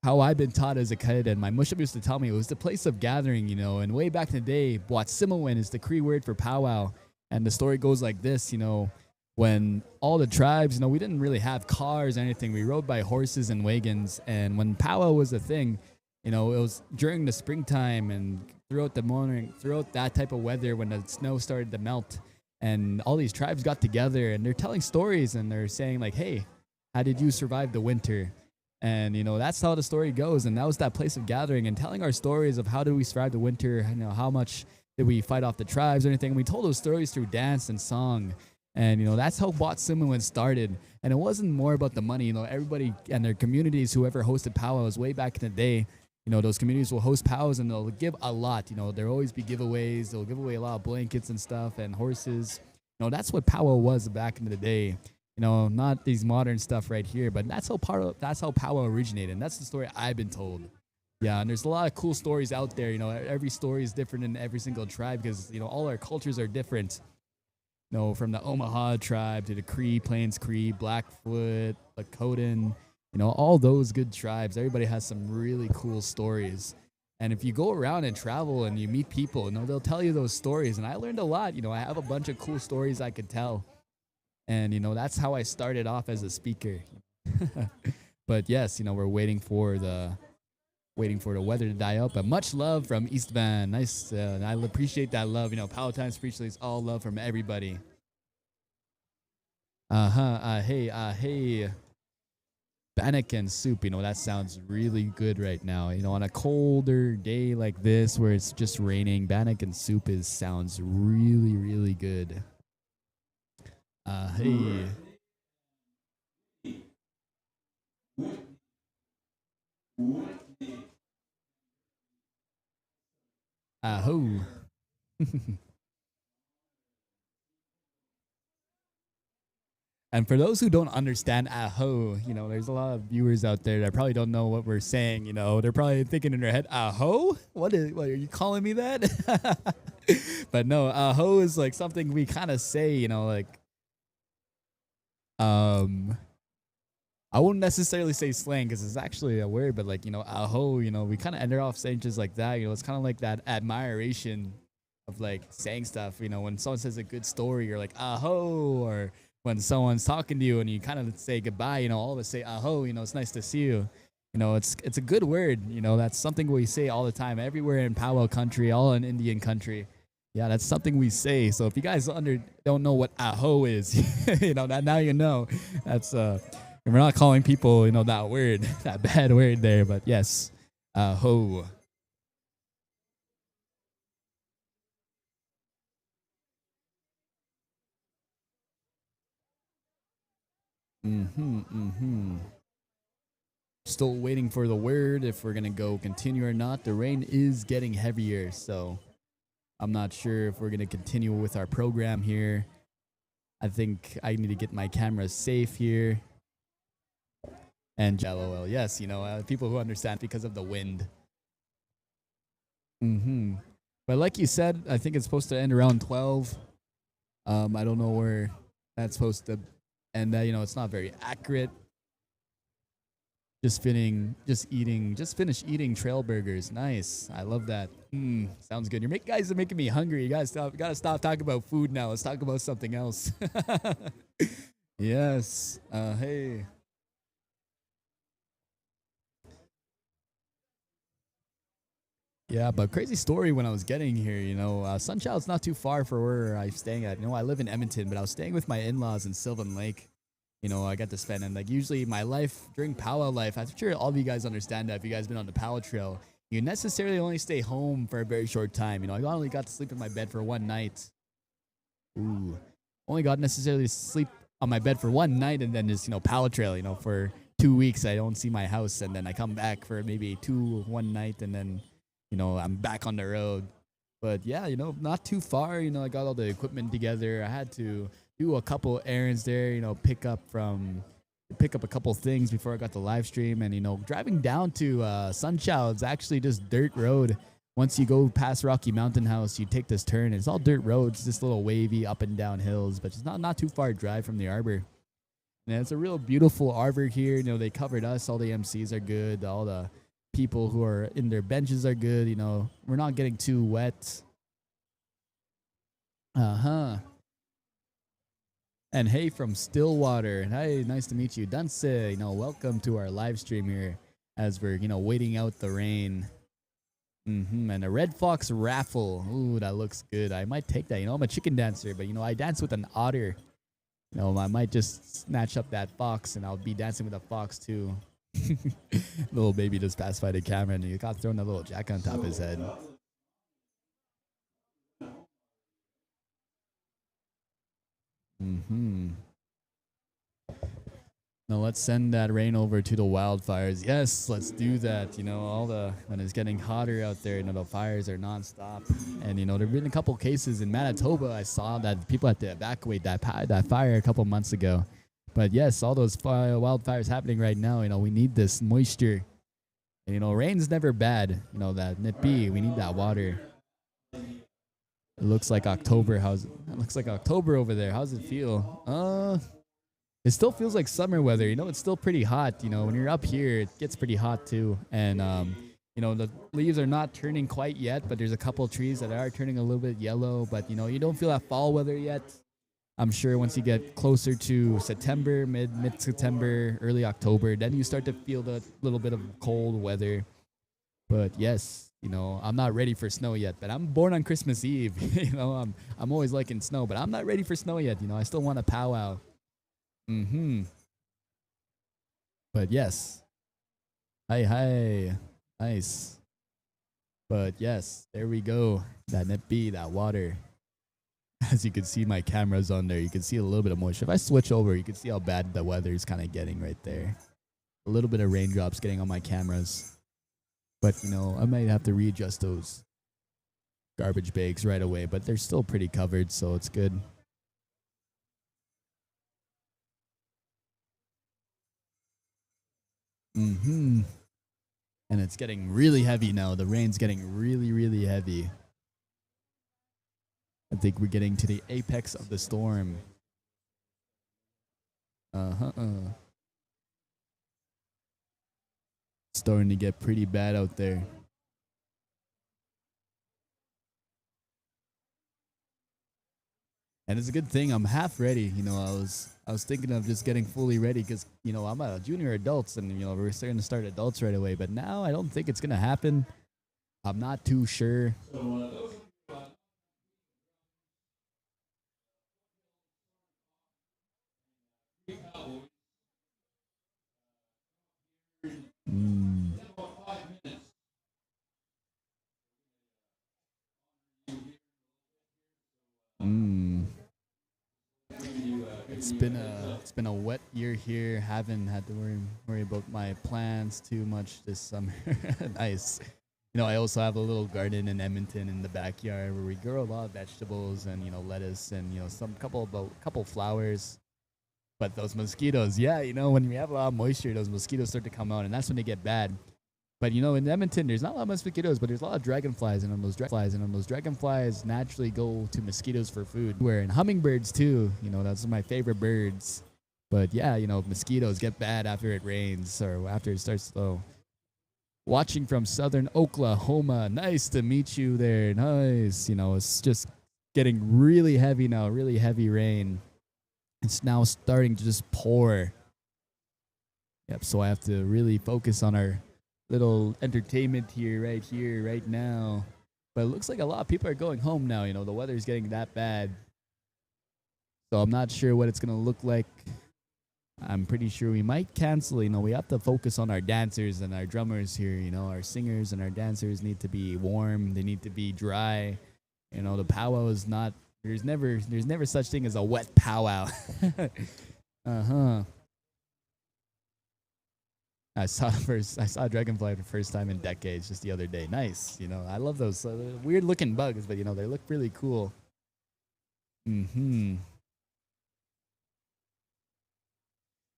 how I've been taught as a kid. And my mushab used to tell me it was the place of gathering, you know. And way back in the day, Boatsimawin is the Cree word for powwow. And the story goes like this, you know, when all the tribes, you know, we didn't really have cars or anything. We rode by horses and wagons. And when powwow was a thing, you know, it was during the springtime and throughout the morning, throughout that type of weather when the snow started to melt. And all these tribes got together and they're telling stories and they're saying like, hey, how did you survive the winter? And, you know, that's how the story goes. And that was that place of gathering and telling our stories of how did we survive the winter, you know, how much did we fight off the tribes or anything. We told those stories through dance and song. And, you know, that's how Boatsimawin started. And it wasn't more about the money. You know, everybody and their communities, whoever hosted powwows way back in the day, you know, those communities will host powwows and they'll give a lot. You know, there'll always be giveaways. They'll give away a lot of blankets and stuff and horses. You know, that's what powwow was back in the day. You know, not these modern stuff right here, but that's how powwow originated. And that's the story I've been told. Yeah, and there's a lot of cool stories out there. You know, every story is different in every single tribe because, you know, all our cultures are different. You know, from the Omaha tribe to the Cree, Plains Cree, Blackfoot, Lakotan, you know, all those good tribes. Everybody has some really cool stories. And if you go around and travel and you meet people, you know, they'll tell you those stories. And I learned a lot. You know, I have a bunch of cool stories I could tell. And, you know, that's how I started off as a speaker. But yes, you know, we're waiting for the weather to die out. But much love from East Van. Nice. I appreciate that love. You know, Powwow Times appreciates all love from everybody. Hey. Bannock and soup, you know, that sounds really good right now. You know, on a colder day like this where it's just raining, bannock and soup sounds really, really good. Hey. Aho. And for those who don't understand aho, there's a lot of viewers out there that probably don't know what we're saying. They're probably thinking in their head, aho? What are you calling me that? But no, aho is like something we kind of say, I wouldn't necessarily say slang because it's actually a word, but aho, we kind of end off saying just like that. It's kind of like that admiration of like saying stuff. When someone says a good story, you're like, aho, or when someone's talking to you and you kind of say goodbye, all of us say aho, it's nice to see you. It's a good word. That's something we say all the time, everywhere in powwow country, all in Indian country. Yeah, that's something we say. So if you guys don't know what aho is, that now you know. That's we're not calling people, that word, that bad word there, but yes, aho. Still waiting for the word if we're gonna go continue or not. The rain is getting heavier, so I'm not sure if we're gonna continue with our program here. I think I need to get my camera safe here. And LOL, yes, people who understand because of the wind. But like you said, I think it's supposed to end around 12. I don't know where that's supposed to end. It's not very accurate. Just finished eating trail burgers. Nice. I love that. Sounds good. Guys are making me hungry. You guys gotta stop talking about food now. Let's talk about something else. Yes. Hey. Yeah, but crazy story when I was getting here, Sunchild's not too far from where I'm staying at. I live in Edmonton, but I was staying with my in-laws in Sylvan Lake. I got to spend, and like usually my life during powwow life, I'm sure all of you guys understand that if you guys been on the powwow trail, you necessarily only stay home for a very short time. I only got to sleep in my bed for one night. Only got necessarily sleep on my bed for one night, and then just powwow trail. For 2 weeks I don't see my house, and then I come back for maybe one night, and then I'm back on the road. But yeah, not too far. I got all the equipment together. I had to do a couple errands there, pick up a couple things before I got the live stream. And, driving down to Sunchild, it's actually just dirt road. Once you go past Rocky Mountain House, you take this turn. It's all dirt roads, just little wavy up and down hills, but it's not too far drive from the arbor. And it's a real beautiful arbor here. They covered us. All the MCs are good. All the people who are in their benches are good. We're not getting too wet. And hey, from Stillwater. Hey, nice to meet you. Dunce, welcome to our live stream here as we're, waiting out the rain. And a Red Fox raffle. Ooh, that looks good. I might take that. I'm a chicken dancer, but, I dance with an otter. I might just snatch up that fox and I'll be dancing with a fox too. Little baby just passed by the camera and he got thrown a little jack on top of his head. Now let's send that rain over to the wildfires. Yes, let's do that. When it's getting hotter out there, the fires are nonstop. And there've been a couple cases in Manitoba. I saw that people had to evacuate that fire a couple months ago. But yes, all those wildfires happening right now. We need this moisture. And, rain's never bad. That NIPB, we need that water. It looks like October. It looks like October over there. How's it feel? It still feels like summer weather. It's still pretty hot. When you're up here, it gets pretty hot too. And, the leaves are not turning quite yet, but there's a couple trees that are turning a little bit yellow. But, you don't feel that fall weather yet. I'm sure once you get closer to September, mid-September, early October, then you start to feel the little bit of cold weather. But yes, I'm not ready for snow yet. But I'm born on Christmas Eve. I'm always liking snow, but I'm not ready for snow yet. I still want a powwow. But yes. Hi. Nice. But yes, there we go. That NIPB, that water. As you can see, my camera's on there. You can see a little bit of moisture. If I switch over, you can see how bad the weather is kind of getting right there. A little bit of raindrops getting on my cameras. But, I might have to readjust those garbage bags right away. But they're still pretty covered, so it's good. Mm-hmm. And it's getting really heavy now. The rain's getting really, really heavy. I think we're getting to the apex of the storm. Starting to get pretty bad out there. And it's a good thing I'm half ready. You know, I was thinking of just getting fully ready because, you know, I'm a junior adults and, you know, we're starting to start adults right away. But now I don't think it's going to happen. I'm not too sure. It's been a wet year here. Haven't had to worry about my plans too much this summer. Nice. You know, I also have a little garden in Edmonton in the backyard where we grow a lot of vegetables and, you know, lettuce and, you know, some couple flowers. But those mosquitoes, yeah, you know, when we have a lot of moisture, those mosquitoes start to come out, and that's when they get bad. But, you know, in Edmonton, there's not a lot of mosquitoes, but there's a lot of dragonflies, and those dragonflies naturally go to mosquitoes for food. And hummingbirds, too, you know, those are my favorite birds. But, yeah, you know, mosquitoes get bad after it rains or after it starts slow. Watching from southern Oklahoma. Nice to meet you there. Nice. You know, it's just getting really heavy now, really heavy rain. It's now starting to just pour. Yep, so I have to really focus on our little entertainment here, right now. But it looks like a lot of people are going home now. You know, the weather's getting that bad. So I'm not sure what it's going to look like. I'm pretty sure we might cancel. You know, we have to focus on our dancers and our drummers here. You know, our singers and our dancers need to be warm. They need to be dry. You know, the powwow is not... There's never such thing as a wet powwow. I saw a dragonfly for the first time in decades just the other day. Nice, you know. I love those weird looking bugs, but you know they look really cool.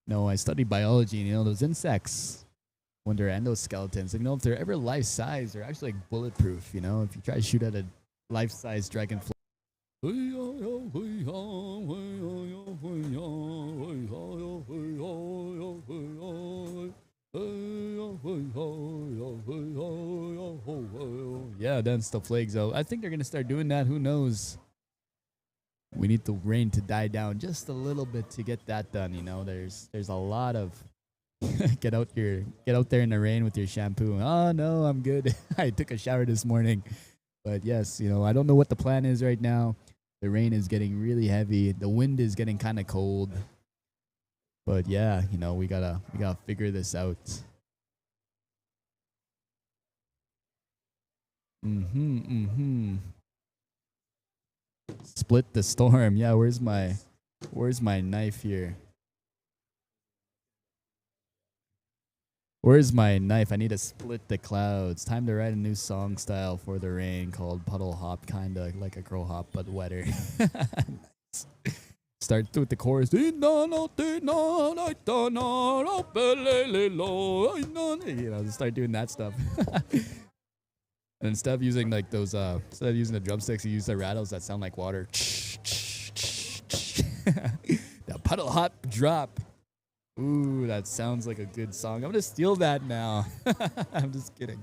No, I studied biology, and you know those insects, when they're endoskeletons, you know if they're ever life size, they're actually like bulletproof. You know, if you try to shoot at a life size dragonfly. Yeah, dance the flags out. I think they're gonna start doing that. Who knows? We need the rain to die down just a little bit to get that done. You know, there's a lot of get out there in the rain with your shampoo. Oh no, I'm good. I took a shower this morning. But yes, you know, I don't know what the plan is right now. The rain is getting really heavy. The wind is getting kind of cold. But yeah, you know, we gotta figure this out. Split the storm. Yeah, where's my knife here? Where's my knife? I need to split the clouds. Time to write a new song style for the rain called Puddle Hop, kinda like a crow hop, but wetter. Nice. Start with the chorus. You know, just start doing that stuff. And instead of using like those, instead of using the drumsticks, you use the rattles that sound like water. The puddle hop drop. Ooh, that sounds like a good song. I'm gonna steal that now. I'm just kidding.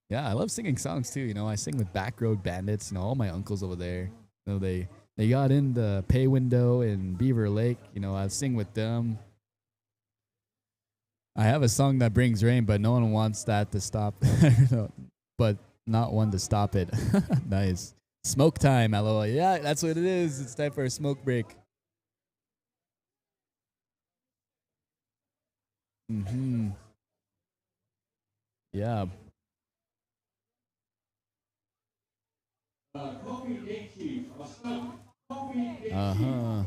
Yeah, I love singing songs too. You know, I sing with Back Road Bandits. You know, all my uncles over there. You know, they got in the pay window in Beaver Lake. You know, I sing with them. I have a song that brings rain, but no one wants that to stop. But not one to stop it. Nice. Smoke time, LOL. Yeah, that's what it is. It's time for a smoke break. Yeah. Uh-huh.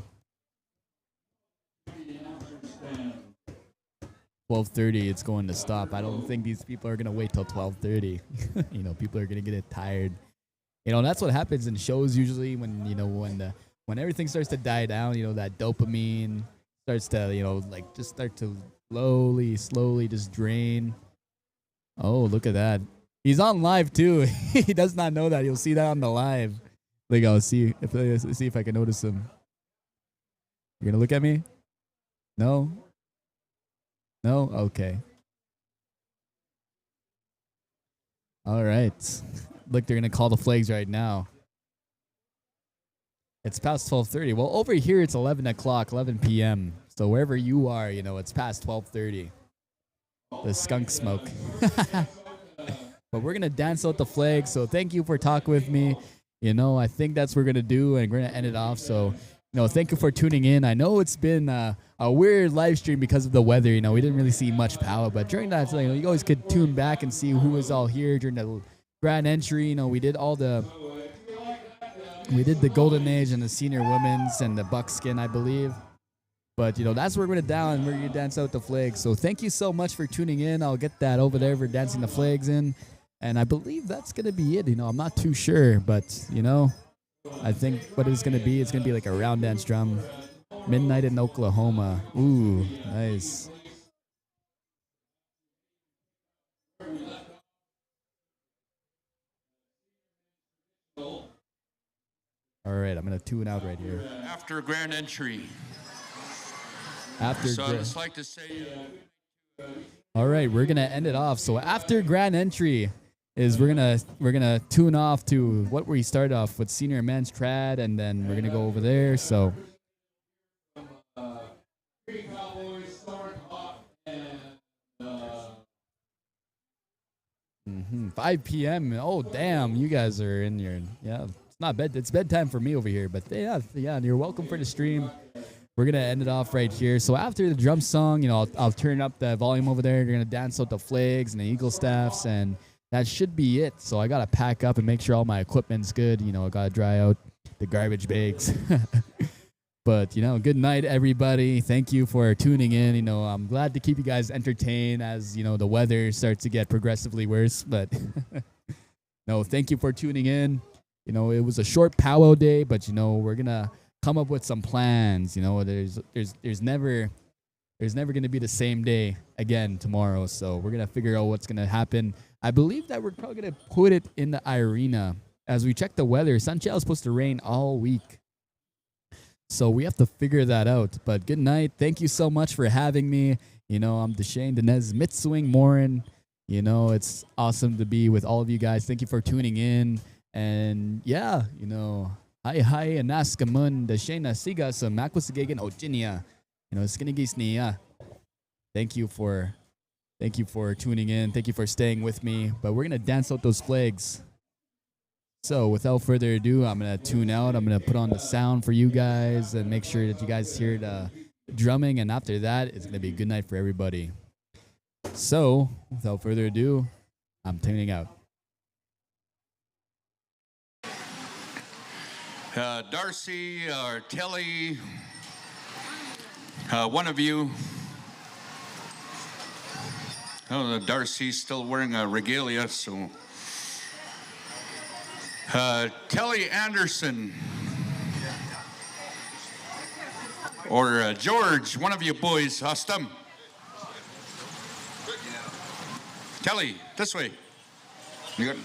12:30, it's going to stop. I don't think these people are going to wait till 12:30. You know, people are going to get it tired. You know, that's what happens in shows usually when, you know, when everything starts to die down, you know, that dopamine starts to, like just start to slowly just drain. Oh, look at that. He's on live too. He does not know that. You'll see that on the live. Like, I'll see if I can notice him. You're gonna look at me? No? No? Okay. All right. Look, they're gonna call the flags right now. It's past 12:30. Well, over here it's 11 o'clock, 11 p.m. So wherever you are, it's past 12:30. The skunk smoke. But we're gonna dance out the flag. So thank you for talking with me. I think that's what we're gonna do, and we're gonna end it off. So, thank you for tuning in. I know it's been a weird live stream because of the weather. We didn't really see much power, but during that, you always could tune back and see who was all here during the grand entry. We did the Golden Age and the Senior Women's and the Buckskin, I believe. But, that's where we're going to down. We're going to dance out the flags. So thank you so much for tuning in. I'll get that over there for dancing the flags in. And I believe that's going to be it. I'm not too sure. But, I think what it's going to be like a round dance drum. Midnight in Oklahoma. Ooh, nice. All right, I'm going to tune out right here. After grand entry. So I'd just like to say... All right, we're gonna end it off. So after grand entry is we're gonna tune off to what we started off with senior men's trad, and then we're gonna go over there. So 5 p.m. Oh damn, you guys are in your It's not bed. It's bedtime for me over here, but yeah. You're welcome for the stream. We're gonna end it off right here. So after the drum song, I'll turn up the volume over there. You're gonna dance out the flags and the eagle staffs, and that should be it. So I gotta pack up and make sure all my equipment's good. I gotta dry out the garbage bags. But good night, everybody. Thank you for tuning in. I'm glad to keep you guys entertained as the weather starts to get progressively worse. But no, thank you for tuning in. It was a short powwow day, but we're gonna come up with some plans. There's never going to be the same day again tomorrow. So we're going to figure out what's going to happen. I believe that we're probably going to put it in the arena. As we check the weather, Sunchild is supposed to rain all week. So we have to figure that out. But good night. Thank you so much for having me. I'm Deshane Denez Mitswing Morin. It's awesome to be with all of you guys. Thank you for tuning in. And yeah, Hi, anaskamun da shena siga sa makwasigagan ojinia. Skinigis niya. Thank you for tuning in. Thank you for staying with me. But we're gonna dance out those flags. So without further ado, I'm gonna tune out. I'm gonna put on the sound for you guys and make sure that you guys hear the drumming. And after that, it's gonna be a good night for everybody. So without further ado, I'm tuning out. Darcy or Telly, one of you. Darcy's still wearing a regalia, so. Telly Anderson. Or George, one of you boys, Hostum. Telly, this way. You got...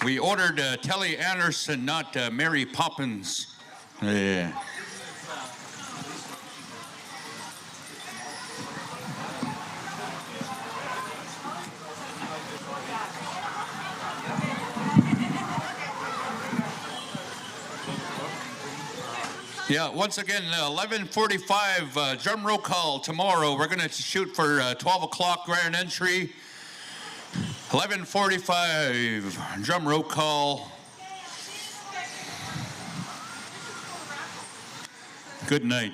We ordered Telly Anderson, not Mary Poppins. Yeah. Yeah, once again, 11:45 drum roll call tomorrow. We're going to shoot for 12 o'clock grand entry. 11:45 drum roll call. Good night.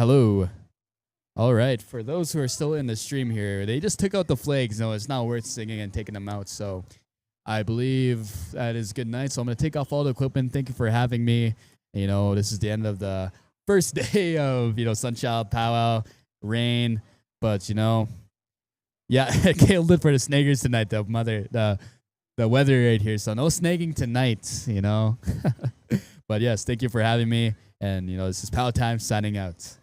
Hello. All right. For those who are still in the stream here, they just took out the flags. No, it's not worth singing and taking them out. So I believe that is good night. So I'm going to take off all the equipment. Thank you for having me. You know, this is the end of the first day of, Sunchild Powwow, rain. But, yeah, killed it for the snagers tonight, the weather right here. So no snagging tonight, But yes, thank you for having me. And, this is Powwow Time signing out.